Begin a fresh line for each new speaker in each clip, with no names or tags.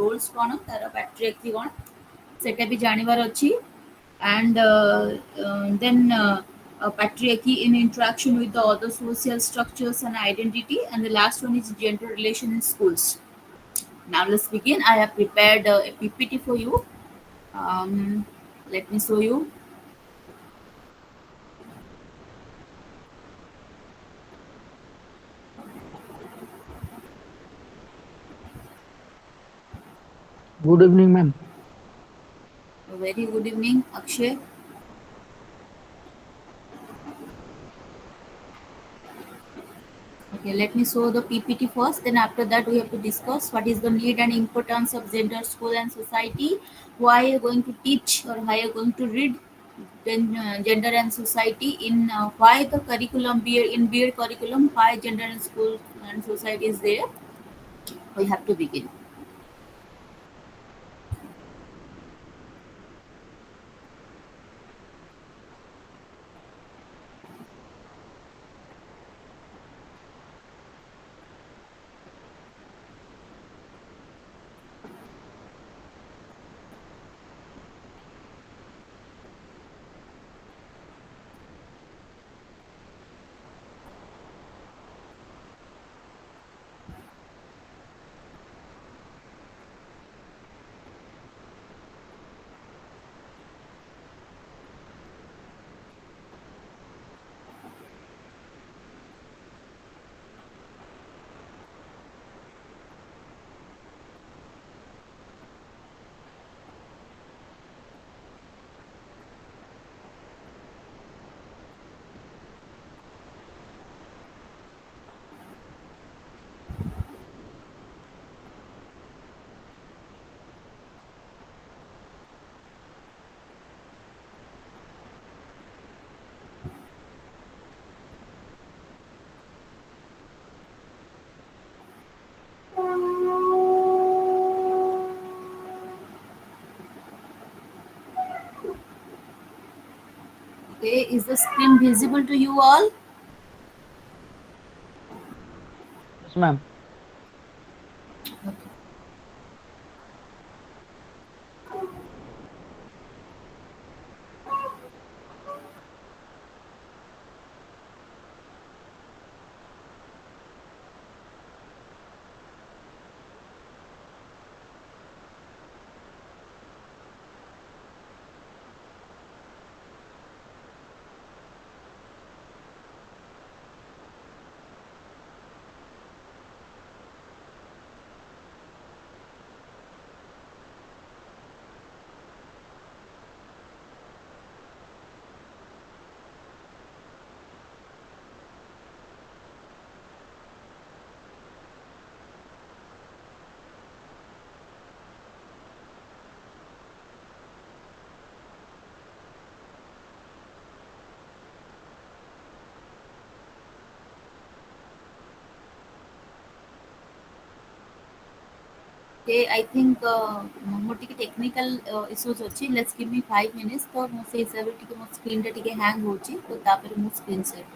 Rolls କ'ଣ ତାର ପାଟ୍ରିଆର୍କି କ'ଣ ସେଟା ବି ଜାଣିବାର ଅଛି and then patriarchy in interaction with the other social structures and identity, and the last one is gender relation in schools. Now let's begin. I have prepared a PPT for you. um, Let me show you.
Good evening, ma'am.
A very good evening, Akshay. Okay, let me show the PPT first. Then after that, we have to discuss what is the need and importance of gender, school, and society. Why are you going to teach, or how you are going to read then gender and society in why the curriculum in BEd curriculum, why gender and school and society is there. We have to begin. Okay, is the screen visible to you all?
Yes, ma'am.
Okay, I think more technical issues ଅଛି. Let's give me 5 minutes. तो ମୁଁ ସେଇ ହିସାବରେ ଟିକେ ମୋ ସ୍କ୍ରିନ୍ଟା ଟିକେ hang ହେଉଛି, ତ ତାପରେ ମୁଁ screen set.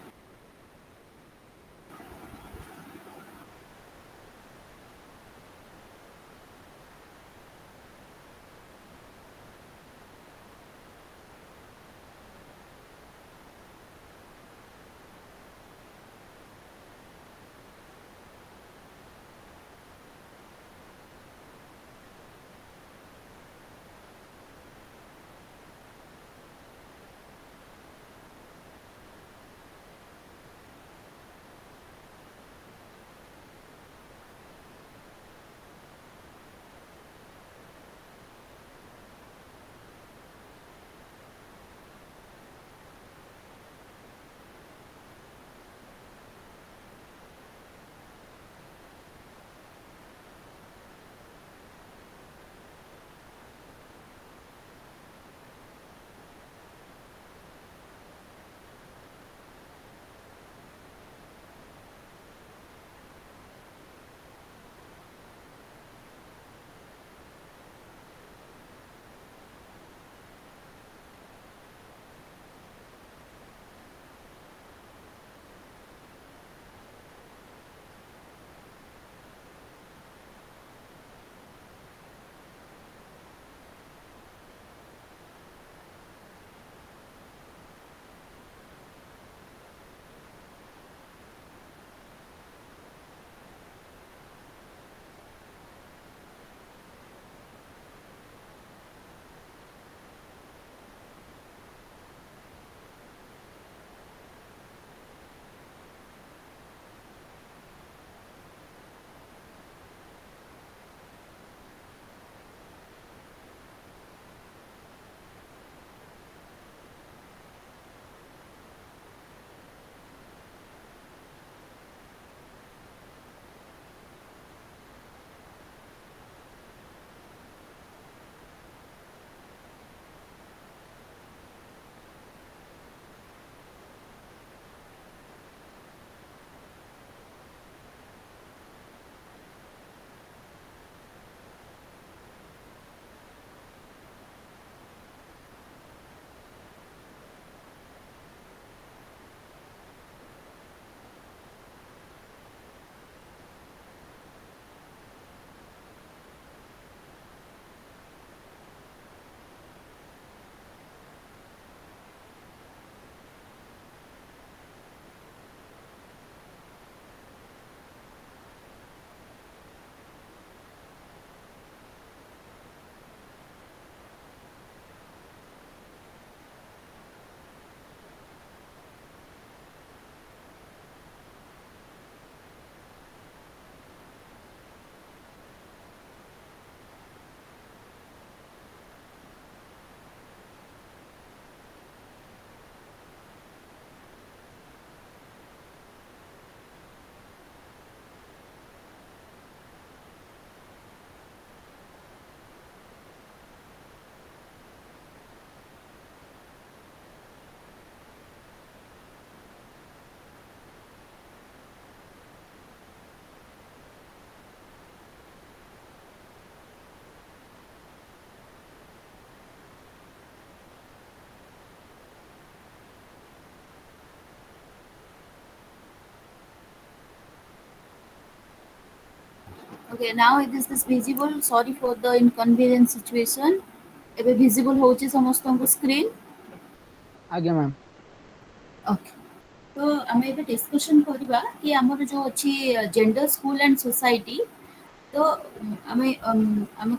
Okay, now this is visible. Sorry for the inconvenience situation. ଏବେ visible ହେଉଛି ସମସ୍ତଙ୍କୁ screen.
ଆଜ୍ଞା ମ୍ୟାମ୍।
Okay. तो ଆମେ ଏବେ discussion କରିବା କି ଆମର ଯୋଉ ଅଛି gender, school and society. तो ଆମେ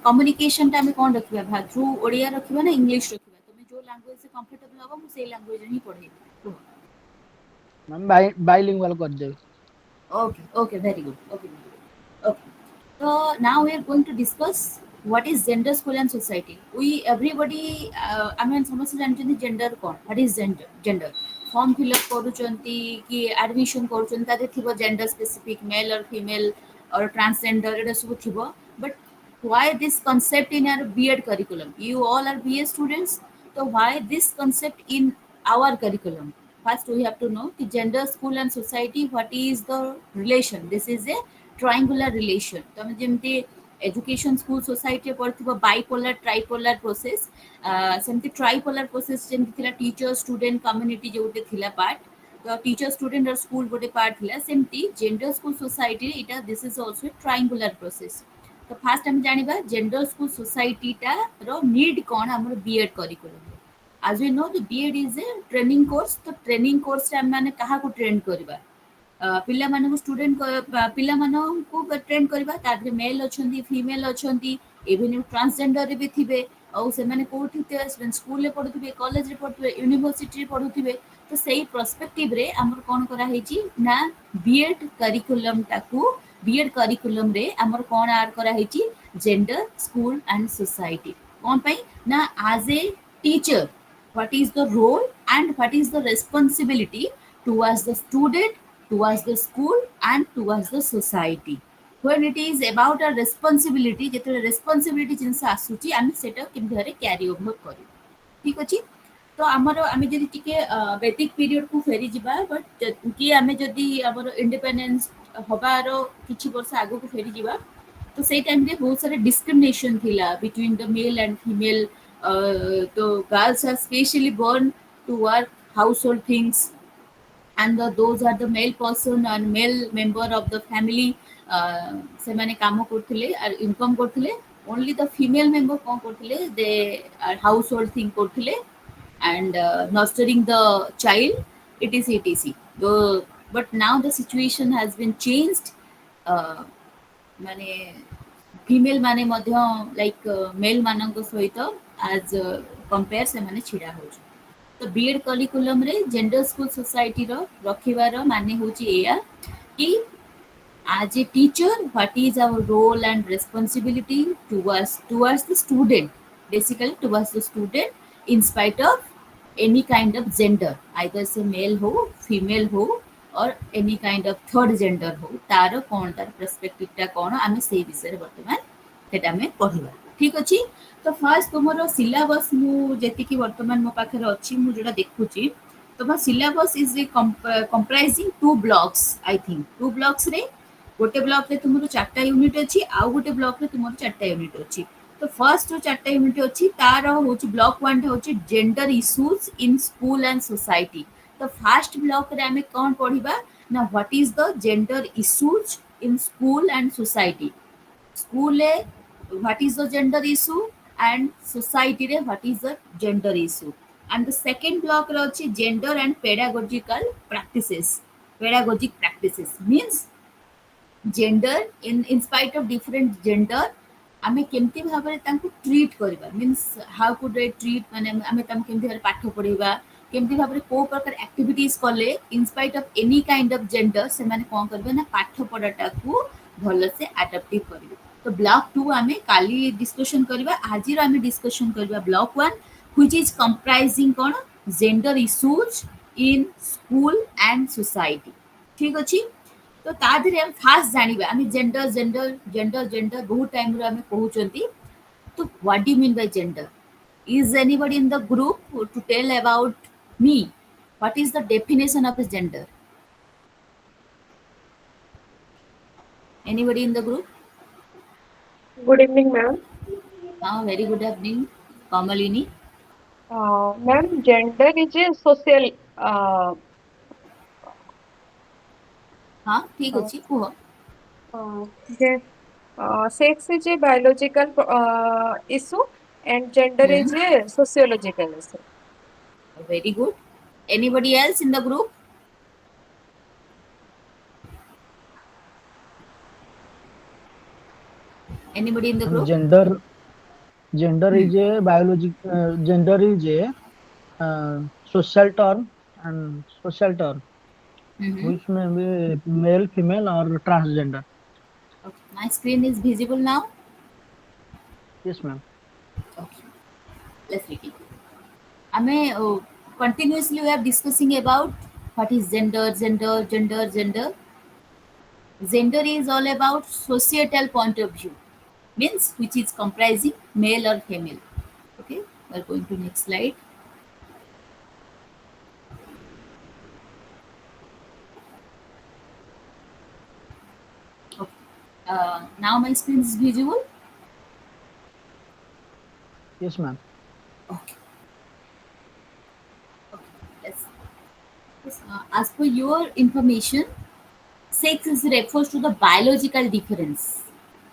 communication ଟା ଆମେ କ'ଣ ରଖିବା through ଓଡ଼ିଆ ରଖିବା ନା English ରଖିବା? ତମେ ଯୋଉ language ରେ comfortable ହବ ମୁଁ ସେଇ language ରେ ହିଁ ପଢ଼େଇବି। କୁହ।
ମ୍ୟାମ୍ ବାଇଲିଙ୍ଗୁଆଲ କରିଦେବି।
Okay, okay, very good. Okay, very good. Okay. So now we are going to discuss what is gender, school, and society. We everybody, I mean, समस्त जानते gender कौन? What is gender? Gender. Form fill up करूचंती कि admission करूचंती तादे थिबो gender specific male or female or transgender एटा सब थिबो. But why this concept in our B.Ed curriculum? You all are BA students, so why this concept in our curriculum? First, we have to know the gender, school, and society. What is the relation? This is a triangular relation. ତମେ ଯେମିତି education, school, society ପଢିଥିବ bipolar, tripolar process, ସେମିତି tripolar process ଯେମିତି ଥିଲା teacher, student, community ଯୋଉଟେ ଥିଲା part. ତ teacher, student और school ଗୋଟେ part ଥିଲା ସେମିତି gender, school, society ଏଇଟା this is also a triangular process. तो फास्ट हम जानिबा जेंडर स्कूल सोसाइटी टा रो नीड कोन हमर BEd curriculum as we know the B.Ed is a training course तो ट्रेनिंग कोर्स रे माने कहा को ट्रेन करबा पिला मानक स्टूडेंट पिला मानक ट्रेन करबा तादरे मेल अछंती फीमेल अछंती इवन ट्रांसजेंडर रे भी थिबे और से माने कोठी स्कूल रे पढुथिबे कॉलेज रे पढुथिबे यूनिवर्सिटी रे पढुथिबे तो सेही पर्सपेक्टिव रे हमर कोन करा हेची ना बीएड करिकुलम टाकू बीएड करिकुलम रे हमर कोन ऐड करा हेची जेंडर स्कूल एंड सोसाइटी कोन पई ना as a teacher what is the role and what is the responsibility towards the student, towards the school and towards the society. When it is about a responsibility, ଯେତେବେଳେ responsibility ଜିନିଷ ଆସୁଛି ଆମେ ସେଟା କେମିତି ଭାବରେ କ୍ୟାରି ଓଭର କରିବୁ ଠିକ ଅଛି ତ ଆମର ଆମେ ଯଦି ଟିକେ ବେଦିକ ପିରିୟଡକୁ ଫେରି ଯିବା ବଟ୍ କି ଆମେ ଯଦି ଆମର ଇଣ୍ଡିପେଣ୍ଡେନ୍ସ ହବାର କିଛି ବର୍ଷ ଆଗକୁ ଫେରି ଯିବା तो सेई टाइम रे बहुत सारे डिस्क्रिमिनेशन थिला between the male and female तो girls are specially born to work household things and those are the male person and male member of the family ସେମାନେ କାମ କରୁଥିଲେ আর ଇନକମ୍ କରୁଥିଲେ only the female member କ'ଣ କରୁଥିଲେ they are household thing କରୁଥିଲେ and nurturing the child etc though but now the situation has been changed ମାନେ female ମାନେ ମଧ୍ୟ ଲାଇକ୍ ମେଲ ମାନଙ୍କ ସହିତ ଆଜ୍ କମ୍ପେୟାର ସେମାନେ ଛିଡ଼ା ହେଉଛନ୍ତି ତ ବିଏଡ୍ କରିକୁଲମରେ ଜେଣ୍ଡର ସ୍କୁଲ ସୋସାଇଟିର ରଖିବାର ମାନେ ହେଉଛି ଏଇଆ କି as a teacher what is our role and responsibility towards the student basically towards the student in spite of any kind of gender either say male ho female ho or any kind of third gender ho तार कौन तार perspective टा कौन आमे सेही विषय रे वर्तमान सेटा में पढिबा ठीक अछि तो फर्स्ट तुमरो सिलेबस मु जेति कि वर्तमान मो पाखरे अछि मु जोडा देखुची तो syllabus is comprising two blocks I think two blocks रे गोटे ब्लॉक रे तुमरो चारटा यूनिट अछि आ गोटे ब्लॉक रे तुमरो चारटा यूनिट अछि तो फर्स्ट जो चारटा यूनिट अछि तार होछि ब्लॉक 1 होछि gender issues in school and society तो फर्स्ट ब्लॉक रे हमें कोन पढिबा ना what is the gender issues in school and society school रे what is the gender issue and society रे what is the gender issue and the second block रे अछि gender and pedagogical practices means gender in spite of different gender आमे केमती भाबरे तांको treat करबा means how could they treat माने आमे तांको केमती भाबरे पाठ पढेबा केमती भाबरे को प्रकार एक्टिविटीज करले in spite of any kind of gender से माने कोन करबे ना पाठ पढाटा को भलो से एडॉप्टिव करबे तो ब्लॉक 2 आमे काली डिस्कशन करबा आजि रो आमे डिस्कशन करबा block 1 which is comprising cone gender issues in school and society ठीक अछि तो ताधरे हम फास्ट जानिबा आमी जेंडर बहुत टाइम रो आमे कहउचंती तो what do you mean by gender is anybody in the group to tell about me what is the definition of a gender anybody in the group
Good evening, ma'am.
very good evening Kamalini
Ma'am, gender is a social.
हाँ ठीक
Uh,
अछि कुह
yes. Sex is a biological issue and gender is a sociological issue.
Very good. Anybody else in the group? Anybody in the group?
Gender
Hmm.
is a gender is a social term and social term
Mm-hmm.
which may be male, female, or transgender.
Okay. My screen is visible now.
Yes, ma'am.
Okay. Let's repeat. I mean, continuously we are discussing about what is gender. Gender is all about societal point of view, means which is comprising male or female. Okay, we are going to next slide. Okay. Now my screen is visible.
Yes, ma'am.
Okay. Okay. As per your information, sex is refers to the biological difference,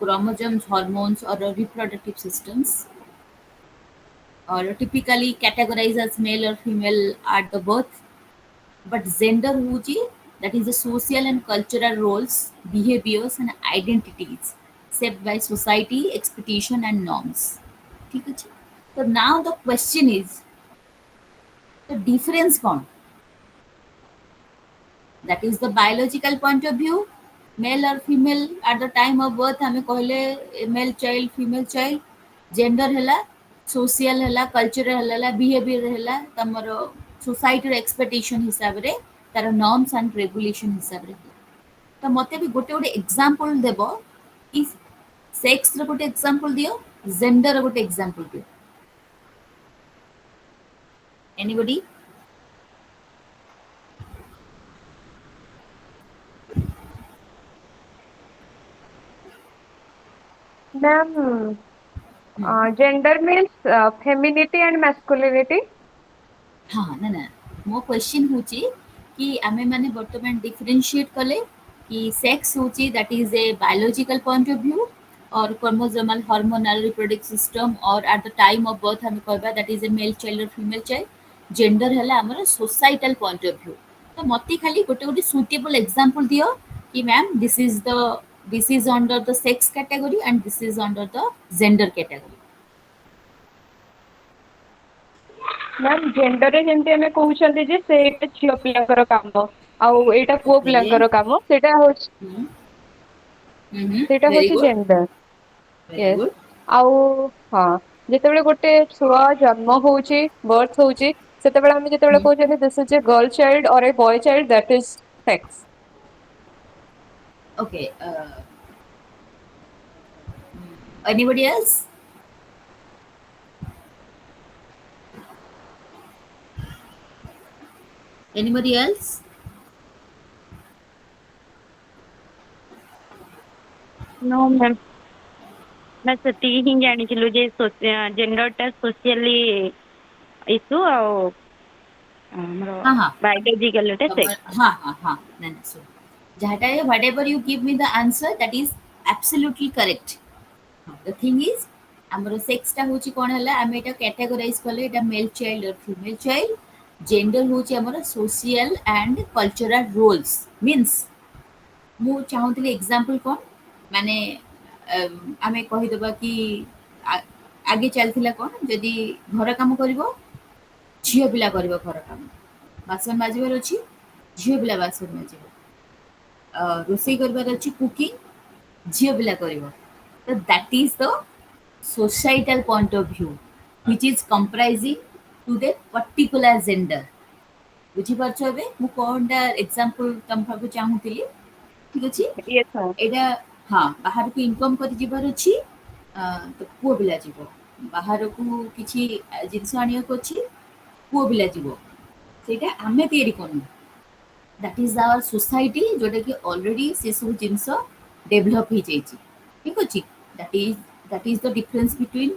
chromosomes, hormones, or reproductive systems, or typically categorized as male or female at the birth. But gender होची that is the social and cultural roles, behaviors and identities shaped by society, expectation and norms. ठीक ଅଛି? So now the question is the difference कौन? That is the biological point of view, male or female at the time of birth हमें कहले male child, female child, gender ହେଲା, social ହେଲା, cultural ହେଲା, behavior ହେଲା, तमरो society expectation हिसाब रे तार norms and regulation हिसाब रे तो मते भी गोटे गोटे एग्जांपल देबो कि सेक्स रे गोटे एग्जांपल दियो जेंडर रे गोटे एग्जांपल दियो anybody
Ma'am, gender means femininity and masculinity.
हाँ ना ना मो क्वेश्चन होची कि आमे माने वर्तमान डिफरेंशिएट कले कि सेक्स होची that is a biological point of view और क्रोमोसोमल हार्मोनल रिप्रोडक्टिव सिस्टम और at the time of birth हम कहबा that is a male child और फीमेल चाइल्ड जेंडर हला हमर सोसाइटल पॉइंट ऑफ व्यू तो मते खाली गोटे गोटे सुटेबल एग्जांपल दियो कि ma'am this is under the sex category and this is under the gender category
Ma'am, gender ରେ ଯେମିତି ଆମେ କହୁଛନ୍ତି ଯେ ସେଇଟା ଝିଅ ପିଲାଙ୍କର କାମ ଆଉ ଏଇଟା ପୁଅ
ओके
ପିଲାଙ୍କର କାମ ସେଇଟା
वेरी
ହଉଛି
good
gender.
Very
Yes.
Good
ଆଉ ହଁ ଯେତେବେଳେ ଗୋଟେ ଛୁଆ ଜନ୍ମ ହଉଛି birth ହଉଛି ସେତେବେଳେ ଆମେ ଯେତେବେଳେ କହୁଛନ୍ତି this is a girl child or a boy child that is sex.
Okay. Anybody else? Anybody else?
No ma'am मैं ସେତିକି ହିଁ ଜାଣିଥିଲୁ ଯେ ଜେଣ୍ଡରଟା ସୋସିଆଲି ଇସ୍ୟୁ ଆଉ ଆମର
हाँ हाँ
ବାୟୋଲୋଜିକାଲଟା ସେକ୍ସ
हाँ हाँ हाँ नहीं नहीं सुन जहाँ whatever you give me the answer that is absolutely correct. The thing is ଆମର ସେକ୍ସଟା ହେଉଛି କ'ଣ ହେଲା ଆମେ ଏଇଟା କ୍ୟାଟାଗୋରାଇଜ୍ କଲେ ଏଇଟା ମେଲ୍ ଚାଇଲ୍ଡ ଅର୍ ଫିମେଲ୍ ଚାଇଲ୍ଡ ଜେଣ୍ଡର ହେଉଛି ଆମର social and cultural rolls means ମୁଁ ଚାହୁଁଥିଲି ଏକ୍ଜାମ୍ପଲ୍ କ'ଣ ମାନେ ଆମେ କହିଦେବା କି ଆଗେ ଚାଲିଥିଲା କ'ଣ ଯଦି ଘର କାମ କରିବ ଝିଅ ପିଲା କରିବ ଘର କାମ ବାସନ ମାଜିବାର ଅଛି ଝିଅ ପିଲା ବାସନ ମାଜିବ ରୋଷେଇ କରିବାର ଅଛି କୁକିଂ ଝିଅ ପିଲା କରିବ ତ that is the societal point of view which is comprising to the particular gender ବୁଝିପାରୁଛ ଏବେ ମୁଁ କ'ଣଟା ଏକ୍ଜାମ୍ପଲ୍ ତମ ପାଖକୁ ଚାହୁଁଥିଲି ଠିକ୍ ଅଛି
Yes, ma'am.
ଏଇଟା ହଁ ବାହାରକୁ ଇନକମ୍ କରି ଯିବାର ଅଛି ତ ପୁଅ ପିଲା ଯିବ ବାହାରକୁ କିଛି ଜିନିଷ ଆଣିବାକୁ ଅଛି ପୁଅ ପିଲା ଯିବ ସେଇଟା ଆମେ ତିଆରି କରୁନୁ ଦ୍ୟାଟ୍ ଇଜ୍ ଆୱାର ସୋସାଇଟି ଯେଉଁଟାକି ଅଲରେଡ଼ି ସେସବୁ ଜିନିଷ ଡେଭଲପ୍ ହେଇଯାଇଛି ଠିକ୍ ଅଛି that is the difference between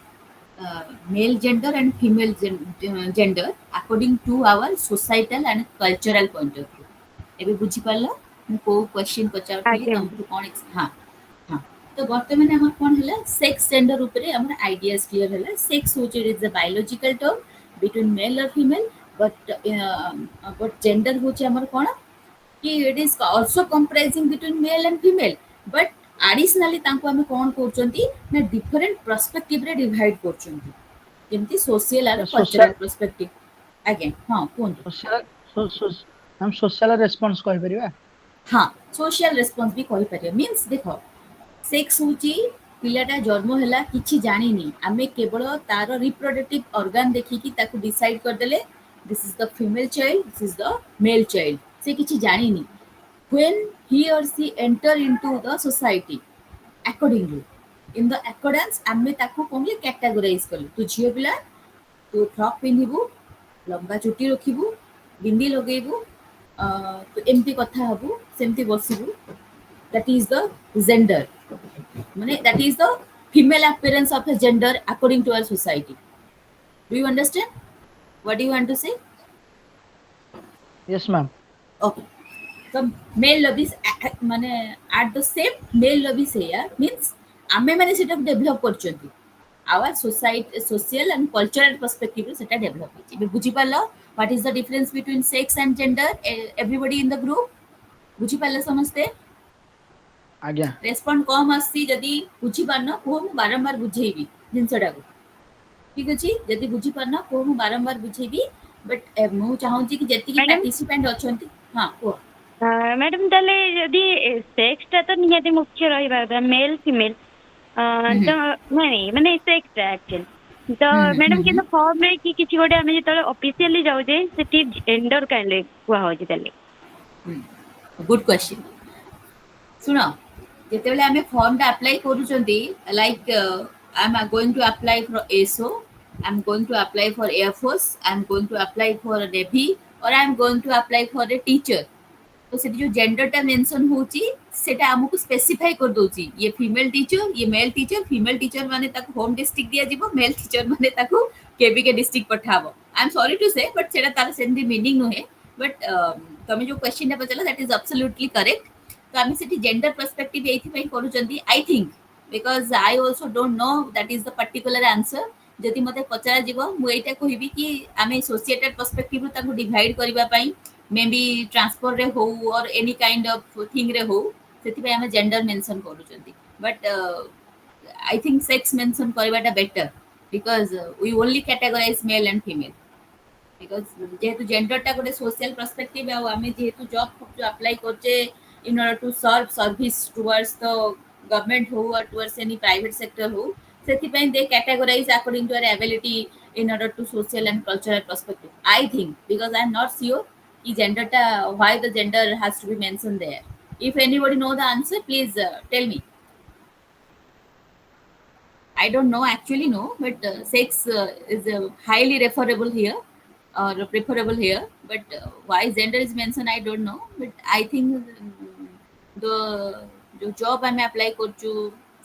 male gender and female gender according to our societal and cultural point of view ଏବେ ବୁଝିପାରିଲ ମୁଁ କୋଉ କ୍ୱେଶ୍ଚିନ୍ ପଚାରୁଥିଲି
ଆଜ୍ଞା.
ତମକୁ କ'ଣ ହଁ ହଁ तो बर्तमान हमर कोन हला सेक्स जेंडर ऊपर हमर आइडियाज क्लियर हला sex which is a biological term between mail और फीमेल बट जेंडर होचे हमर कोन कि it is also comprising between mail and female but additionally तांको हम कोन करचंती ना डिफरेंट पर्सपेक्टिव रे डिवाइड करचंती जेमती सोशल और कल्चरल
सोशल
पर्सपेक्टिव अगेन हां कोन
सोशल हम सोशल रेस्पॉन्स कहि परिबा
हां सोशल रेस्पॉन्स भी कहि परिया मींस देखो सेक्स होची पिलाटा जन्म होला किछि जानिनी आमे केवल तार रिप्रोडक्टिव ऑर्गन देखि कि ताको डिसाइड कर देले this is the female child this is the male child से किछि जानिनी when he or she enter into the society accordingly in the accordance आमे ताको कोनले कैटेगराइज करले तू झियो पिला तू फ्रॉक पिन्हिबू लंबा चुटी रखिबू बिंदी लगेबू तो एमती कथा हबू सेमती बसिबू that is the gender माने that is the female appearance of a gender according to our society do you understand what do you want to say
yes ma'am
okay so male love is माने at the same male love is here means आमे माने सेटा develop करचंती our society social and cultural perspective रे सेटा develop होची बे बुझी पालो what is the difference between sex and gender everybody in the group बुझी पालो समझते
आज्ञा
रेस्पॉन्ड कम आसी जदी बुझी पारना को मु बारंबार बुझेबी जिनसडा को ठीक अछि जदी बुझी पारना को मु बारंबार बुझेबी बट मु चाहू छी कि जति कि
मैडम
पार्टिसिपेंट अछंती हां को
मैडम ताले यदि सेक्सटा तो निहाती मुख्य रहिबा मेल फीमेल तो नहीं माने सेक्सटा एक्चुअली तो मैडम कि फॉर्म रे कि किछि गोटे आमे जतले ऑफिशियली जाउ जे सेठी जेंडर काले कुआ हो जितले
गुड क्वेश्चन सुनो जेतेबेले आमे फॉर्म टा अप्लाई करूचंती like I am going to apply for SO I am going to apply for air force I am going to apply for navy और I am going to apply for a teacher तो सेठी जो gender टा mention होची सेटा हमकु specify कर दोची ये female teacher female teacher माने ताको होम डिस्ट्रिक्ट दिया जिवो मेल टीचर माने ताको केबी के डिस्ट्रिक्ट पठाबो I am sorry to say but सेटा तार सेंदी मीनिंग नो है बट तमे जो क्वेश्चन टा पचला दैट इज एब्सोल्युटली करेक्ट तो आम से जेंडर पर्सपेक्टिव ये करूँ I think because I also don't know that is the particular answer जदि मते पचरा जीव मुझे कहबी कि आम एसोसिएटेड पर्सपेक्टिव ताको डिवाइड करबा मे बी ट्रांसफर रे हो और एनी काइंड ऑफ थिंग रे हो सेति आम जेंडर मेंशन करूँ but I think sex mention करवाटा better because we only categorise male and female because जेहेतु जेंडर टा गोटे सोशल पर्सपेक्टिव आम जेहेतु जॉब जो अप्लाई करचे in order to serve service towards the government who or towards any private sector who sethipai they categorize according to their ability in order to social and cultural perspective I think because I am not sure ki gender ta why the gender has to be mentioned there if anybody know the answer please tell me I don't know actually know but sex is highly referable here or preferable here but why gender is mentioned I don't know but I think the जो job हमें apply करचु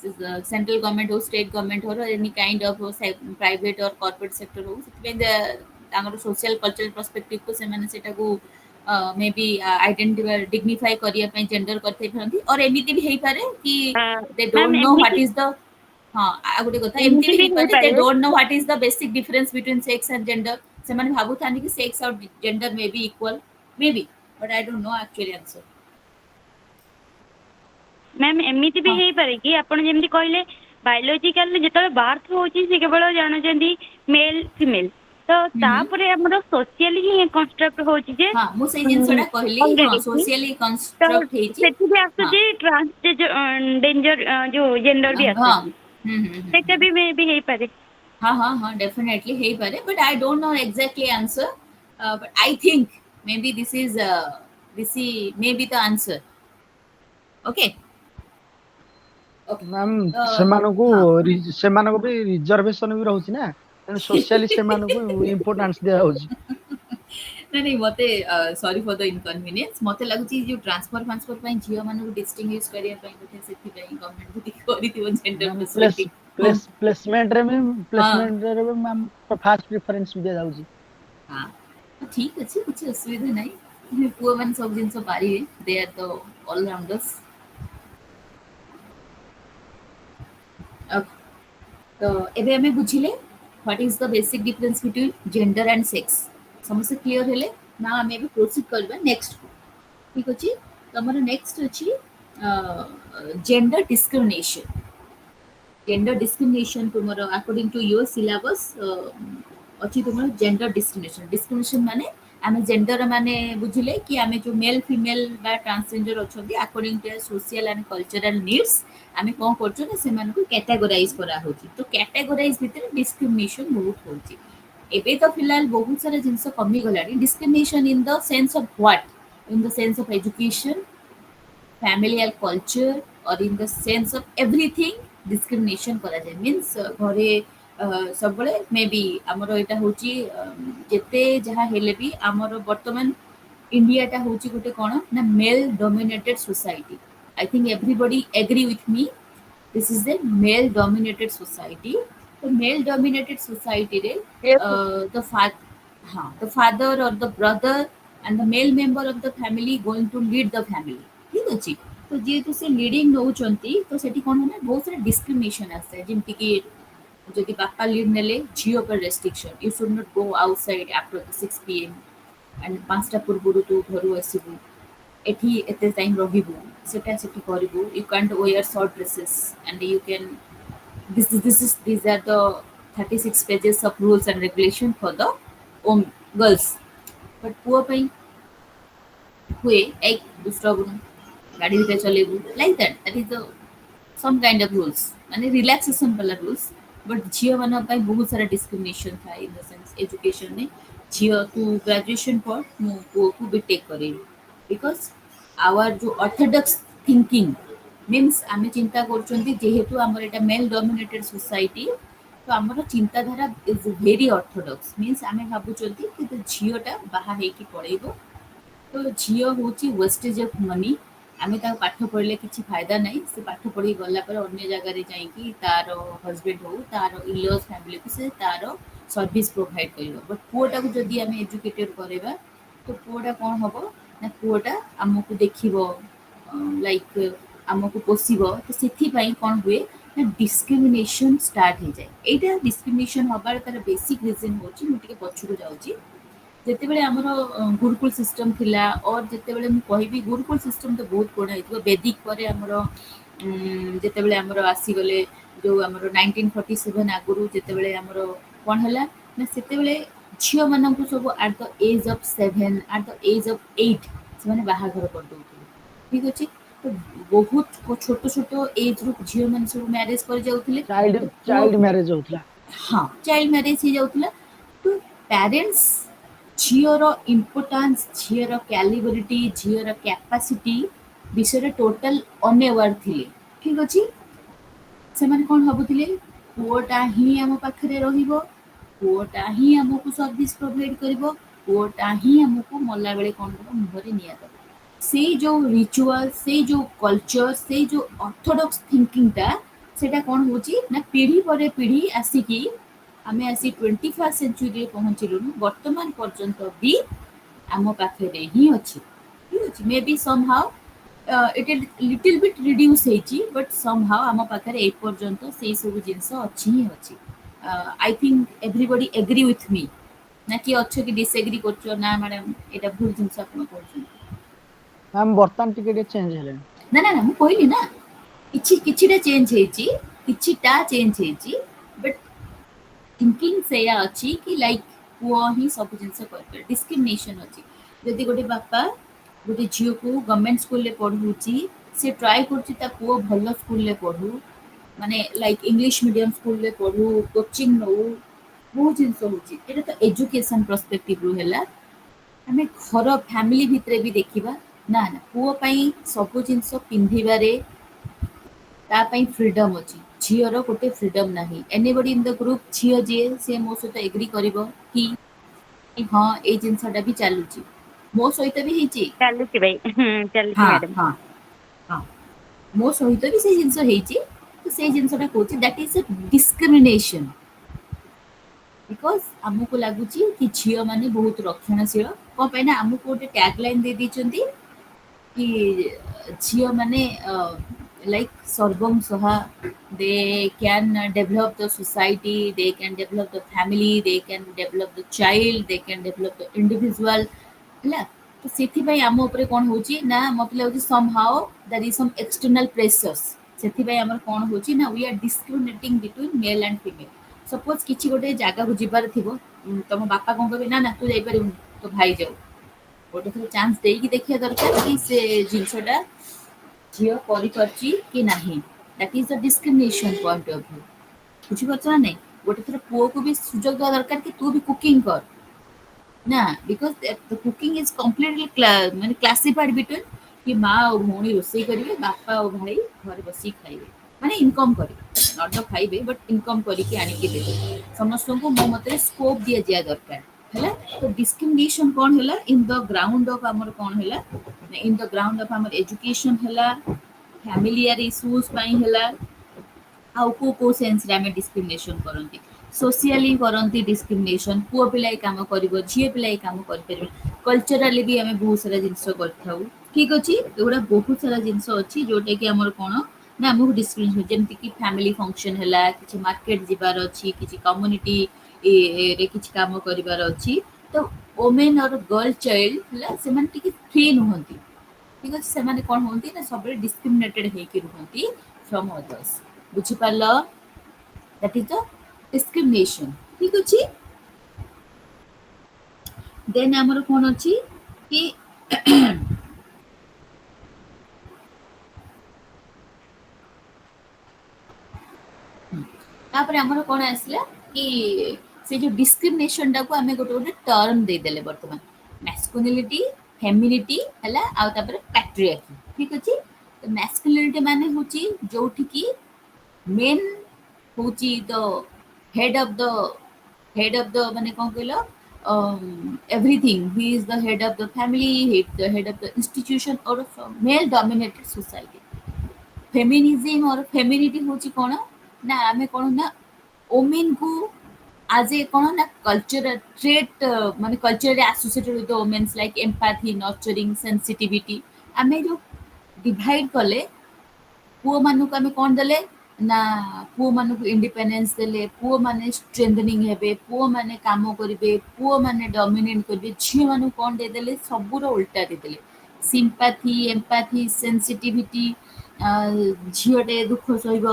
central government हो state government हो any kind of private और corporate sector हो तांगर social cultural perspective को से माने सेटा को मे बी आइडेंटिफाई डिग्निफाई करिया पे जेंडर करते फरंती और एमिति भी हेई पारे कि दे don't know what is the हां आ गुटे कथा एमिति भी हेई पारे दे don't know what is the basic difference between sex and gender से माने भाबु थानी कि सेक्स और gender may be equal may be but I don't no actually answer
ma'am एमती भी हो पारे कि आप जमी कहले बायोलोजिकल जो बार्थ होची से केवल जानते मेल फीमेल तो तापरे हमरो सोशली ही कंस्ट्रक्ट होची जे
हां मु से जिंसडा कहली हां सोशली कंस्ट्रक्ट हेची
सेठी भी आसुची ट्रांस डेंजर जो जेंडर भी आसुची सेटा भी मे भी हे पारे
हां हां हां डेफिनेटली हे पारे but I don't know exactly answer but I think maybe this is maybe the answer okay
ma'am सेमानको भी रिजर्वेशन भी रहउची ना सोशली सेमानको इंपोर्टेंस दिया होची
नहीं मते सॉरी फॉर द इनकन्वीनियंस मते लागुची जो ट्रांसफर पई जियो मानको डिस्टिंग्विश करिया पई गोटे सेति पई गवर्नमेंट भी करि दियो जेंडर पर्सपेक्टिव
प्लेसमेंट रे मैम फास्ट प्रेफरेंस दिया जाउची
हां ठीक अछि कुछ असुविधा नहीं पुआ मन सब जिंस पारी they are the all rounders Okay. तो एबे हमें बुझिले what is the basic difference between gender and sex समस्त क्लियर हेले ना हमें भी प्रोसीड करबा नेक्स्ट ठीक अछि तमरो नेक्स्ट अछि जेंडर डिस्क्रिमिनेशन जेंडर डिस्क्रिमिनेशन तुमर अकॉर्डिंग टू योर सिलेबस अछि तुमर जेंडर डिस्क्रिमिनेशन डिस्क्रिमिनेशन माने आमे जेंडर माने बुझिले कि आमे जो मेल फीमेल बा ट्रांसजेंडर अछंती according to social and cultural needs आमे कोन करछो ना सेमान को कैटेगराइज करा होची तो कैटेगराइज भितर डिस्क्रिमिनेशन बहुत होची एबे तो फिलहाल बहुत सारा जिंस कमी गलानी discrimination in the sense of what in the sense of education family and culture or in the sense of everything discrimination करा जाय मीन्स घरे सबले मे बी हमर एटा होची जेते जहा हेले भी हमर वर्तमान इंडिया टा होची गोटे कोन ना male dominated society I think everybody agree with me this is the male dominated society तो मेल डोमिनेटेड सोसाइटी रे
Yes.
the father or the brother and the male member of the family going to lead the family ठीक अछि तो जेहेतु से leading नौचंती तो सेठी कोन होना बहुत सारा डिस्क्रिमिनेशन आसे जेमति कि जदि बापा लीड नेले जियो पर restriction you should not go outside after 6 PM and 5टा पूर्व तू घरु आसीबू एठी एते टाइम रहिबू सेटा सेठी करबू you can't where short dresses and you can these are the 36 pages of rules and regulation for the girls but पुआ पई हुए एक दूसरा गुण गाड़ी भी चलेबू like that is the some kind of rules माने रिलैक्सेशन वाला रूल्स बट झियो माने पई बहुत सारा डिस्क्रिमिनेशन था इन द सेंस एजुकेशन में झियो तू ग्रेजुएशन पर मु पुआ को बीटेक करे बिकॉज़ आवर जो ऑर्थोडॉक्स थिंकिंग मीन्स आमे चिंता करछंती जेहेतु हमर एटा मेल डोमिनेटेड सोसाइटी तो हमर चिंताधारा इज वेरी ऑर्थोडॉक्स मीन्स आमे भाबुचंती कि तो झियोटा बाहा हेकी पळेइबो तो झियो होची वेस्टेज ऑफ मनी आमे ता पाठ पढले किछि फायदा नै से पाठ पढी गला पर अन्य जगह रे जाई कि तारो हस्बैंड हो तारो इलॉज फैमिली को से तारो सर्विस प्रोवाइड करियो बट पुओटा को जदी आमे एजुकेटेड करेबा तो पुओटा कोन हबो ना पुओटा हमकु देखिबो लाइक हमकु पोसिबो तो सेथि पई कोन हुए ना डिस्क्रिमिनेशन स्टार्ट हो जाए एटा डिस्क्रिमिनेशन हबार तार बेसिक रीजन होची मुटिके पछुको जाउची जेतेबेले हमर गुरुकुल सिस्टम थिला और जेतेबेले मु कहिबी गुरुकुल सिस्टम तो बहुत पुराना हितबो वैदिक परे हमर जेतेबेले हमर आसी गले जो हमर 1947 आगुरु जेतेबेले हमर कोन हला ना सेतेबेले झियो मानकु सब at the age of 7 at the age of 8 से माने बाहा घर कर दउथिले ठीक अछि तो बहुत छोट छोट एज रो झियो मन सब मैरिज कर जाउथिले
चाइल्ड मैरिज होतला
हाँ चाइल्ड मैरिज ही जाउथिला तो पेरेंट्स झियोर इम्पोर्टान्स झियोर कैलिबरिटी झियोर कैपेसिटी विषय टोटल अनअवेयर थिले ठीक अछि से माने कोन भाबुथिले पुओटा ही हम पाखरे रहिबो पुओटा ही हमकु सर्विस प्रोवाइड करिवो पुओटा ही हमकु मल्ला बेले कोन करबो मुहरे निया दबो से जो रिचुअल से जो कल्चर से जो ऑर्थोडॉक्स थिंकिंग ता सेटा कोन होची ना पीढ़ी परे पीढ़ी आसी की आमे आसी 21st सेंचुरी पहुंचिलु वर्तमान पर्यंत भी आम पाखरे ही अछि ठीक अछि may be somehow it is little bit reduce हेची बट समहाउ आम पाखरे ए पर्यंत से सब जिंस अछि ही अछि I think everybody agree with me ना कि अच्छे कि डिसएग्री करछो ना मैडम एटा भूल जिंस आपण करछो
मैम बर्तन टिके चेंज हेले
ना ना ना मु कहली ना किछिटा चेंज हेची किछिटा चेंज हेची बट थिंकिंग से अच्छी कि लाइक पुओ ही सब जिनस कर डिस्क्रिमिनेशन अच्छी जदि गोटे बापा गोटे झील को गवर्नमेंट स्कूल ले पढ़ुची से ट्राई करछि ता पुओ भलो स्कूल ले पढ़ु माने लाइक इंग्लिश मीडियम स्कूल ले पढ़ु कोचिंग नो बहुत जिनस होची एटा तो एजुकेशन पर्सपेक्टिव रो हैला हमें घर फैमिली भितरे भी देखिबा ना ना पुओ पई सब जिनस पिंधिबारे ता पई फ्रीडम अछि झियोर गोटे फ्रीडम नाही एनीबॉडी इन द ग्रुप झियो जे से मो सहित एग्री करिवो कि हां ए जिंसटा भी चालुची मो सहित भी हेची
ଚାଲୁଛି ଭାଇ ଚାଲୁଛି
हां
ମ୍ୟାଡାମ
हां हां मो सहित भी से जिंस हेची तो से जिंसटा कोची that is a discrimination because हमको लागुची कि झियो माने बहुत रक्षणशील को पे ना हमको गोटे टैग लाइन दे दिचंती कि झियो माने like sarvam saha, they can develop the society, they can develop the family, they can develop the child, they can develop the individual ହେଲା। ତ ସେଥିପାଇଁ ଆମ ଉପରେ କ'ଣ ହେଉଛି ନା ମତେ ଲାଗୁଛି somehow there is some external pressures, ସେଥିପାଇଁ ଆମର କ'ଣ ହେଉଛି ନା we are discriminating between male and female। Suppose କିଛି ଗୋଟେ ଜାଗାକୁ ଯିବାର ଥିବ, ତମ ବାପା କ'ଣ କହିବେ ନା ନା ତୁ ଯାଇପାରିବୁନି, ତୋ ଭାଇ ଯାଉ। ଗୋଟେ ଥର ଚାନ୍ସ ଦେଇକି ଦେଖିବା ଦରକାର କି ସେ ଜିନିଷଟା ଝିଅ କରିପାରୁଛି କି ନାହିଁ। That is the discrimination point of view. ବୁଝିପାରୁଛ ନା ନାହିଁ? ଗୋଟେ ଥର ପୁଅକୁ ବି ସୁଯୋଗ ଦେବା ଦରକାର କି ତୁ ବି କୁକିଂ କର ନା, ବିକଜ କୁକିଂ ଇଜ୍ କମ୍ପ୍ଲିଟଲି ମାନେ କ୍ଲାସିଫାଇଡ୍ ବିଟୁଇନ୍ କି ମା ଆଉ ଭଉଣୀ ରୋଷେଇ କରିବେ, ବାପା ଆଉ ଭାଇ ଘରେ ବସିକି ଖାଇବେ, ମାନେ ଇନକମ୍ କରିବେ, ନଟ ଖାଇବେ ବଟ୍ ଇନକମ୍ କରିକି ଆଣିକି ଦେବେ। ସମସ୍ତଙ୍କୁ ମୋ ମତରେ ସ୍କୋପ୍ ଦିଆଯିବା ଦରକାର ହେଲା। ତ ଡିସ୍କ୍ରିମିନେସନ୍ କ'ଣ ହେଲା ଇନ୍ ଦ ଗ୍ରାଉଣ୍ଡ ଅଫ୍ ଆମର କ'ଣ ହେଲା, ଇନ୍ ଦ ଗ୍ରାଉଣ୍ଡ ଅଫ୍ ଆମର ଏଜୁକେସନ୍ ହେଲା, ଫ୍ୟାମିଲିଆର ଇସ୍ୟୁଜ୍ ପାଇଁ ହେଲା, ଆଉ କୋଉ ସେନ୍ସରେ ଆମେ ଡିସ୍କ୍ରିମିନେସନ୍ କରନ୍ତି, सोशियली करती डिस्क्रिमिनेशन, पुओ पिलाई काम करिवो, झिए पिलाई काम करिपरिबे, कल्चरली भी आमे बहुत सारा जिंस करथाउ। ठीक अछि, एगुडा बहुत सारा जिंस अछि जोटे कि हमर कोन ना हमहु डिस्क्रिमिनेशन, जेमति कि फैमिली फंक्शन हला, किछि मार्केट जिबार अछि, किछि कम्युनिटी रे किछि काम करिवार अछि, तो वुमेन और गर्ल चाइल्ड हला से माने टिके फ्री नहंती। ठीक अछि, से माने कोन होंती ना सब डिस्क्रिमिनेटेड हेकि रहंती फ्रॉम अदर्स। बुझि पालो? That is the discrimination. ठीक अछि, देन हमर कोन अछि कि तापर हमर कोन आसला कि से जो डिस्क्रिमिनेशन टा को हमें गोटे टर्म दे देले वर्तमान, मैस्कुलिनिटी, फेमिनिटी हला आ तापर पैट्रियार्की। ठीक अछि, तो मैस्कुलिनिटी माने होची जोठी की मेन होची द head of the माने कोन कहलो everything, he is the head of the family, he is the head of the institution or male dominated society। Feminism और फेमिनिटी होची कोन ना आमे कोन ना वुमेन को आज ए कोन ना कल्चरल ट्रेट माने culturally associated with womens like empathy, nurturing, sensitivity, आमे जो डिवाइड कले पुओ मानु को आमे कोन देले ना पुओ मानु को इंडिपेंडेंस देले, पुओ माने स्ट्रेंथनिंग हेबे, पुओ माने काम करिवे, पुओ माने डोमिनेट करिवे, झियो मानु कोन दे देले सबुरो उल्टा दे देले। सिंपैथी, एम्पैथी, सेंसिटिविटी, झियोटे दुख सहिब,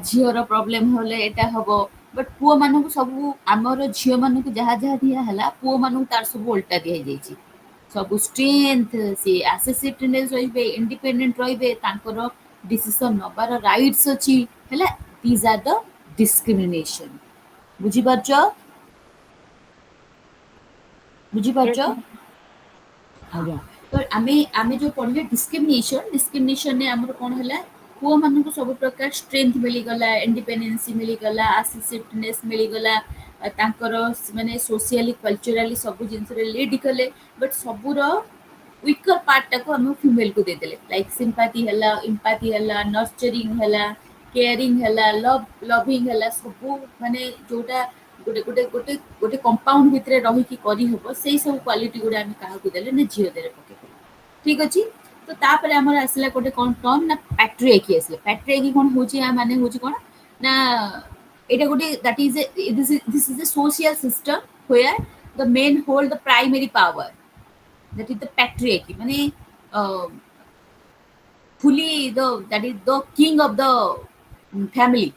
झियोर प्रोब्लेम होले एटा हबो, बट पुओ मानु सब आमर झियो मानु जहाँ जहाँ दिया हला पुओ मानु तार सब उल्टा दिया जाइछि। सब स्ट्रेंथ से एसेसिवनेस रहिबे, इंडिपेंडेंट रहिबे, तांकर डिसीजन नबार राइट्स अछि हैला। These are the discrimination. बुझि पारछो? बुझि पारछो?
ଆଜ୍ଞା
तो आमे जो पढ़ले डिस्क्रिमिनेशन ने हमर कोन हला, पुओ मानु को सब प्रकार स्ट्रेंथ मिली गला, इंडिपेंडेंसी मिली गला, एसेसिवनेस मिली गला, तांकर माने सोशली कल्चरली सब जिंस रे लीड कले, बट सबुर वीकर पार्ट टाको हम फीमेल को दे देले, लाइक सिंपैथी हला, एम्पैथी हला, नर्चरिंग हला, केयरिंग हला, लविंग हला, सब माने जोटा गोटे गोटे गोटे गोटे कंपाउंड भितरे रही कि करी हबो, सेही सब क्वालिटी गुडा हम काहा को देले ना झियो देले पके। ठीक अछि, तो तापरे हमर आसला गोटे कोन टर्म ना पैट्रियार्की आसले। पैट्रियार्की कोन होची आ माने होची कोन ना एटा गोटे that is this is a social system where the men hold the primary power, that is the patriarchy, mane fully that is the king of the family,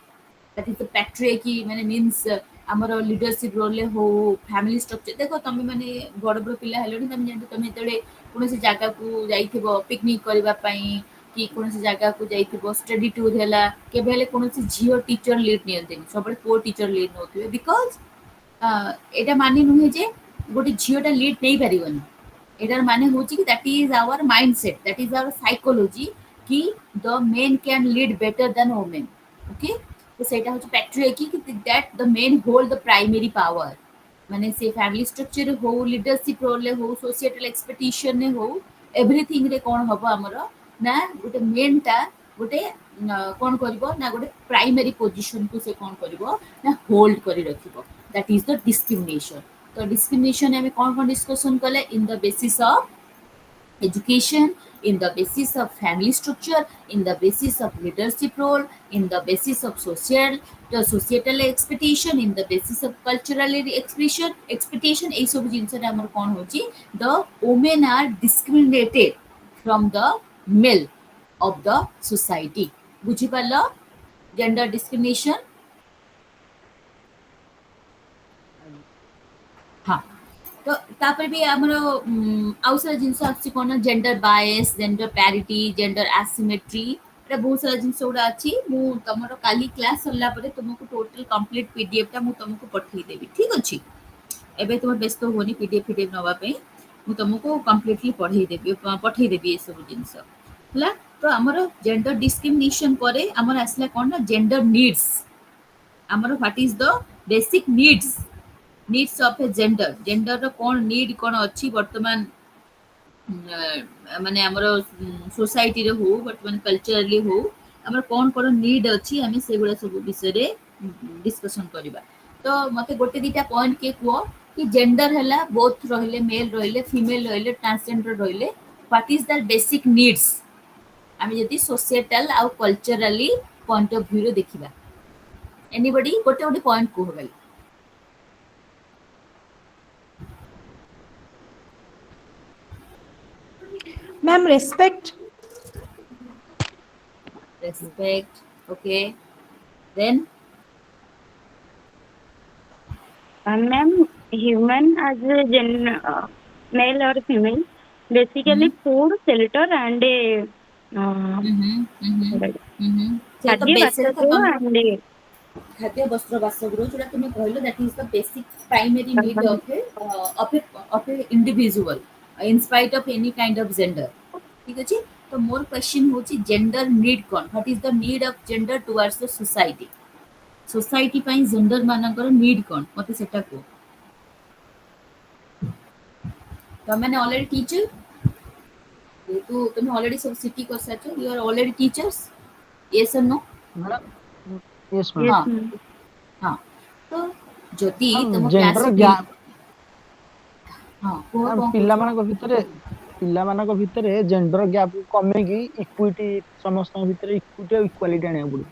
that is the patriarchy, mane means ଆମର ଲିଡରशिପ roll हो, family structure देखो तमे माने बड़ बड़ पिला हेलोनी, तमे जानते तमे जेतले कोनोसी जागा को जाइथिबो पिकनिक करबा पई कि कोनोसी जागा को जाइथिबो स्टडी टूर हैला, केबे हेले कोनोसी झियो टीचर लीड नियंतेनी, सबले को टीचर लीड नोथिबे, बिकॉज एटा माने नुहे जे गोटे झियोटा लीड नै परिबनी। एटार माने होची कि that is our mindset, that is our psychology कि the men can lead better than women. Okay, तो सेटा होची पैट्रियार्की कि that the men hold the primary power, माने से फैमिली स्ट्रक्चर हो, लीडरशिप रोल हो, सोसाइटल एक्सपेक्टेशन ने हो, एवरीथिंग रे कोन हबो हमरो ना गोटे मेन टा गोटे कोन करबो ना गोटे प्राइमरी पोजीशन को से कोन करबो ना होल्ड करी रखिबो, दैट इज द डिस्क्रिमिनेशन। तो डिस्क्रिमिनेशन में कौन कौन डिस्कशन कले in the basis of education, in the basis of family structure, in the basis of leadership role, in the basis of societal expectation, in the basis of cultural expectation এই সব জিনিসটা আমার কোন হচ্ছে the women are discriminated from the male of the society বুঝি পারল gender discrimination हाँ तो तापर भी हमरो आउ सारा जिंस आछि कोन gender bias gender parity gender asymmetry एटा बहुत सारा जिंस उडा अछि मु तमरो काली क्लास सरला परे तुमको टोटल कंप्लीट पीडीएफ टा मु तुमको पठेई देबी ठीक अछि एबे तुम व्यस्त होनी पीडीएफ नवा पे मु तुमको कंप्लीटली पठेई देबी ए सब जिंस हला तो हमरो जेंडर डिस्क्रिमिनेशन परे हमर आसला कोन ना जेंडर नीड्स हमरो what is the basic needs of a gender रो कोन नीड कोन अछि वर्तमान माने हमरो सोसाइटी रे हो वर्तमान कल्चरली हो हमर कोन कोन नीड अछि हमें सेगुडा सब विषय रे डिस्कशन करबा तो मते गोटे दीटा पॉइंट के को कि जेंडर हला बोथ रहले मेल रहले फीमेल रहले ट्रांसजेंडर रहले what is the basic needs हमें यदि सोसाइटल आ कल्चरली पॉइंट ऑफ व्यू रे देखिबा एनीबॉडी गोटे गोटे पॉइंट को होगल
Ma'am, respect.
Respect, okay, then
Ma'am, human as a male or female, basically food, shelter, and a
खाद्य
खाद्य
वस्त्र
वस्त्र and
बासगृह जोटा तुम कहलो that is the basic primary need of A individual in spite of any kind of gender ठीक अछि तो मोर क्वेश्चन होची gender need cone what is the need of gender towards the society पई gender मानकर need कोन मते सेटा को तो मैंने ऑलरेडी टीचर तो तुम ऑलरेडी सब सिटी कर साचो you are already teachers yes और नो
मैडम यस मैम
हाँ हाँ तो जदि तुम
जेंडर
क्लास
गैप
हाँ को
ପିଲାମାନଙ୍କ ଭିତରେ ଜେଣ୍ଡର ଗ୍ୟାପ କମେଇକି ଇକ୍ୱିଟି ସମସ୍ତଙ୍କ ଭିତରେ ଇକ୍ୱିଟି ଆଉ ଇକ୍ୱାଲିଟି ଆଣିବାକୁ ପଡିବ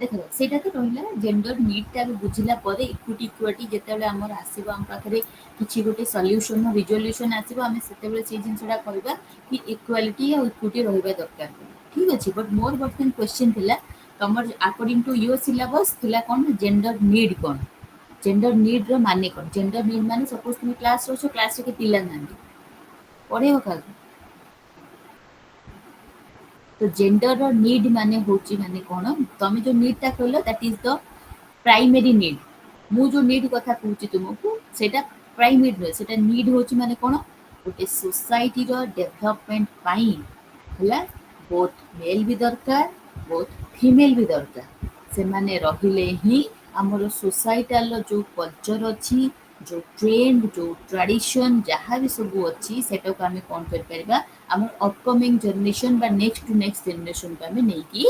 ଦେଖ ସେଇଟା ତ ରହିଲା ଜେଣ୍ଡର ନିଡ୍ଟା ବୁଝିଲା ପରେ ଇକ୍ୱିଟି ଯେତେବେଳେ ଆମର ଆସିବ ଆମ ପାଖରେ କିଛି ଗୋଟେ ସଲ୍ୟୁସନ୍ ରିଜଲ୍ୟୁସନ୍ ଆସିବ ଆମେ ସେତେବେଳେ ସେଇ ଜିନିଷଟା କହିବା କି ଇକ୍ୱାଲିଟି ଆଉ ଇକ୍ୱିଟି ରହିବା ଦରକାର ଠିକ୍ ଅଛି ବଟ୍ ମୋର ବର୍ତ୍ତମାନ କ୍ୱେଶ୍ଚିନ୍ ଥିଲା ତମର ଆକର୍ଡିଂ ଟୁ ୟୁର ସିଲାବସ୍ ଥିଲା କ'ଣ ଜେଣ୍ଡର ନିଡ୍ କ'ଣ ଜେଣ୍ଡର ନିଡ୍ର ମାନେ କ'ଣ ଜେଣ୍ଡର ନିଡ୍ ମାନେ ସପୋଜ ତୁମେ କ୍ଲାସ୍ ରହୁଛ କ୍ଲାସ୍ରେ କି ପିଲା ନାହାନ୍ତି ପଢ଼େଇବ କାହାକୁ तो जेंडर नीड माने होची माने कोन तमे जो नीड ता कहलो that is the primary need मु जो नीड कथा कहूची तुमको सेटा प्राइमरी नो सेटा नीड होची माने कोन गोटे सोसाइटी रो डेवलपमेंट पाई हला बोथ मेल भी दरकार बोथ फीमेल भी दरकार से माने रहिले ही हमरो सोसाइटल जो कल्चर अछि जो ट्रेंड जो ट्रेडिशन जहाँ भी सब अच्छी सेटा को आम कौन कर पारिबा हमर अपकमिंग जनरेशन बा नेक्स्ट टू नेक्स्ट जनरेशन को आम नहीं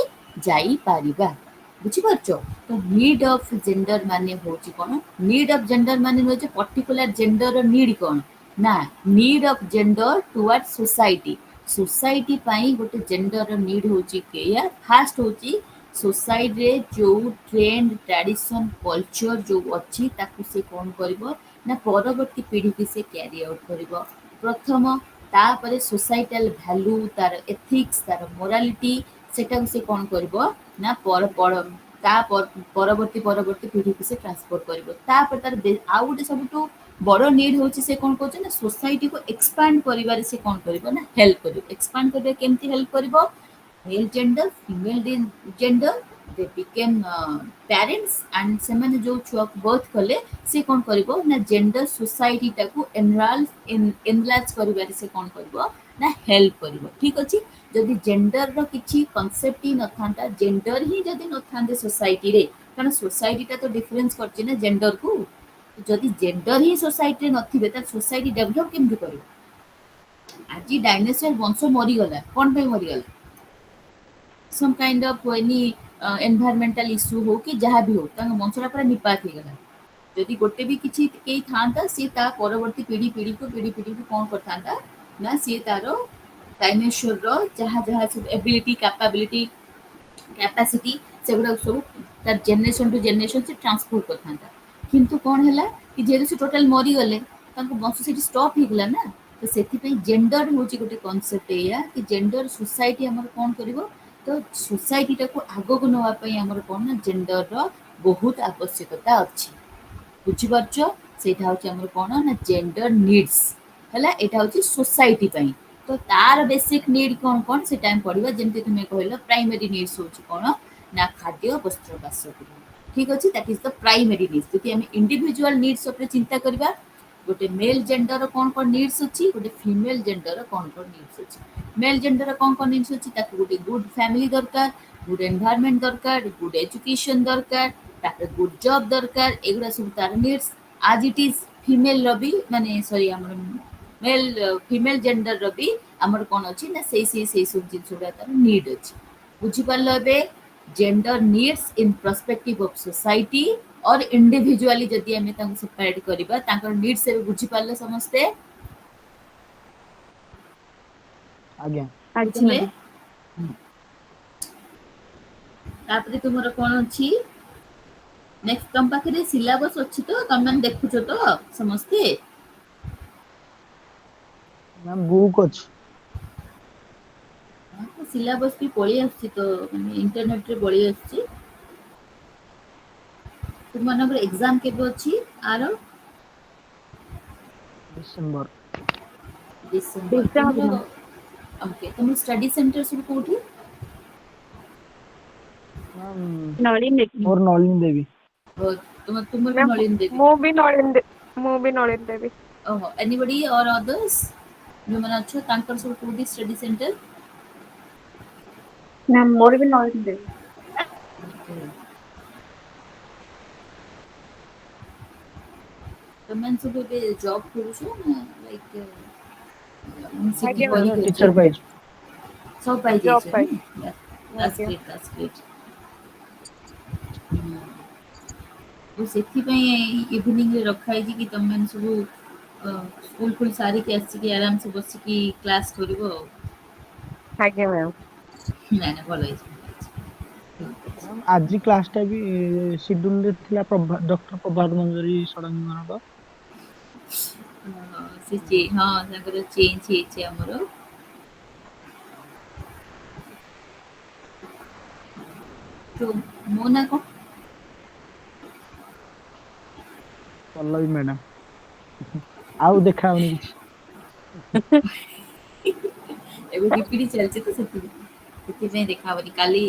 जाई पारिबा बुझी पारछो तो नीड ऑफ जेंडर माने होची कोन नीड ऑफ जेंडर माने होची पर्टिकुलर जेंडर नीड कोन ना need of gender towards society पाई गोटे जेंडर नीड होची के या फास्ट होची सोसाइटी रे जो ट्रेंड ट्रेडिशन कल्चर जो अच्छी ताकू से कौन करिवो ना परवर्ती पीढ़ी की से कैरी आउट करिवो प्रथम तापर सोसाइटल वैल्यू तार एथिक्स तार मोरालिटी सेटा से कौन करिवो ना परवर्ती पीढ़ी की से ट्रांसफर करिवो तापर तार आउ गोटे सबटू बड़ नीड होची से कौन कहछ ना सोसाइटी को एक्सपांड करिवार से कौन करिवो ना हेल्प करिवो एक्सपांड करबे केमती हेल्प करिवो male gender female gender they became parents and ସେମାନେ जो छुआ बर्थ कले से कौन करिवो ना जेंडर सोसाइटी टाकू एनलार्ज करिवार से कौन करिवो ना हेल्प करिवो ठीक अछि जदि जेंडर रो किछि कांसेप्ट ही नथांता जेंडर ही जदि नथांते सोसाइटी रे कारण सोसाइटी ता तो डिफरेंस करछि ना जेंडर को जदि जेंडर ही सोसाइटी रे नथिबे त सोसाइटी डेवलप केमति करिवो आज डायनासोर वंश मरि गला कोन पे मरि गला some kind of any environmental issue हो कि जहाँ भी हो तांग वंशरा पूरा निपात हो गला जदि गोटे भी किछि केई थांता से ता परवर्ती पीढ़ी को कौन करथांता ना से तारो डायनासोर जहाँ जहाँ सब एबिलिटी कैपेबिलिटी कैपेसिटी सेगुड़ा सब तार जेनेरेशन टू जेनेरेशन से ट्रांसपोर्ट करता किंतु कौन है कि जेहेतु से टोटाल मरीगले बंश से स्टप होगा ना तो से जेंडर हूँ गोटे कनसेप्ट या कि जेंडर सोसाइटी आमर कौन कर तो सोसाइटी टाक आग को नापी आमर कौन ना जेंडर बहुत आवश्यकता अच्छी बुझीपार से कौन ना जेंडर नीड्स है यहाँ हूँ सोसाइटी तो तार बेसिक नीड कौन कौन से टाइम पढ़ा जमी तुम्हें कहल प्राइमरी नीड्स हूँ कौन ना खाद्य वस्त्र बासगृह ठीक अच्छे that is the primary needs जब आम इंडिविजुअल नीड्स उपर चिंता करवा गोटे मेल जेंडर कौन कौन नीड्स अच्छी गोटे फीमेल जेंडर कौन कौन नीड्स अच्छी मेल जेंडर कौन कौन नीड्स अच्छी गोटे गुड फैमिली दरकार गुड एनवायरनमेंट दरकार गुड एजुकेशन दरकार गुड जॉब दरकार एगुड़ा सब तार नीड्स आज इट इज फीमेल रवि माने सॉरी आमर मेल फीमेल जेंडर रवि आमर कौन अच्छी ना से सब जिन तार नीड अच्छी बुझीपार ए gender needs in perspective of society और इंडिविजुअली जदि आम सेपरेट करवा नीड्स बुझीपारे समस्ते
आज्ञा
बुझले तापरे तुमर कौन अच्छी नेक्स्ट तुम पाखे सिलेबस अच्छी तो तुम मैंने देखुच तो समस्ते
मैम बुक अच्छी
सिलेबस भी पड़ी आसी तो इंटरनेट रे पड़ी आसी तुम मानकर एग्जाम केबे अछि आरो
डिसेंबर
डिसेंबर ओके तुम स्टडी सेंटर सब कोठी
मैम
नलिन देखी
और नलिनी देवी
और तुम भी नलिन देवी
मु भी नलिन देवी
ओहो एनीबॉडी और अदर्स जो मन अच्छा तांकर सब कोठी स्टडी सेंटर
ना मोर भी नलिन देवी
तुम सब बे जॉब करूछो ना लाइक
आज्ञा,
टीचर पाइज
सब पाई
Job
जाइछो
पाई।
दैट्स ग्रेट तो से इवनिंग रे रखा है कि तुम मैंने सब स्कूल फुल सारी के आसिक आराम से बस की क्लास करिवो
आज्ञा मैम
ना ना भलो
मैम आज क्लासटा भी शेड्यूल रे थिला डॉक्टर प्रभात मंजरी सडंगी मानक
से हाँ चेंज है हमर तो मो ना कौन
पल्लवी मैडम आउ देखा होनी
एबे डीपीडी चलছে তো ସେଥିପାଇଁ ଦେଖା ହବନି କାଲି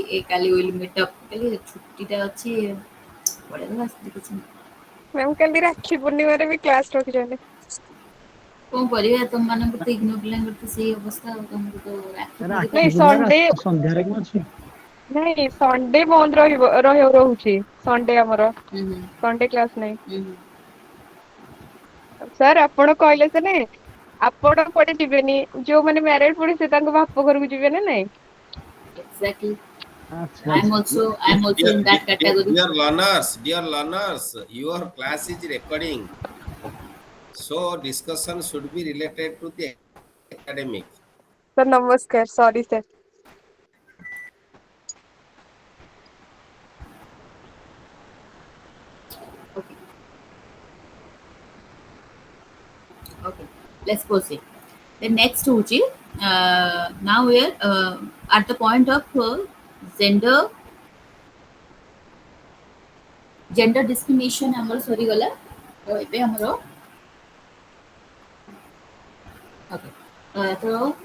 ୱିଲ୍ ମିଟ୍ ଅପ୍ କାଲି ଛୁଟିଟା ଅଛି ପଳେଇବା କିଛି
मैम कल राखी पूर्णिमा रे भी क्लास रखी जाने
କଣ କରିବା ତମମାନଙ୍କୁ ତ ଇଗ୍ନୋର ପିଲାଙ୍କର ତ ସେଇ ଅବସ୍ଥା ଆଉ ତମକୁ ତ ରାକ୍ଷୀ
नहीं
पूर्णिमा
संडे
संध्या रे कोन अछि
नहीं संडे बंद रहउची संडे हमर
ହୁଁ
संडे क्लास नहीं
ହୁଁ
सर आपण कहले से ने आपण पड़े जीवेनी जो माने मैरिड पड़े से तांको बाप घर को जीवे ना नहीं
exactly
अच्छा
I'm also in that category
dear learners, your class is recording. So discussion should be related to the academic.
Sir नमस्कार sorry sir
okay okay let's proceed the next uchi now we are at the point of gender discrimination हमर सरी गला तो एबे हमरो okay तो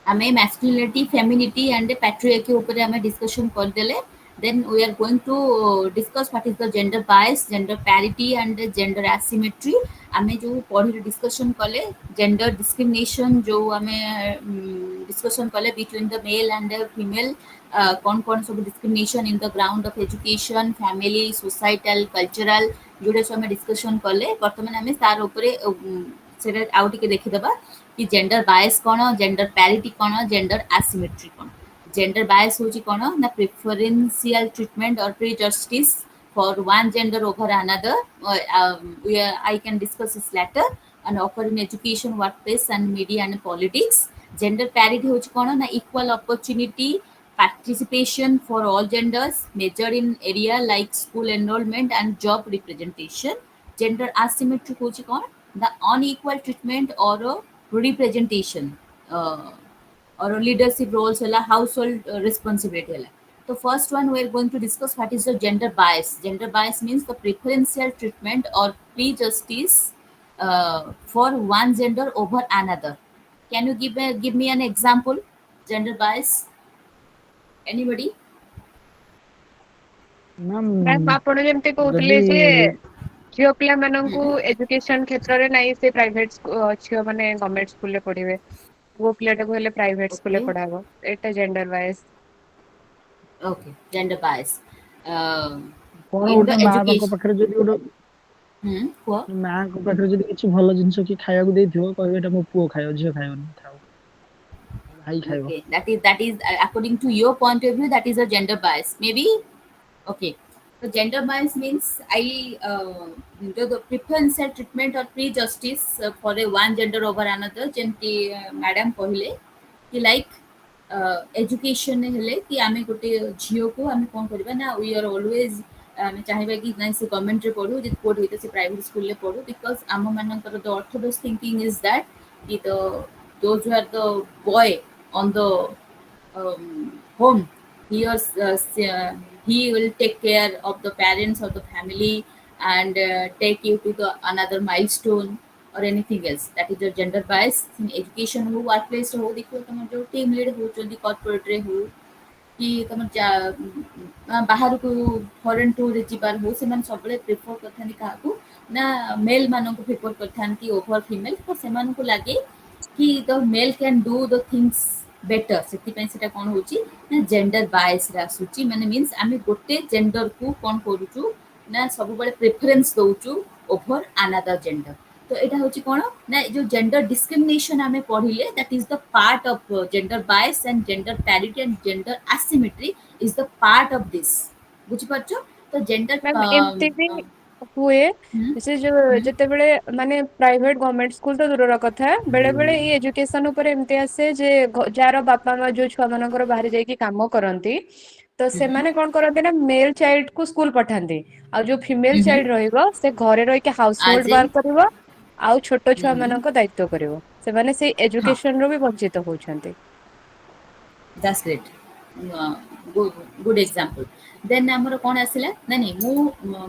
आमे masculinity femininity and patriarchy ऊपर आमे डिस्कशन कर देले then we are going to discuss what is the gender bias gender parity and gender asymmetry आमे जो पढ़ी डिस्कशन कले gender discrimination जो आमे डिस्कशन कले between the male and the female कौन कौन सब discrimination in the ground of education family societal cultural जोड़ा सब डिस्कशन कले बर्तमान आम तार उपरे से आउ टिके देखिदबा कि जेंडर बायस कौन जेंडर पैरिटी कौन जेंडर एसिमेट्री कौन जेंडर बायस होची कौन ना प्रेफरेंशियल ट्रीटमेंट और prejudice for one gender over another I can discuss this latter and offer in education workplace and media and politics Gender parity होची कोण ना equal opportunity participation for all genders measured in area like school enrollment and job representation. Gender asymmetry होची कोण the unequal treatment or a representation or a leadership roles hela household responsibility hela. So first one we are going to discuss what is the gender bias. Gender bias means the preferential treatment or prejudice for one gender over another. Can you give me an example? Gender bias. Anybody?
Ma'am
ma'am ଆପଣ ଯେମିତି କହୁଥିଲେ
ଯଦି
ଯେ ଝିଅ ପିଲାମାନଙ୍କୁ education କ୍ଷେତ୍ରରେ ନାହିଁ ସେ ପ୍ରାଇଭେଟ ଝିଅ ମାନେ ଗଭର୍ଣ୍ଣମେଣ୍ଟ ସ୍କୁଲରେ ପଢିବେ ପୁଅ ପିଲାଟାକୁ ହେଲେ ପ୍ରାଇଭେଟ ସ୍କୁଲରେ
Okay.
ପଢାହବ ଏଇଟା ଜେଣ୍ଡର ବାୟସ
Okay. Gender bias.
କଣ
In
ଗୋଟେ
the
ମା ବାଙ୍କ
education.
ପାଖରେ ଯଦି ଗୋଟେ
What?
ମାଙ୍କ ପାଖରେ ଯଦି କିଛି ଭଲ ଜିନିଷ କିଏ ଖାଇବାକୁ ଦେଇଥିବ କହିବେ ଏଟା ମୋ ପୁଅ ଖାଇବ ଝିଅ ଖାଇବନି ଥାଉ ଭାଇ ଖାଇବ।
Okay. That is according to your point of view. That is a gender bias. Maybe. Okay. So gender bias means the preferential treatment or prejudice for a one gender over another. ଯେମିତି madam କହିଲେ कि like education ହେଲେ कि ଆମେ ଗୋଟେ ଝିଅକୁ ଆମେ କ'ଣ କରିବା ନା we are always ଆମେ ଚାହିଁବା କି ନାଇଁ ସେ ଗଭର୍ଣ୍ଣମେଣ୍ଟରେ ପଢୁ ଯଦି ପୁଅ ହୋଇତ ସେ ପ୍ରାଇଭେଟ ସ୍କୁଲରେ ପଢୁ ବିକଜ ଆମମାନଙ୍କର the orthodox thinking is that କି those who are the boy on the home he or he will take care of the parents of the family and take you to the another milestone or anything else. That is the gender bias in education हो workplace हो देखो तुम जो team lead होचंदी corporate रे हो कि तुम ବାହାରକୁ ଫରେନ୍ ଟୁର୍ରେ ଯିବାର ହଉ ସେମାନେ ସବୁବେଳେ ପ୍ରିଫର କରିଥାନ୍ତି କାହାକୁ ନା ମେଲ୍ ମାନଙ୍କୁ ପ୍ରିଫର କରିଥାନ୍ତି ଓଭର ଫିମେଲ୍ ତ ସେମାନଙ୍କୁ ଲାଗେ କି the male can do the things better ସେଥିପାଇଁ ସେଟା କ'ଣ ହଉଛି ନା ଜେଣ୍ଡର ବାୟସରେ ଆସୁଛି ମାନେ ମିନ୍ସ ଆମେ ଗୋଟେ ଜେଣ୍ଡରକୁ କ'ଣ କରୁଛୁ ନା ସବୁବେଳେ ପ୍ରିଫରେନ୍ସ ଦଉଛୁ ଓଭର ଆନାଦର ଜେଣ୍ଡର ତ ଏଇଟା ହଉଛି କ'ଣ ନା ଯୋଉ ଜେଣ୍ଡର ଡିସ୍କ୍ରିମିନେସନ ଆମେ ପଢିଲେ that is the part of gender bias and gender parity and gender asymmetry is the part of this ବୁଝିପାରୁଛ ତ ଜେଣ୍ଡର
ମ୍ୟାମ୍ ଏମିତି ବି ହୁଏ ସେ ଯୋଉ ଯେତେବେଳେ ମାନେ ପ୍ରାଇଭେଟ ଗଭର୍ଣ୍ଣମେଣ୍ଟ ସ୍କୁଲ ତ ଦୂରର କଥା ବେଳେ ବେଳେ ଏଇ ଏଜୁକେସନ ଉପରେ ଏମିତି ଆସେ ଯେ ଯାହାର ବାପା ମା ଯୋଉ ଛୁଆ ମାନଙ୍କର ବାହାରେ ଯାଇକି କାମ କରନ୍ତି ତ ସେମାନେ କ'ଣ କରନ୍ତି ନା ମେଲ ଚାଇଲ୍ଡ କୁ ସ୍କୁଲ ପଠାନ୍ତି ଆଉ ଯୋଉ ଫିମେଲ ଚାଇଲ୍ଡ ରହିବ ସେ ଘରେ ରହିକି ହାଉସ ହୋଲ୍ଡ
ଆଜ
ୱାର୍କ କରିବ ଆଉ ଛୋଟ ଛୁଆ ମାନଙ୍କ ଦାୟିତ୍ୱ କରିବ ସେମାନେ ସେଇ
ହଁ
ଏଜୁକେସନ ରୁ ବି ବଞ୍ଚିତ ହଉଛନ୍ତି।
That's great. Good example. Then ଆମର କ'ଣ ଆସିଲା ନା ନାଇଁ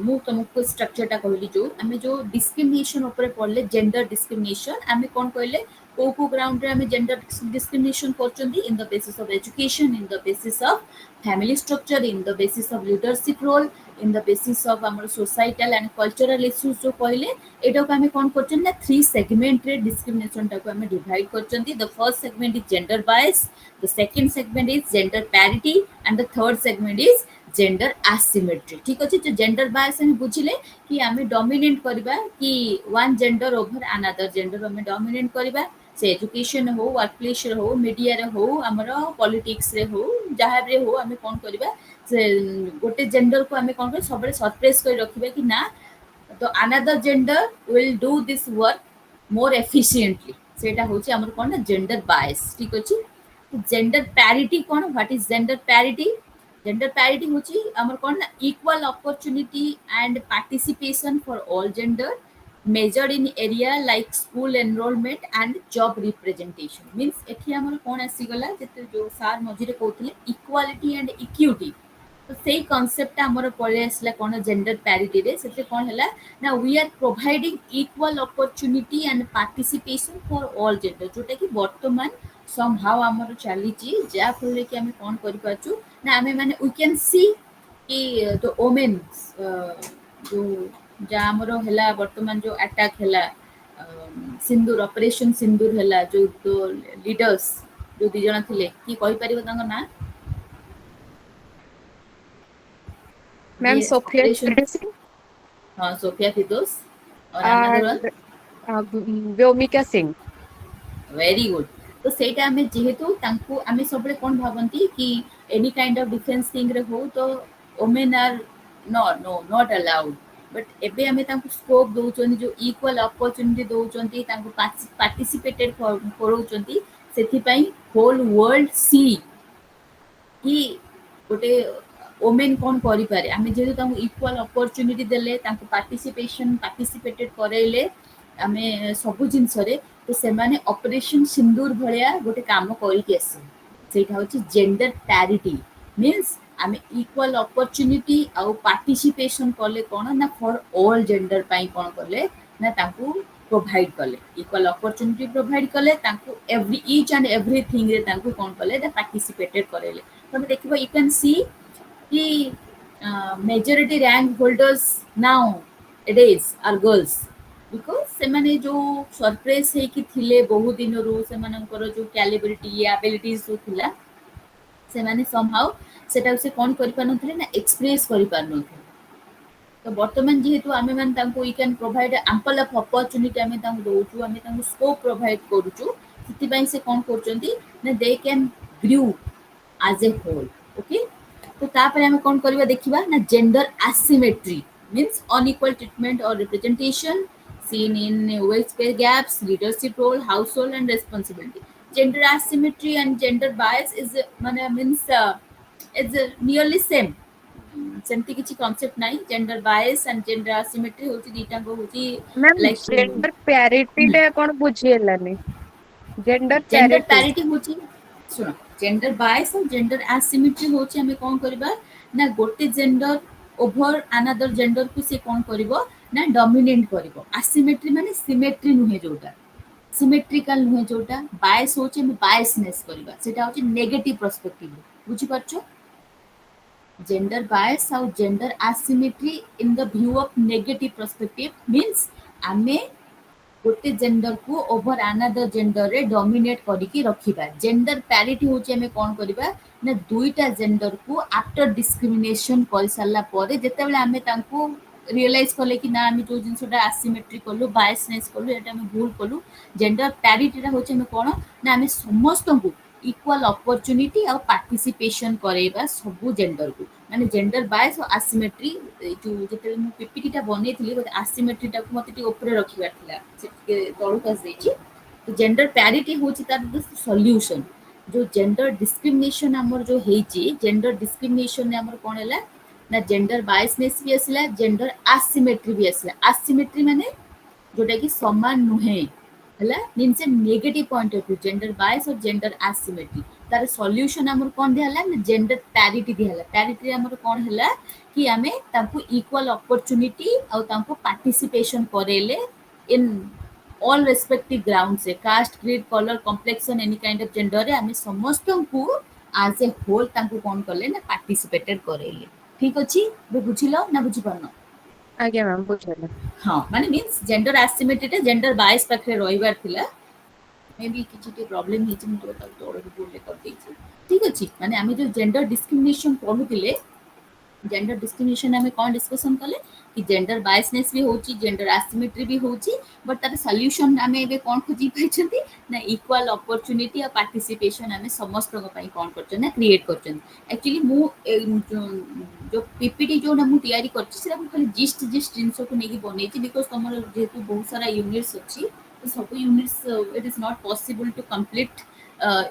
ମୁଁ ତମକୁ ଷ୍ଟ୍ରକ୍ଚରଟା କହିଲି ଯୋଉ ଆମେ ଯୋଉ ଡିସ୍କ୍ରିମିନେସନ ଉପରେ ପଢିଲେ ଜେଣ୍ଡର ଡିସ୍କ୍ରିମିନେସନ ଆମେ କ'ଣ କହିଲେ କୋଉ ଗ୍ରାଉଣ୍ଡରେ ଆମେ ଜେଣ୍ଡର ଡିସ୍କ୍ରିମିନେସନ କରୁଛନ୍ତି in the basis of education in the basis of family structure in the basis of leadership role in the basis of ଆମର ସୋସାଇଟାଲ ଆଣ୍ଡ କଲଚରାଲ ଇସ୍ୟୁଜ ଯୋଉ କହିଲେ ଏଇଟାକୁ ଆମେ କ'ଣ କରୁଛନ୍ତି ନା 3 ସେଗମେଣ୍ଟରେ ଡିସ୍କ୍ରିମିନେସନଟାକୁ ଆମେ ଡିଭାଇଡ୍ କରୁଛନ୍ତି the first segment is gender bias the second segment is gender parity and the third segment is gender asymmetry ठीक अछि जो gender bias हम बुझिले कि हमें dominate करबा कि one gender over another gender हमें dominate करबा से एजुकेशन हो वर्क प्लेस रे हो मीडिया रे हो हमरो पॉलिटिक्स रे हो जहां रे हो हमें कोन करबा से गोटे जेंडर को हमें कोन कर सबले सरप्रेस कर रखिबा कि ना तो another gender will do this work more efficiently सेटा होची हमर कोन ना जेंडर बायस ठीक अछि जेंडर पैरिटी कौन what is gender parity gender parity होची हमर कोन ना equal opportunity and participation for all gender measured in area like school enrolment and job representation means एठी हमर कोन आसी गला जते जो सार मझिरे कहउतले इक्वालिटी एंड इक्विटी तो सेही कांसेप्ट हमर पळे आसला कोन जेंडर पैरिटी रे सेते कोन हला ना we are providing equal opportunity and participation for all gender जोटा कि वर्तमान somehow ଆମର ଚାଲିଛି ଯାହା ଫଳରେ କି ଆମେ କ'ଣ କରିପାରୁଛୁ ନା ଆମେ ମାନେ we can see କି ଯୋଉ ଓମେନ୍ ଯୋଉ ଯାହା ଆମର ହେଲା ବର୍ତ୍ତମାନ ଯୋଉ ଆଟାକ୍ ହେଲା ସିନ୍ଦୁର ଅପରେସନ ସିନ୍ଦୁର ହେଲା ଯୋଉ ଲିଡର୍ସ ଯୋଉ ଦି ଜଣ ଥିଲେ କି କହିପାରିବ ତାଙ୍କ ନାଁ
ମ୍ୟାମ୍ ସୋଫିଆ
ଅପରେସନ ହଁ ସୋଫିଆ ଫିଦୋସ और another one
Vyomika Singh
very good तो ସେଇଟା ଆମେ ଯେହେତୁ ତାଙ୍କୁ ଆମେ ସବୁବେଳେ କ'ଣ ଭାବନ୍ତି କି ଏନି କାଇଣ୍ଡ ଅଫ୍ ଡିଫେନ୍ସ ଥିଙ୍ଗରେ ହଉ ତ women are not allowed but ଏବେ ଆମେ ତାଙ୍କୁ ସ୍କୋପ୍ ଦଉଛନ୍ତି ଯୋଉ ଇକ୍ୱାଲ ଅପରଚ୍ୟୁନିଟି ଦଉଛନ୍ତି ତାଙ୍କୁ ପାର୍ଟିସିପେଟେଡ୍ କରଉଛନ୍ତି ସେଥିପାଇଁ ହୋଲ୍ ୱାର୍ଲଡ ସି କି ଗୋଟେ ଓମେନ୍ କ'ଣ କରିପାରେ। ଆମେ ଯେହେତୁ ତାଙ୍କୁ ଇକ୍ୱାଲ୍ ଅପରଚ୍ୟୁନିଟି ଦେଲେ, ତାଙ୍କୁ ପାର୍ଟିସିପେଟେଡ୍ କରେଇଲେ ଆମେ ସବୁ ଜିନିଷରେ, ତ ସେମାନେ ଅପରେସନ୍ ସିନ୍ଦୁର ଭଳିଆ ଗୋଟେ କାମ କରିକି ଆସିବେ। ସେଇଟା ହେଉଛି ଜେଣ୍ଡର ପ୍ୟାରିଟି। ମିନ୍ସ ଆମେ ଇକ୍ୱାଲ୍ ଅପରଚ୍ୟୁନିଟି ଆଉ ପାର୍ଟିସିପେସନ୍ କଲେ କ'ଣ ନା ଫର୍ ଅଲ୍ ଜେଣ୍ଡର ପାଇଁ କ'ଣ କଲେ ନା ତାଙ୍କୁ ପ୍ରୋଭାଇଡ୍ କଲେ। ଇକ୍ୱାଲ୍ ଅପରଚ୍ୟୁନିଟି ପ୍ରୋଭାଇଡ୍ କଲେ, ତାଙ୍କୁ ଇଚ୍ ଆଣ୍ଡ ଏଭ୍ରିଥିଙ୍ଗରେ ତାଙ୍କୁ କ'ଣ କଲେ ନା ପାର୍ଟିସିପେଟେଡ୍ କରେଇଲେ। ତମେ ଦେଖିବ ୟୁ କ୍ୟାନ୍ ସି କି majority rank holders now days are girls, because ସେମାନେ ଯୋଉ ସରପ୍ରାଇଜ ହେଇକି ଥିଲେ ବହୁ ଦିନରୁ, ସେମାନଙ୍କର ଯୋଉ କ୍ୟାଲିବ୍ରିଟି ଆବିଲିଟିଜ ଯୋଉ ଥିଲା, ସେମାନେ somehow ସେଟାକୁ ସେ କ'ଣ କରିପାରୁନଥିଲେ ନା ଏକ୍ସପ୍ରେସ୍ କରିପାରୁନଥିଲେ। ତ ବର୍ତ୍ତମାନ ଯେହେତୁ ଆମେ ମାନେ ତାଙ୍କୁ we can provide ample of opportunity ଆମେ ତାଙ୍କୁ ଦଉଛୁ, ଆମେ ତାଙ୍କୁ ସ୍କୋପ ପ୍ରୋଭାଇଡ କରୁଛୁ, ସେଥିପାଇଁ ସେ କ'ଣ କରୁଛନ୍ତି ନା they can ଗ୍ରୁ as a whole. Okay, तो तापर हमें कौन करवा देखिबा ना gender asymmetry means unequal treatment और representation seen in wealth pay gaps, leadership role, household and responsibility. Gender asymmetry and gender bias is means it's nearly same. सेमती किसी कॉन्सेप्ट नहीं। Gender bias and gender asymmetry होची दीटा को होची
ma'am
like
gender parity टा कोन बुझी हेलानी। Gender
gender
parity
parity होची, सुनो, जेंडर बायस और जेंडर एसिमेट्री होची हमें कौन करबा ना गोटे जेंडर ओवर अनदर जेंडर को से कौन करिवो ना डोमिनेट करिवो। एसिमेट्री माने सिमेट्री नुहे जोटा, सिमेट्रिकल नुहे जोटा। बायस होची हम बायसनेस करबा, सेटा होची नेगेटिव पर्सपेक्टिव। बुझी पाछो जेंडर बायस और gender asymmetry in the view of negative perspective means आमे गोटे जेंडर को ओवर अनदर जेंडर रे डोमिनेट करिकी रखिबा। जेंडर पैरिटी होची हमें कोन करबा ना दुईटा जेंडर को आफ्टर डिस्क्रिमिनेशन कर साला परे जेतेबेले हमें तांको रियलाइज कले कि ना हमें जो जिनसटा एसिमेट्री कलु बायसनेस कलु एटा हमें भूल कलु। जेंडर पैरिटी रा होची हमें कोन ना हमें समस्त को इक्वल अपॉर्चुनिटी और पार्टिसिपेशन करेबा सब जेंडर को। माने जेंडर बायस और एसिमेट्री जो जेते मु पीपीटी टा बनेइथिली बट एसिमेट्री टा को मते टी ऊपर रखिबा थिला से तळु कास देछि। तो जेंडर पैरिटी होची तार सॉल्यूशन। जो जेंडर डिस्क्रिमिनेशन हमर जो हेची, जेंडर डिस्क्रिमिनेशन ने हमर कोन हैला ना जेंडर बायसनेस भी आसला, जेंडर एसिमेट्री भी आसला। एसिमेट्री माने जोटा कि समान नुहे हैला means A negative point of view. Gender bias और जेंडर एसिमेट्री तार सॉल्यूशन हमर कोन दिहला ना जेंडर पैरिटी दिहला। पैरिटी हमर कोन हैला कि हमें तांको इक्वल अपॉर्चुनिटी और तांको पार्टिसिपेशन करेले इन ऑल रेस्पेक्टिव ग्राउंड से caste creed colour complexion any kind of gender रे हमें समस्त को एज ए होल तांको कोन करले ना पार्टिसिपेटेड करेले। ठीक अछि, बुझिलो ना बुझि पारनो?
आज्ञा मैम बुझला।
हाँ माने means gender asymmetry gender bias पाखे रहिबार थिला। मे बी किछि प्रॉब्लम हिच मु तो तोड़ बोले कर देछि। ठीक अछि, माने आमे जो जेंडर डिस्क्रिमिनेशन पढुतिले, जेंडर डिस्क्रिमिनेशन हमें कौन डिस्कशन कले कि जेंडर बायसनेस भी होची, जेंडर एसिमेट्री भी होची, बट तार सॉल्यूशन हमें एबे कौन खोजी पाइछंती ना इक्वल अपॉर्चुनिटी और पार्टिसिपेशन हमें समस्त को पई कौन करछन ना क्रिएट करछन। एक्चुअली मु जो पीपीटी जो ना मु तयारी करछि सेरा मु खाली जिस्ट जिंस को नेकी बनेछि बिकॉज़ तमर जेतु बहुत सारा यूनिट्स अछि, तो सब units it is not possible to complete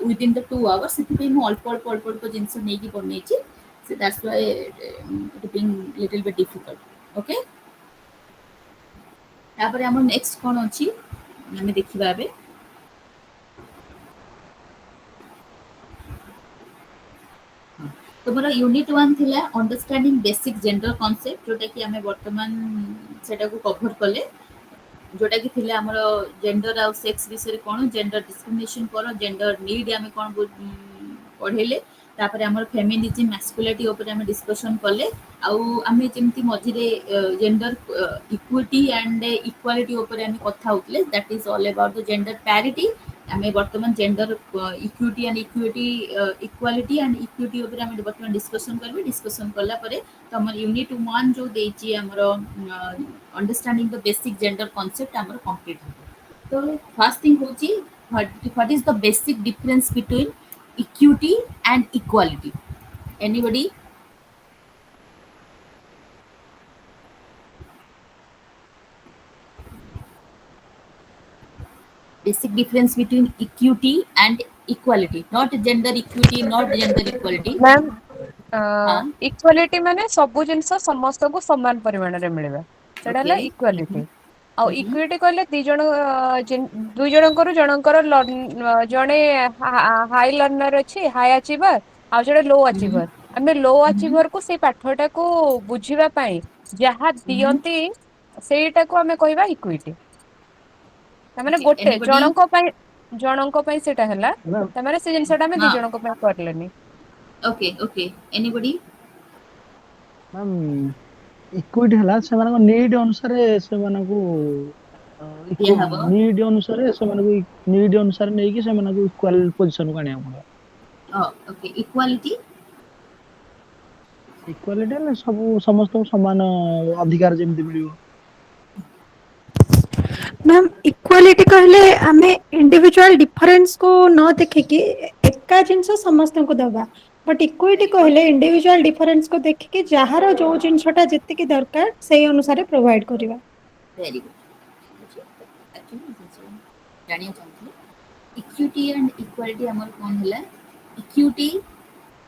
within the 2 hours. सेति मु अल्प जिंस नेकी बनेछि। So that's why it being little bit difficult. Okay. तापर हमर नेक्स्ट कोन अछि हमें देखिबा बे। तो मोर यूनिट 1 थिला अंडरस्टैंडिंग बेसिक जेंडर कांसेप्ट, जोटा कि हमें वर्तमान सेटा को कवर कले, जोटा कि थिला हमर जेंडर और सेक्स विषय कोन, जेंडर डिस्क्रिमिनेशन कोन, जेंडर नीड हमें कोन पढेले, तापर हमर फेमिनिज्म मैस्कुलिनिटी ऊपर हमें डिस्कशन कले। आउ हमें जेमती मझिरे जेंडर इक्विटी एंड इक्वालिटी ऊपर हमें कथा होतले, that is all about the gender parity. हमें वर्तमान gender equity and equality and equity ऊपर हमें वर्तमान डिस्कशन करबे। डिस्कशन करला परे तो हमर यूनिट 1 जो देछि हमर understanding the basic gender concept हमर कंप्लीट हो। तो फर्स्ट थिंग होछि what is the basic difference between equity and equality? Anybody? Basic difference between equity and equality, not gender equity, not gender equality.
Ma'am
हाँ,
equality ମାନେ ସବୁ ଜିନିଷ ସମସ୍ତଙ୍କୁ ସମାନ ପରିମାଣରେ ମିଳିବା, ସେଟା ହେଲା
okay.
ଇକ୍ୱାଲିଟି। ଆଉ
Mhm.
ଇକ୍ୱିଟି କହିଲେ ଦୁଇ ଜଣଙ୍କରୁ ଜଣଙ୍କର ଜଣେ ହାଇ ଲର୍ନର ଅଛି, ହାଇ ଆଚିଭର, ଆଉ ଜଣେ ଲୋ
Mhm.
ଆଚିଭର। ଆମେ ଲୋ
Mhm.
ଆଚିଭର କୁ ସେଇ ପାଠଟାକୁ ବୁଝିବା ପାଇଁ ଯାହା
Mhm.
ଦିଅନ୍ତି ସେଇଟାକୁ ଆମେ କହିବା ଇକ୍ୱିଟି। ତାମାନେ
Okay.
ଗୋଟେ
Anybody?
ଜଣଙ୍କ ପାଇଁ ସେଇଟା ହେଲା,
ମ୍ୟାମ୍
ତାମାନେ ସେ ଜିନିଷଟା ଆମେ ଦି
हाँ,
ଜଣଙ୍କ ପାଇଁ କରିଲେନି।
okay, okay. Anybody?
Ma'am equity ହେଲା ସେମାନଙ୍କ ନିଡ୍ ଅନୁସାରେ ସେମାନଙ୍କୁ
ଦିଆ ହବ।
ନିଡ୍ ଅନୁସାରେ ସେମାନଙ୍କୁ ନିଡ୍ ଅନୁସାରେ ନେଇକି ସେମାନଙ୍କୁ ଇକ୍ୱାଲ ପୋଜିସନକୁ ଆଣିବାକୁ ପଡିବ।
Oh, okay. Equality?
ଇକ୍ୱାଲିଟି ହେଲେ ସମସ୍ତଙ୍କୁ ସମାନ ଅଧିକାର ଯେମିତି ମିଳିବ।
ମ୍ୟାମ୍ ଇକ୍ୱାଲିଟି କହିଲେ ଆମେ ଇଣ୍ଡିଭିଜୁଆଲ ଡିଫରେନ୍ସକୁ ନ ଦେଖିକି ଏକା ଜିନିଷ ସମସ୍ତଙ୍କୁ ଦବା। But equity
Very good.
କହିଲେ ଇଣ୍ଡିଭିଜୁଆଲ ଡିଫରେନ୍ସକୁ ଦେଖିକି ଯାହାର ଯୋଉ ଜିନିଷଟା ଯେତିକି ଦରକାର ସେଇ ଅନୁସାରେ ପ୍ରୋଭାଇଡ କରିବା।
Very good. Actually, ଜାଣିବାକୁ ଚାହୁଁଥିଲି ଇକ୍ୱିଟି ଆଣ୍ଡ ଇକ୍ୱାଲିଟି ଆମର କ'ଣ ହେଲା? ଇକ୍ୱିଟି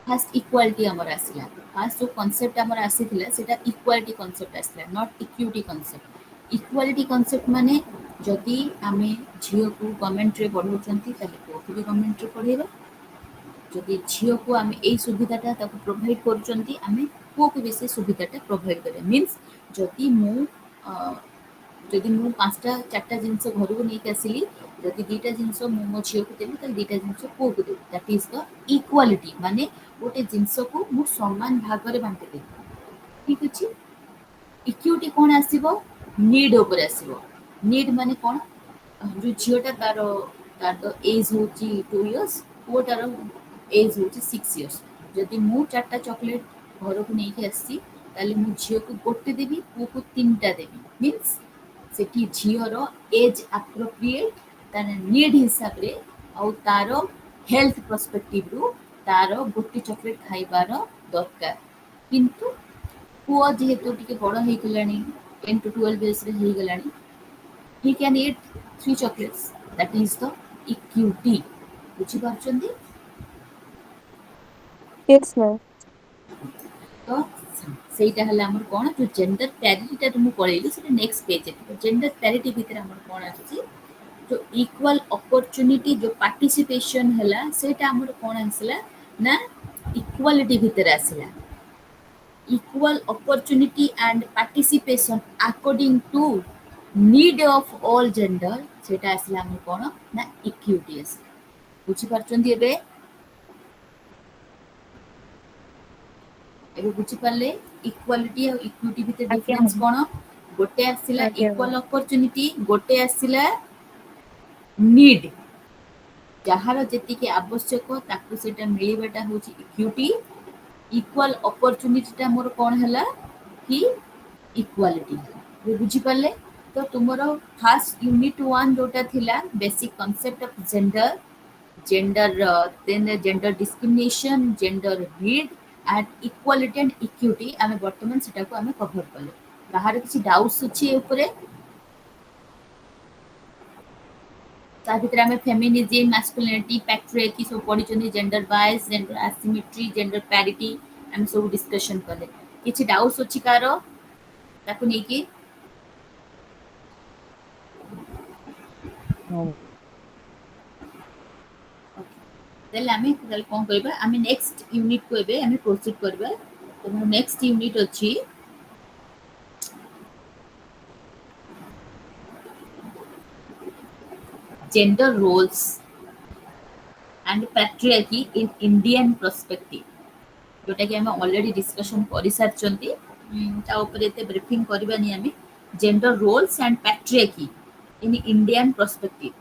ଫାଷ୍ଟ ଇକ୍ୱାଲିଟି ଆମର ଆସିଲା। ଫାଷ୍ଟ ଯେଉଁ କନସେପ୍ଟ ଆମର ଆସିଥିଲା ସେଇଟା ଇକ୍ୱାଲିଟି କନସେପ୍ଟ ଆସିଲା, not equity concept. Equality concept ମାନେ ଯଦି ଆମେ ଝିଅକୁ ଗଭର୍ଣ୍ଣମେଣ୍ଟରେ ପଢ଼ାଉଛନ୍ତି ତାହେଲେ ପୁଅକୁ ବି ଗଭର୍ଣ୍ଣମେଣ୍ଟରେ ପଢ଼େଇବା। ଯଦି ଝିଅକୁ ଆମେ ଏଇ ସୁବିଧାଟା ତାକୁ ପ୍ରୋଭାଇଡ଼ କରୁଛନ୍ତି, ଆମେ ପୁଅକୁ ବି ସେ ସୁବିଧାଟା ପ୍ରୋଭାଇଡ଼ କରିବା। ମିନ୍ସ ଯଦି ମୁଁ ଯଦି ମୁଁ 5ଟା 4ଟା ଜିନିଷ ଘରକୁ ନେଇକି ଆସିଲି, ଯଦି 2ଟା ଜିନିଷ ମୁଁ ମୋ ଝିଅକୁ ଦେବି ତାହେଲେ 2ଟା ଜିନିଷ ପୁଅକୁ ଦେବି। That is the equality. ମାନେ ଗୋଟେ ଜିନିଷକୁ ମୁଁ ସମାନ ଭାଗରେ ବାଣ୍ଟିଦେବି। ଠିକ୍ ଅଛି। ଇକ୍ୱିଟି କ'ଣ ଆସିବ? ନିଡ୍ ଉପରେ ଆସିବ। ନିଡ୍ ମାନେ କ'ଣ? ଯେଉଁ ଝିଅଟା ତାର ଏଜ୍ ହେଉଛି 2 years, ପୁଅଟାର ଏଜ୍ ହେଉଛି 6 years। ଯଦି ମୁଁ 4ଟା ଚକୋଲେଟ୍ ଘରକୁ ନେଇକି ଆସିଛି ତାହେଲେ ମୁଁ ଝିଅକୁ ଗୋଟେ ଦେବି, ପୁଅକୁ 3ଟା ଦେବି। ମିନ୍ସ ସେଠି ଝିଅର ଏଜ୍ ଆପ୍ରୋପ୍ରିଏଟ୍, ତାର ନିଡ୍ ହିସାବରେ ଆଉ ତାର ହେଲ୍ଥ ପର୍ସପେକ୍ଟିଭରୁ ତାର ଗୋଟେ ଚକୋଲେଟ୍ ଖାଇବାର ଦରକାର। କିନ୍ତୁ ପୁଅ ଯେହେତୁ ଟିକେ ବଡ଼ ହେଇଗଲାଣି, 10 to 12 yearsରେ ହେଇଗଲାଣି, he can eat 3 chocolates. That is the equity. ବୁଝିପାରୁଛନ୍ତି?
Yes, ma'am.
ତ ସେଇଟା ହେଲା ଆମର କ'ଣ, ଯେଉଁ ଜେଣ୍ଡର ପ୍ୟାରିଟିଟା ମୁଁ ପଳେଇଲି ସେଇଟା ନେକ୍ସଟ ପେଜ୍ରେ ଥିବ। ଜେଣ୍ଡର ପ୍ୟାରିଟି ଭିତରେ ଆମର କ'ଣ ଆସୁଛି, ଯେଉଁ ଇକ୍ୱାଲ ଅପରଚ୍ୟୁନିଟି, ଯେଉଁ ପାର୍ଟିସିପେସନ୍ ହେଲା ସେଇଟା ଆମର କ'ଣ ଆସିଲା ନା ଇକ୍ୱାଲିଟି ଭିତରେ ଆସିଲା। Equal opportunity and participation according to need of all gender, ସେଇଟା ଆସିଲା ଆମର କ'ଣ ନା ଇକ୍ୱିଟି ଆସିଲା। ବୁଝିପାରୁଛନ୍ତି? ଏବେ ବୁଝିପାରିଲେ ଇକ୍ୱାଲିଟି ଆଉ ଇକ୍ୱିଟି ଭିତରେ
ଆଜ୍ଞା
ଡିଫରେନ୍ସ
ମ୍ୟାମ୍।
କ'ଣ? ଗୋଟେ ଆସିଲା
ଆଜ୍ଞା
ଇକ୍ୱାଲ
ମ୍ୟାମ୍।
ଅପରଚ୍ୟୁନିଟି, ଗୋଟେ ଆସିଲା ନିଡ୍। ଯାହାର ଯେତିକି ଆବଶ୍ୟକ ତାକୁ ସେଇଟା ମିଳିବାଟା ହେଉଛି ଇକ୍ୱିଟି। ଇକ୍ୱାଲ ଅପରଚ୍ୟୁନିଟିଟା ମୋର କ'ଣ ହେଲା କି ଇକ୍ୱାଲିଟି। ବୁଝିପାରିଲେ? ତ ତୁମର ଫାଷ୍ଟ ୟୁନିଟ୍ 1 ଯେଉଁଟା ଥିଲା basic concept of gender, then gender discrimination, gender need and equality and equity, ଆମେ ବର୍ତ୍ତମାନ ସେଟାକୁ ଆମେ କଭର କଲେ। କାହାର କିଛି ଡାଉଟ୍ସ ଅଛି ଏ ଉପରେ? ତା ଭିତରେ ଆମେ ଫେମିନିଜିମ୍, ମାସ୍କୁଲିନିଟି, ପ୍ୟାଟ୍ରିଆର୍କି ସବୁ ପଢିଛନ୍ତି, ଜେଣ୍ଡର ବାଏସ୍, ଜେଣ୍ଡର ଆସିମେଟ୍ରି, ଜେଣ୍ଡର ପ୍ୟାରିଟି, ଆମେ ସବୁ ଡିସ୍କସନ୍ କଲେ। କିଛି ଡାଉଟ୍ସ ଅଛି କାହାର ତାକୁ ନେଇକି? ତାହେଲେ ଆମେ ତାହେଲେ କ'ଣ କରିବା, ଆମେ ନେକ୍ସଟ ୟୁନିଟ୍କୁ ଏବେ ଆମେ ପ୍ରୋସିଡ୍ କରିବା। ତ ମୋର ନେକ୍ସଟ ୟୁନିଟ୍ ଅଛି gender roles and patriarchy in Indian perspective, जोटाकि आम अलरेडी डिस्कसन कर सारी, ता ऊपर एते ब्रीफिंग करबानी आम। Gender roles and patriarchy in Indian perspective,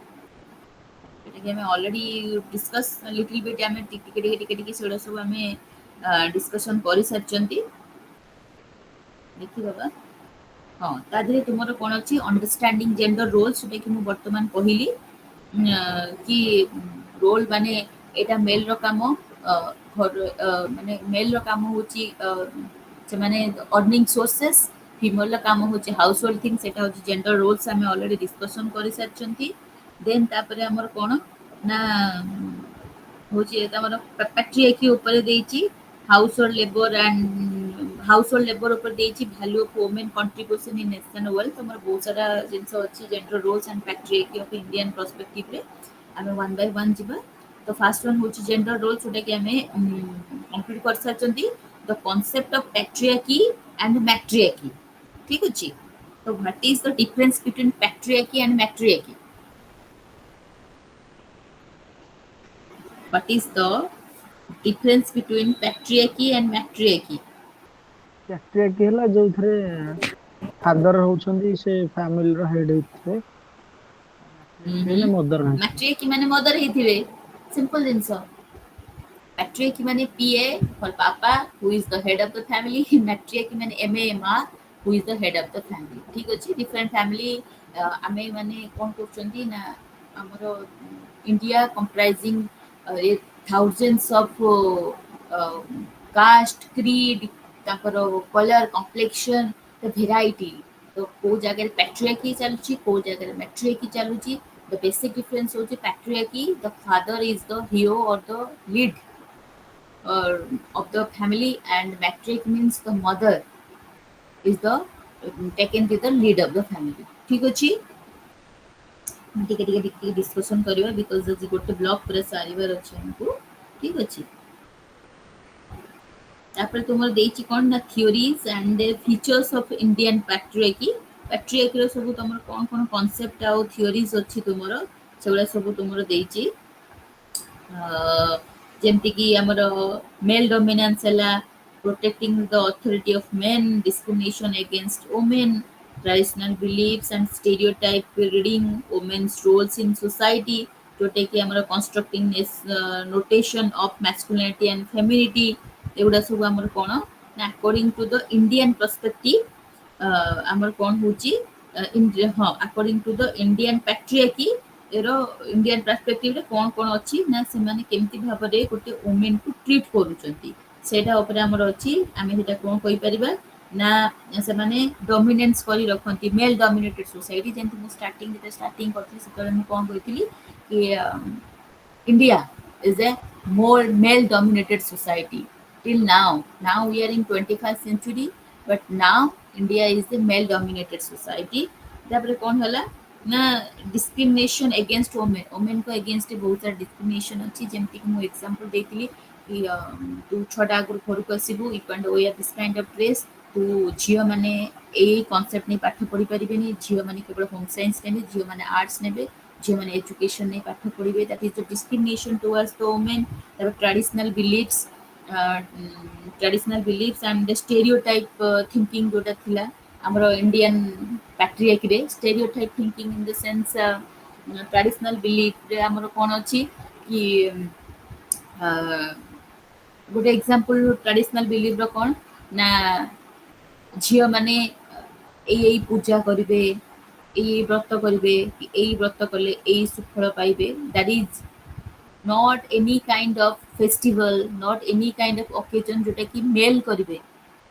जोटाकि आम अलरेडी डिस्कस लिटिल बिट आम टिके सेटा सब आम डिस्कसन कर सारी। देखी बाबा, हाँ ता देहरे तुमर कौन अच्छी अंडरस्टैंडिंग जेंडर रोल्स, जोटा कि मुझे बर्तमान कहली कि रोल माने एटा मेल रो काम, घर माने मेल रो काम होची से माने अर्निंग सोर्सेस, फीमेल रो काम होची हाउस होल्ड थिंग, सेटा होची जेंडर रोल्स आमे ऑलरेडी डिस्कशन करि सारचंती। देन तापरे हमर कोन ना होची तमरो पैट्रियार्की ऊपर देइची हाउस होल्ड लेबर ऊपर देइची value of women contribution in national wealth तमरो बहुत सारा जिंस अछि gender roles and patriarchy of Indian perspective रे आमे वन बाय वन जिबा तो फर्स्ट वन होची जेंडर रोल्स उटा कि आमे कंप्लीट कर साचंती the concept of patriarchy and matriarchy ठीक अछि तो what is the difference between patriarchy and matriarchy what is the difference between patriarchy and matriarchy
patriarchy ହେଲା ଯୋଉଥିରେ ଫାଦର ହଉଛନ୍ତି ସେ ଫ୍ୟାମିଲି ର ହେଡ୍ ହେଇଥିବେ ହେଲେ ମଦର ନାହିଁ
matriarchy ମାନେ mother ହେଇଥିବେ simple ଜିନିଷ patriarchy ମାନେ PA for papa who is the head of the family matriarchy ମାନେ MA ma who is the head of the family ठीक ଅଛି different family ଆମେ ମାନେ कोन करछंती ना हमरो India comprising thousands of caste creed ତାଙ୍କର कलर कम्प्लेक्शन द भेराइटी तो को जगह पैट्रियार्की चलुची को जगह मैट्रियार्की चलुची the basic difference होची patriarchy the father is the hero or the lead of the family and matriarchy means the mother is the taken to the lead of the family ठीक अछि ଟିକେ ଟିକେ ଟିକେ डिस्कशन करबा because आज गोटे block पूरा सारीबार अछि हमको ठीक अछि तापर तुमर देइची कोन ना theories and features of Indian patriarchy रो सब तुमर कोन कोन कांसेप्ट आ थियोरीज अछि तुमर सेगुला सब तुमर देइची जेमति कि हमर मेल डोमिनेंस हला protecting the authority of men discrimination against women traditional beliefs and stereotype reading women's roles in society Jote कि हमर constructing notation of masculinity and femininity एगुडा सब हमर कोन ना according to the indian perspective हमर कोन होची according to the indian patriarchy arrow Indian perspective रे कोन कोन अछि ना से माने केमति भाबरे गोटे वुमेन को ट्रीट करूचंती सेटा ऊपर हमर अछि आमे सेटा कोन कहि परिबा ना से माने डोमिनेंस करी रखंती मेल डोमिनेटेड सोसाइटी जेंति मु स्टार्टिंग करथि से मु कोन कहितली कि India is a more male dominated society till now. Now we are in 21st century, but now India is the male dominated society. तापर कौन होला ना discrimination against women को against बहुत सारा discrimination अछि जेमति कि मु एग्जांपल देतिली कि तू छोटा आगु घर को आसीबू you can wear this kind of dress तू झियो माने ए कांसेप्ट नै पाठ पढि परिबेनी झियो माने केवल होम साइंस नेबे झियो माने आर्ट्स नेबे झियो माने एजुकेशन नै पाठ पढिबे that is the discrimination towards the women the traditional beliefs and the stereotype thinking जोटा थिला हमरो इंडियन पैट्रियार्की रे stereotype thinking in the sense traditional belief रे हमरो कोन अछि कि गोटे एग्जांपल ट्रेडिशनल बिलीफ रो कोन ना झियो माने एई पूजा करिवे एई व्रत करिवे एई व्रत कले एई सुफल पाइबे that is not any kind of festival not any kind of occasion जोटा कि मेल करिवे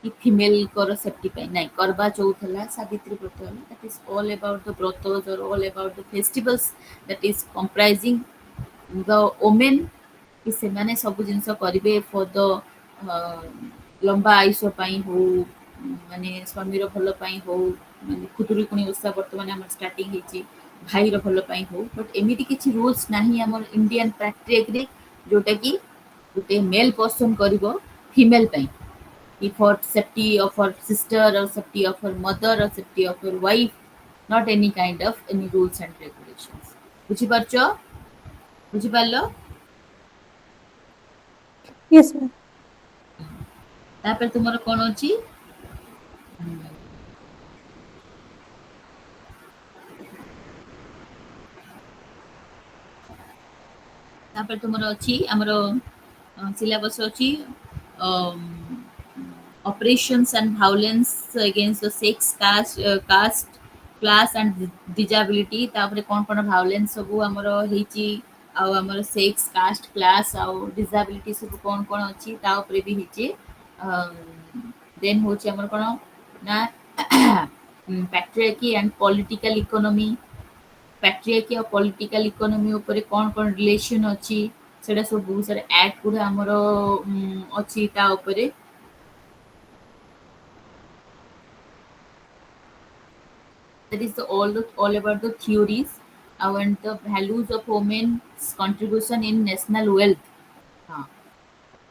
कि फीमेल कर सेफ्टी पे नहीं करबा चौथ हला सावित्री व्रत हला that is all about the व्रतस और all about the festivals that is comprising the women कि से माने सब जिंस करिवे फॉर द लंबा आयुष पई हो माने स्वामीर भलो पई हो माने खुदुरी कुणी ओसा वर्तमान हमर स्टार्टिंग हेची भाई रो भलो पई हो बट एमिति किछि रूल्स नाही हमर इंडियन पैट्रियार्की रे जोटा कि गुटे मेल पर्सन करिवो फीमेल पई if for safety of her sister or safety of her mother or safety of her wife not any kind of any rules and regulations बुझी परचो बुझी पालो
yes ma'am
तापर तुमर कोन अछि तापर तुमर अछि हमरो सिलेबस अछि operations and violence against the sex caste class and disability तापर कोन कोन violence सब हमरो हेची आ हमरो sex caste class आ disability सब कोन कोन अछि ता ऊपर भी हेची देन होची हमर कोन ना patriarchy and political economy और political economy ऊपर कोन कोन रिलेशन अछि ସେଟା ସବୁ ବହୁତ ସାରା ଆକ୍ଟ ଗୁଡା ଆମର ଅଛି ତା ଉପରେ। That is all about the theories and the values of women's contribution in national wealth. हाँ,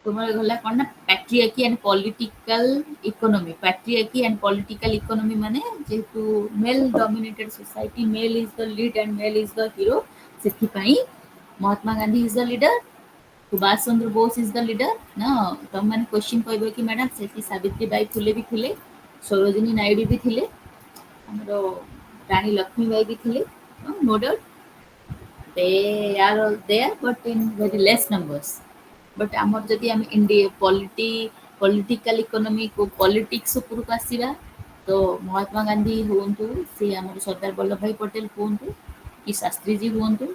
तुम्हारे गला कौन ना patriarchy and political economy. Patriarchy and political economy माने जेहेतु male dominated society, male is the lead and male is the hero. ସେଥିପାଇଁ Mahatma Gandhi is the leader, Subhash Chandra Bose is the leader ना। तुम मैंने क्वेश्चन कहबो कि मैडम से सावित्री बाई फुले भी थिले, सरोजिनी नायडू भी थिले, हमरो रानी लक्ष्मीबाई भी थिले, no doubt they are there but in very less numbers. But आमर जदि आम इंडिया पॉलिटिकल इकोनॉमी को पॉलिटिक्स ऊपर को आसीबा तो महात्मा गांधी हुंतु से आमर सरदार वल्लभ भाई पटेल हुंतु कि शास्त्री जी हुंतु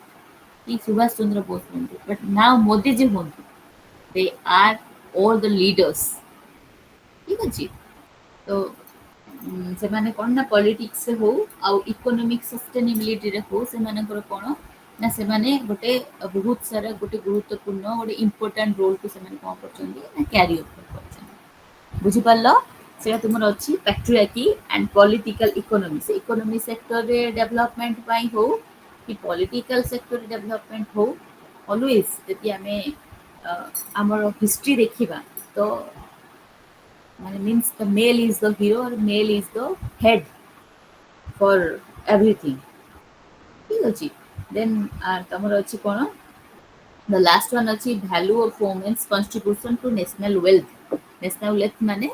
कि सुभाष चंद्र बोस हुंतु, बट नाउ मोदी जी हुंतु, they are all the leaders. ठीक अछि तो से माने कोन ना पॉलिटिक्स हो आ इकोनॉमिक सस्टेनेबिलिटी रे हो से मानकर कोन ना से माने गोटे बहुत सारा गोटे गुरुत्वपूर्ण गोटे इंपोर्टेंट रोल को से माने कोन करछन्ती ना कैरी ओवर करछन्ती। बुझि पारलो सेटा तुमर अछि पैट्रियार्की एंड पॉलिटिकल इकोनॉमी। से इकोनॉमी सेक्टर रे डेवलपमेंट पाई हो कि पॉलिटिकल सेक्टर रे डेवलपमेंट हो, ऑलवेज जदि हमें आमर हिस्ट्री देखिबा तो माने means the male is the hero और male is the head for everything. ठीक अछि देन तमर अछि कोन द लास्ट वन अछि value of women's contribution to national wealth. National wealth माने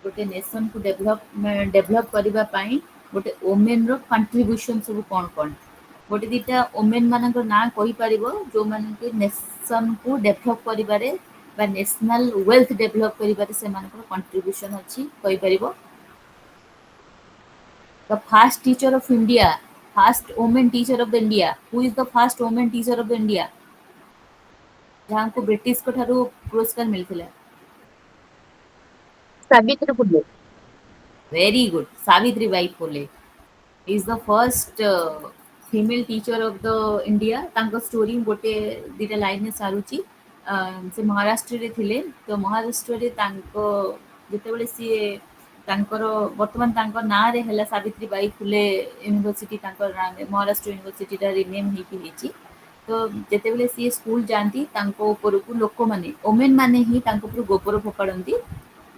गोटे नेशन को डेवलप करबा पाई गोटे वुमेन रो कंट्रीब्यूशन सब कोन कोन गोटे दीटा वुमेन मानकर ना कहि परिबो जो माने के नेशन को डेवलप करिबारे बा नेशनल वेल्थ डेवलप करिबारे से मानकर कंट्रीब्यूशन अछि कहि परिबो। The first teacher of India, first women teacher of the India, who is the first women teacher of the India जहां को ब्रिटिश को थारु पुरस्कार मिलथिला?
Savitri Phule.
Very good, Savitri Bai Phule is the first female teacher of the India। तांको story गोटे दीटा line में सारुची से महाराष्ट्र रे थिले तो महाराष्ट्र रे तांको जेतेबेले सी तांकर वर्तमान तांको ना रे हला सावित्री बाई फुले यूनिवर्सिटी तांकर महाराष्ट्र यूनिवर्सिटी रा रिनेम ही हिची। तो जेतेबेले सी स्कूल जानती तांको ऊपर को लोक माने ओमेन माने ही तांको ऊपर गोबर फोपाडंती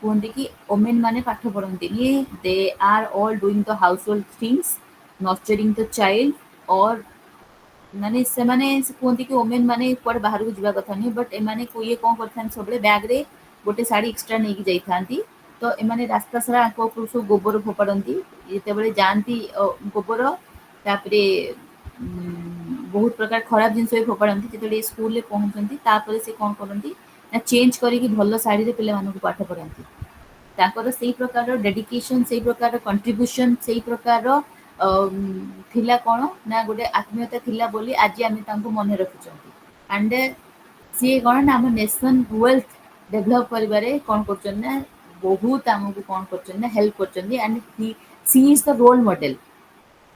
कहते कि वुमेन माने पाठ पढ़ती they are all doing the household things nurturing the child और माने से माने कहते कि वुमेन माने कुआडे बाहर को जीवा कथा नहीं बट एमाने को ये कोन करथान सबले बैग रे गोटे साड़ी एक्स्ट्रा नहीं की जाइथांती तो एमाने रास्ता सारा आको ऊपर सब गोबर फोपाडंती जेतेबेले जानती गोबर तापरे बहुत प्रकार खराब जिनस भी फोपाडंती जेतेबेले स्कूल रे पहुंचंती तापरे से कोन करंती ना चेंज करिक भल शाढ़ी रे पिले मानक पाठ पढ़ाती ताकर सेही प्रकार डेडिकेशन सेही प्रकार कंट्रीब्यूशन सेही प्रकार थिला कोन ना गोटे आत्मीयता थिला बोली आज आमे तांको मने रखुचंती एंड सी कोन ना हम नेशन वेल्थ डेवलप करिबारे कोन करचन ना बहुत हमको कोन करचन ना हेल्प करचंती and she is the role model.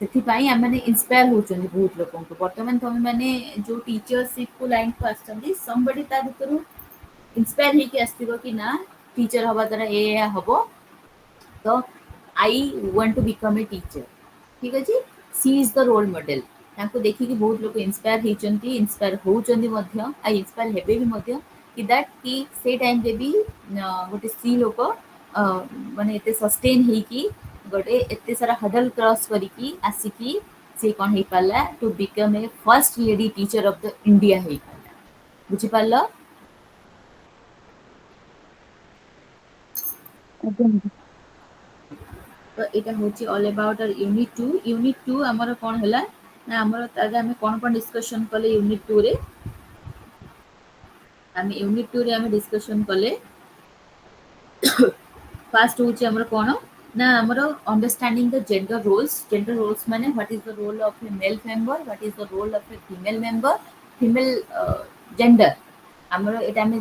ସେଥିପାଇଁ ଆମେ ଇନ୍ସପାୟାର ହଉଛନ୍ତି ବହୁତ ଲୋକଙ୍କୁ। ବର୍ତ୍ତମାନ ତମେ ମାନେ ଯୋଉ ଟିଚରସିପ କୁ ଲାଇନ କୁ ଆସୁଛନ୍ତି somebody ତା ଭିତରୁ ଇନ୍ସପାୟାର ହେଇକି ଆସିଥିବ କି ନା टीचर हवा द्वारा ए हबो तो I want to become a teacher. ठीक अछि she is the role model ताको देखि कि बहुत लोग इंस्पायर हेचंती इंस्पायर होचंती मध्य आ इंस्पायर हेबे भी मध्य कि दैट कि से टाइम रे भी गोटे सी लोक माने एते सस्टेन हेई कि गोटे एते सारा हडल क्रॉस करिकी आसिकी से कोन हे पाला to become a first lady teacher of the India हे पाला। बुझि पाला? तो एटा होची ऑल अबाउट आवर यूनिट 2 हमर कोन हला ना हमर ताजा हमें कोन डिस्कशन कले यूनिट 2 रे हम यूनिट 2 रे हम डिस्कशन कले फर्स्ट होची हमर कोन ना हमर अंडरस्टैंडिंग द जेंडर रोल्स माने what is the role of a male member what is the role of a female member female gender हमर एटा हम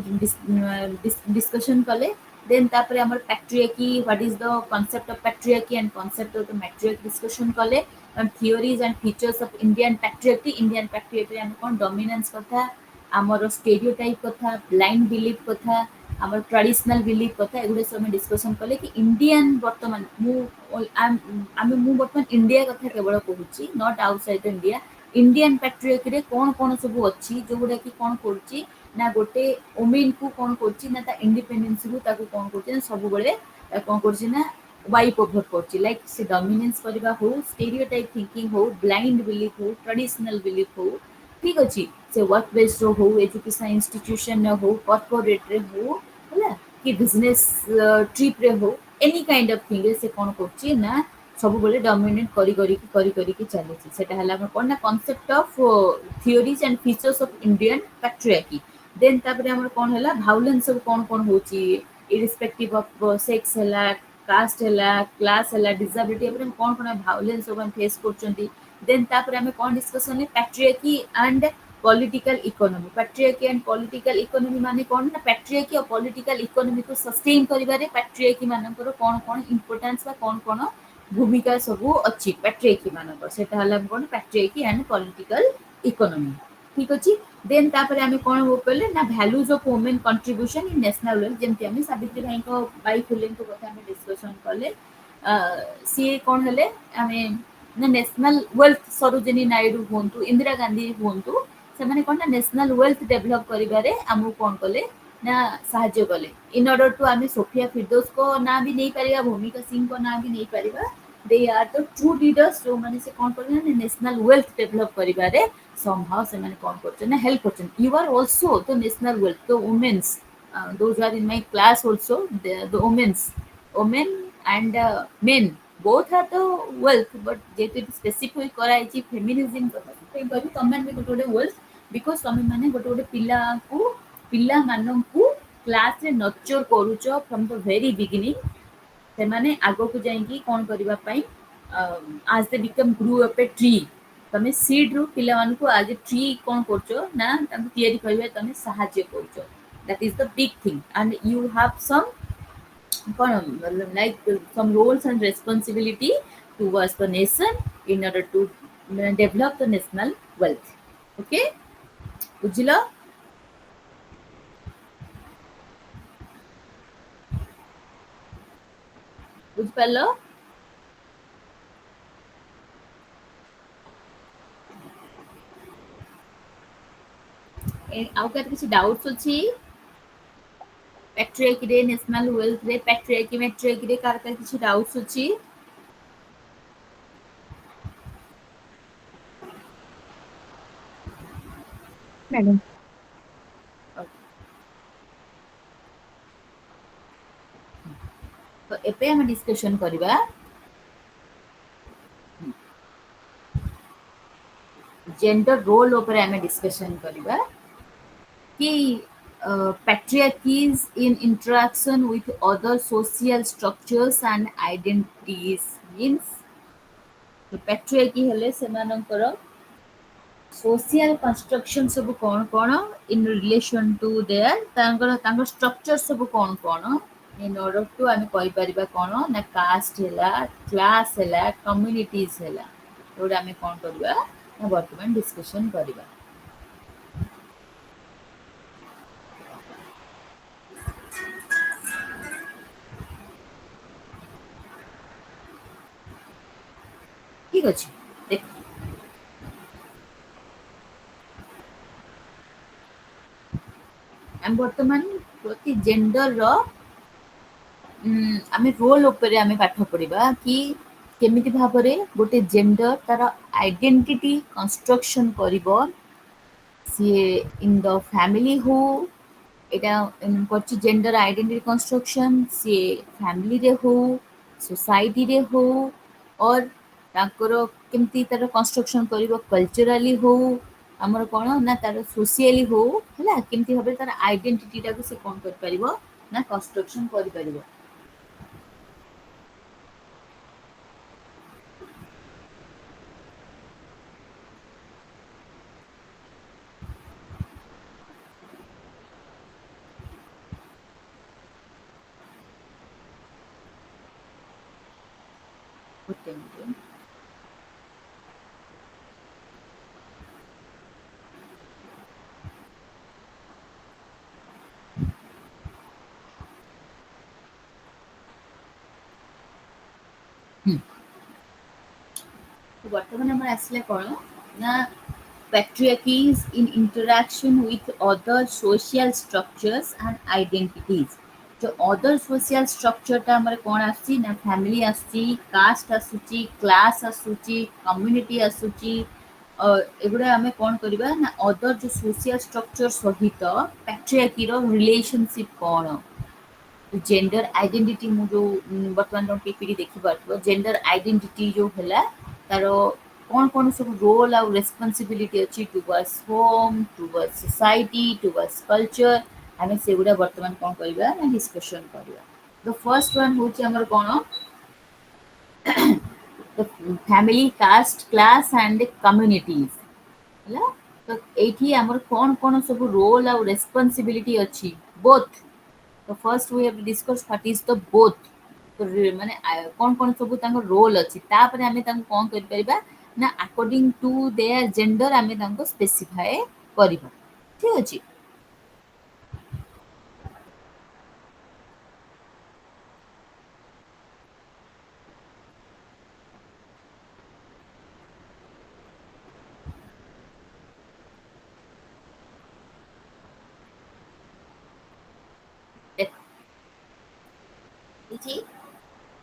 डिस्कशन कले। Then तापरे हमर patriarchy what is the concept of patriarchy and concept of the matriarch discussion कले and theories and features of Indian patriarchy हम कोन dominance कथा आमर स्टेरियोटाइप कथा ब्लाइंड बिलीफ कथा आमर ट्रेडिशनल बिलीफ कथा एगुड़े सब डिस्कसन कले कि इंडियन वर्तमान मु वर्तमान इंडिया कथा केवल कहूँ not outside India Indian patriot रे कौन कौन सब अच्छी जो गुड़ा कि कौन करुच्ची ना गोटे वुमेन को कौन करुच्ची ना इंडिपेंडेंस को ताको कौन करुच्ची सब बेले कौन करुच्ची ना वाइप ओभर करुच्ची लाइक से डोमिनेंस करबा हो स्टेरियोटाइप थिंकिंग हो ब्लाइंड बिलीफ हो ट्रेडिशनल बिलीफ हो ठीक अच्छे से वर्क बेस्ड हो एजुकेशन इंस्टीट्यूशन हो कॉर्पोरेट रे हो है कि बिजनेस ट्रिप रे हो एनी काइंड ऑफ थिंग रे से कौन करुच्ची ना सब बेले डोमिनेट करी चली सेटा हला कोन ना concept of theories and features of Indian patriarchy then तापर हमर कोन हला वायलेंस सब कोन होची इरिस्पेक्टिव ऑफ सेक्स हला कास्ट हला क्लास हला डिसेबिलिटी अपन कोन वायलेंस सब फेस करचंती देन तापर हमें कोन डिस्कशन है patriarchy and political economy patriarchy and political economy माने कोन ना पैट्रियार्की और पॉलिटिकल इकोनॉमी को सस्टेन करिबारे पैट्रियार्की मानकर कोन इंपोर्टेंस बा कोन भूमिका सब अच्छी पैट्रियार्की मानकर सेटा हला कोन पैट्रियार्की एंड पॉलिटिकल इकोनॉमी ठीक अछि देन तापर हमें कोन हो पले ना values of women contribution in national wealth जेमति हमें सावित्री भाई को बाई फुलेन को कथा हमें डिस्कशन कले सी कोन हले हमें ना नेशनल वेल्थ सरोजिनी नायडू होंतु इंदिरा गांधी होंतु से माने कोन ना नेशनल वेल्थ डेवलप करिबारे हमु कोन कले ना सहाय्य कले इन ऑर्डर टू हमें सोफिया फिरदौस को ना भी नहीं पारिबा भूमिका सिंह को ना भी नहीं पारिबा they are the true leaders जो माने से कोन करले ना नेशनल वेल्थ डेवलप करिबारे somehow से माने कोन करछन ना हेल्प करछन you are also the national wealth the women's those are in my class also the women and men both are the wealth but जेते स्पेसिफाई कराई फेमिनिज्म कथा कहि तमे भी गोटे wealth बिकॉज तमे माने गोटे पिला माननकु क्लास रे नर्चर करूछ फ्रॉम द वेरी बिगिनिंग से माने आगो को जाईकी कोन करिबा पई आज they become grow up a tree तमे सीड रु पिला मानकु आज ट्री कोन करछो ना तमे तयारी करिबा तमे सहाय्य करछो that is the big thing and you have some like some roles and responsibility towards the nation in order to develop the national wealth okay बुझिलो बुझ पालो आउ का किसी डाउट्स अछि पैट्रियार्की रे नेशनल वेल्थ रे पैट्रियार्की मैट्रियार्की रे कार किसी डाउट्स अछि
मैडम
तो एपे हम डिस्कशन करबा जेंडर रोल ऊपर हमें डिस्कशन करबा कि patriarchies in interaction with other social structures and identities means तो patriarchy हेले सेमानंकर social construction सब कोन in relation to their तांकर structure सब कोन in order to हमें कहि परिबा कोन ना caste हैला class हैला communities हैला ओडा हमें कोन करबा ना वर्तमान डिस्कशन करबा ठीक अछि देख हम वर्तमान प्रति जेंडर रो आमे रोल ऊपर आमे पाठ पढिबा कि केमिति भाबरे गोटे जेंडर तार आइडेंटिटी कंस्ट्रक्शन करिवो सी इन द फैमिली हो एटा करछि gender identity construction she family रे हो सोसाइटी रे हो और ताकर केमती तार कंस्ट्रक्शन करिवो कल्चरली हो हमर कोन ना तार सोशियली हो हला केमती भाबे तार आइडेंटिटी टा को से कोन कर परिवो ना कंस्ट्रक्शन करि परिवो ବର୍ତ୍ତମାନ ଆମର ଆସିଲା କ'ଣ ନା patriarchies in interaction with other social structures and identities. जो other social structure ଟା ଆମର କ'ଣ ଆସୁଛି ନା family ଆସୁଛି, caste ଆସୁଛି, class ଆସୁଛି, community ଆସୁଛି। ଏଗୁଡ଼ା ଆମେ କ'ଣ କରିବା ନା other जो social structure ସହିତ patriarchy ର relationship କ'ଣ? जेंडर आइडेंटिटी मु जो वर्तमान तुम पीपीटी देखि पारथबो जेंडर आइडेंटिटी जो हला तारो कौन कौन सब रोल और रेस्पॉन्सिबिलिटी अच्छी towards home towards society towards culture हमें सेगुड़ा वर्तमान कौन करबा ना डिस्कशन करबा द फर्स्ट वन होची हमर कोन the family caste class and communities हला तो एठी हमर कौन कौन सब रोल और रेस्पॉन्सिबिलिटी अच्छी बोथ तो first we have discuss what is the both तो माने कौन कौन सब तांको रोल अछि तापर हमें तांको कोन कर परिबा ना अकॉर्डिंग टू देयर जेंडर हमें तांको स्पेसिफाई करिबा ठीक अछि देखो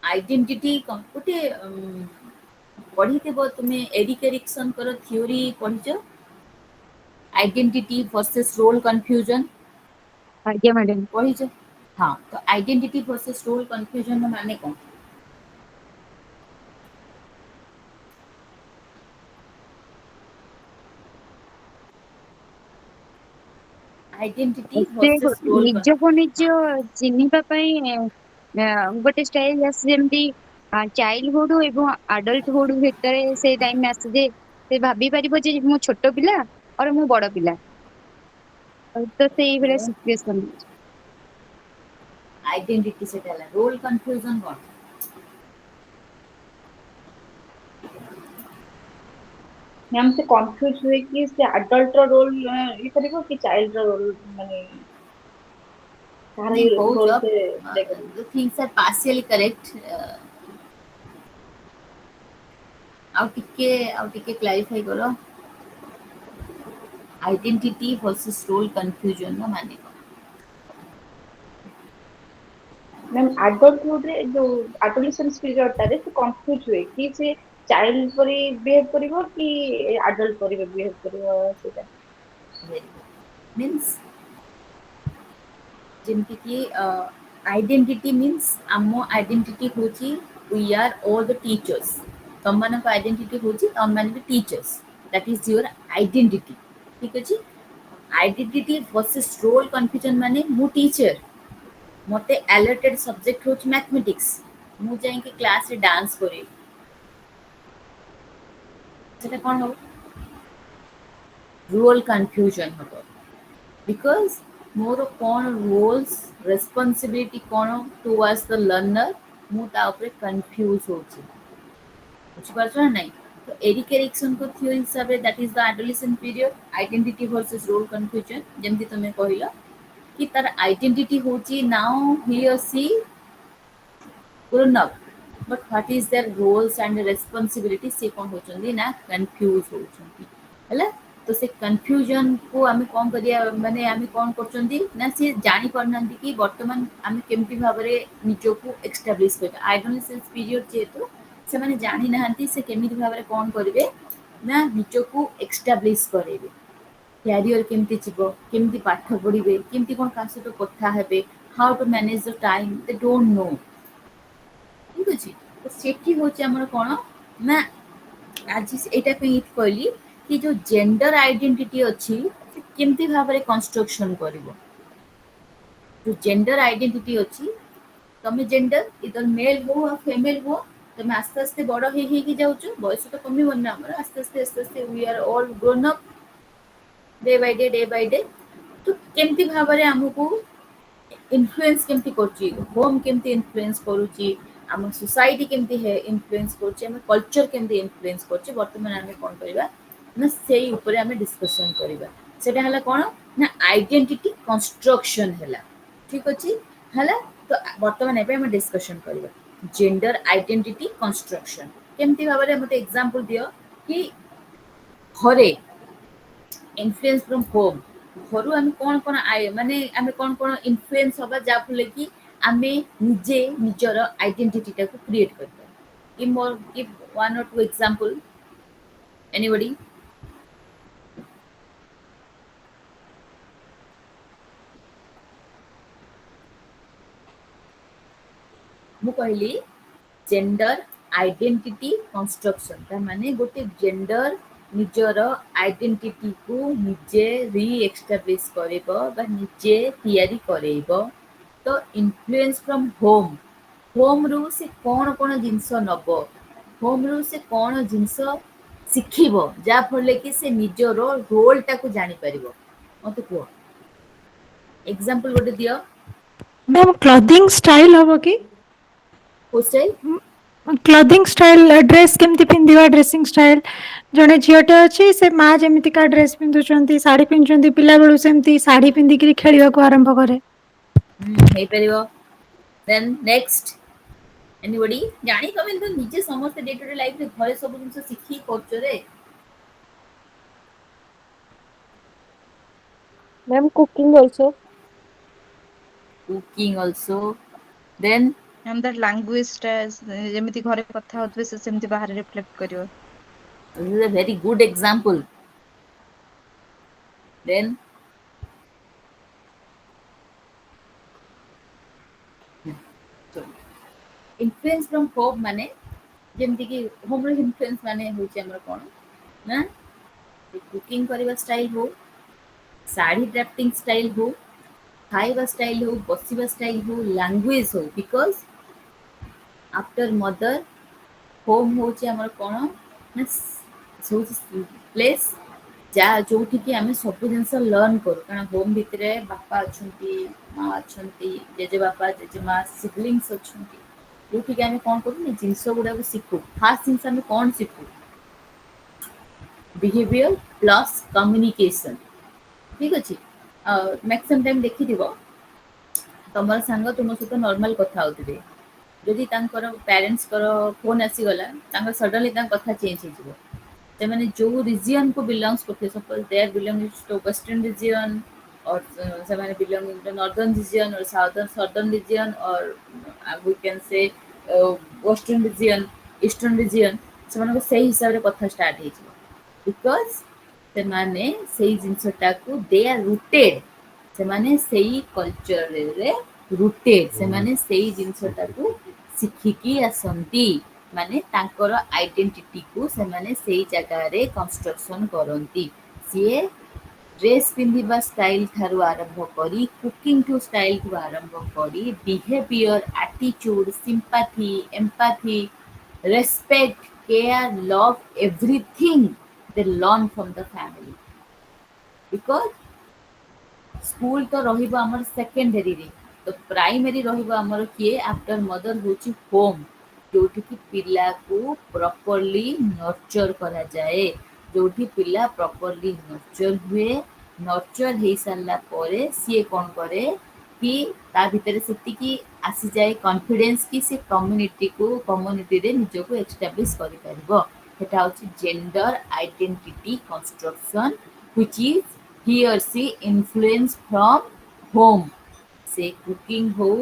आइडेंटिटी गोटे पढ़ी तुम्हें एरिक एरिक्सन कर थ्योरी पढ़िଛ आइडेंटिटी वर्सेस रोल कंफ्यूजन
आज्ञा मैडम
पढ़िଛ हाँ तो आइडेंटिटी वर्सेस रोल कंफ्यूजन माने कौन आइडेंटिटी वर्सेस रोल
ନିଜକୁ ନିଜ ଚିହ୍ନିବା ପାଇଁ ଗୋଟେ ଷ୍ଟାଇଲ ଆସେ ଯେମିତି ଚାଇଲ୍ଡହୁଡ ଏବଂ ଆଡଲ୍ଟହୁଡ ଭିତରେ ସେ ଟାଇମ ଆସେ ଯେ ସେ ଭାବି ପାରିବ ଯେ ମୁଁ ଛୋଟ ପିଲା ଆଉ ମୁଁ ବଡ ପିଲା ତ ସେଇଭଳିଆ ସିଚୁଏସନ
आइडेंटिटी से डाला रोल कंफ्यूजन कौन
मैम से कंफ्यूज हुए कि से अडल्ट रो रोल ये करिवो कि चाइल्ड रो रोल माने
नहीं हो
रोल
जब
से play करिवो
the things are partially correct ଆଉ ଟିକେ क्लैरिफाई करो आइडेंटिटी वर्सेस रोल कंफ्यूजन ना माने
मैम अडल्टहुड रे जो एडोलेसेंस पीरियड टारे से कंफ्यूज हुए कि से चाइल्ड परी बिहेव करिवो कि अडल्ट परी बिहेव करिवो सेटा
मीन्स जेमति कि आइडेंटिटी मीन्स आमो आइडेंटिटी होची we are all the teachers तुम मान आइडेंटिटी होची तुम मान भी teachers that is your identity ठीक अछि आइडेंटिटी वर्सेस रोल कंफ्यूजन माने मु टीचर मते अलॉटेड सब्जेक्ट होची मैथमेटिक्स मु जाई के क्लास रे डांस करे सेटा कोन हो रोल कंफ्यूजन हो बिकॉज मोर कौन रोल्स रेस्पॉन्सिबिलिटी कौन टुवर्ड्स द लर्नर मु ता ऊपर कंफ्यूज होची बुझी पारछ ना नहीं तो एरिक एरिक्सन को थ्योरी हिसाब रे that is the adolescent period identity versus role confusion जेमति तुमे कहिला कि तार आइडेंटिटी होची नाउ ही और सी grown up but what is their roles and responsibility से कौन होचंदी ना कंफ्यूज होचंदी हला तो से कंफ्यूजन को आमे कोन करिया माने आमे कोन करचंदी ना से जानि परनांती कि वर्तमान आमे केमति भाबरे निजो को एस्टैब्लिश कर आइडोलेसेंस पीरियड जेतो से माने जानि नहांती से केमिति भाबरे कोन करिवे ना निजो को एस्टैब्लिश करेबे कैरियर केमति छिबो केमति पाठ पढिबे केमति कोन कासे तो कथा हेबे how to manage the time they don't know ठीक अछि तो सेठी होचे हमर कोन ना आज एटा पे इत कहली कि जो जेंडर आइडेंटिटी अच्छी से केमती भाबरे कंस्ट्रक्शन करिवो जो जेंडर आइडेंटिटी अच्छी तमे जेंडर इधर मेल हो या फीमेल हो तमे आस्ते आस्ते बड़ हे कि जाउचो बयस तो कमी बन ना हमर आस्ते आस्ते we are all grown up day by day तो केमती भाबरे हमकू इन्फ्लुएंस केमती करची होम केमती इन्फ्लुएंस करूची आम सोसाइटी केमती है इन्फ्लुएंस करची आम कल्चर केमती इन्फ्लुएंस करची वर्तमान आमे कोन करबा ना सेई ऊपर आमे डिस्कशन करबा सेटा हला कोन ना आइडेंटिटी कंस्ट्रक्शन हला ठीक अछि हला तो वर्तमान एबे आमे डिस्कशन करबा जेंडर आइडेंटिटी कंस्ट्रक्शन केमती भाबरे मते एग्जांपल दियो कि घरे इन्फ्लुएंस फ्रॉम होम घरु आम कौन कौन आए माने आम कौन कौन इन्फ्लुएंस हबा जा फले कि आमे निजे निजर आइडेंटिटी टाको क्रिएट करबा गिव वन और टू एग्जांपल एनीबॉडी मु कहली जेंडर आइडेंटिटी कंस्ट्रक्शन ता माने गोटे जेंडर निजर आइडेंटिटी को निजे री एस्टाब्लिश करेबो बा निजे तैयारी करेबो तो इन्फ्लुएंस फ्रॉम होम होम रु से कौन कौन जिनस नब होम रु से कौन जिनस शिखिबो जा फले कि से निजर रोल टाको जानि परिबो मते को एग्जांपल गोटे दियो
मैम क्लॉथिंग स्टाइल हबो कि
होस्टाइल
क्लॉथिंग स्टाइल ड्रेस केमती पिंधिबा ड्रेसिंग स्टाइल जने झियोटे अछि से माँ जेमितिका ड्रेस पिंधुचंती साड़ी पिंधुचंती पिला बेलु सेमती साड़ी पिंधिकी खेलिबाको आरंभ करे
हे परिबो देन नेक्स्ट एनीबॉडी जानी कमें तो निजे समस्त डे टू डे लाइफ रे घरे सब जिंस सिखी करछो रे
ma'am cooking also
cooking also then
ma'am that language जेमिति घरे कथा होतबे से सेमिति बाहर रिफ्लेक्ट करियो
this is a very good example then influence from home माने जेमति कि होम रे इन्फ्लुएंस माने होचे हमर कोन ना कुकिंग करबा स्टाइल हो साड़ी ड्राफ्टिंग स्टाइल हो खाइबा स्टाइल हो बसिबा स्टाइल हो लैंग्वेज हो बिकॉज आफ्टर मदर होम होचे हमर कोन ना सो प्लेस जा जोठी कि आमे सब जिंस लर्न करू कारण होम भितरे बापा अछंती माँ अछंती जेजे बापा जेजे माँ सिबलिंग्स अछंती जोठी कि आमे कोन करू नि जिंस गुडा को सिखू फास्ट जिंस आमे कोन सिखू बिहेवियर प्लस कम्युनिकेशन ठीक अछि मैक्सिमम टाइम देखि दिबो तमर संग तुम सहित नॉर्मल कथा होतिबे जदि तांकर पेरेंट्स कर फोन आसी गला तांकर सडनली तांक कथा चेंज हो जिवो ते माने जो रीजन को बिलोंग्स करते suppose they are belonging to western region और से माने बिलोंगिंग टू नॉर्दर्न रीजन और साउदर्न रीजन और we can say western region eastern region से माने सही हिसाब रे कथा स्टार्ट हे जिवो बिकॉज से माने सही जिंसटा को दे आर रूटेड से माने सही कल्चर रे रूटेड से माने सही जिंसटा को सिखिकी आसंती माने तांकर आइडेंटिटी को से माने सही जगह रे कंस्ट्रक्शन करंती सिए ड्रेस पिंधिबा स्टाइल थारु आरंभ करी कुकिंग टू स्टाइल टू आरंभ करी behaviour attitude sympathy empathy respect care love everything they learn from the family because school तो रहिबो हमर सेकेंडरी रे तो प्राइमरी रहिबो हमर किए आफ्टर मदर होची होम जोठी कि पिला को प्रॉपर्ली नर्चर करा जाए जोठी पिला प्रॉपर्ली नर्चर हुए नर्चर हे साला परे सिए कोन करे कि ता भीतर सेति कि आसी जाए कॉन्फिडेंस कि से कम्युनिटी रे निजो को एस्टैब्लिश करि परबो सेटा होची gender identity construction which is he or she influence from home से कुकिंग हो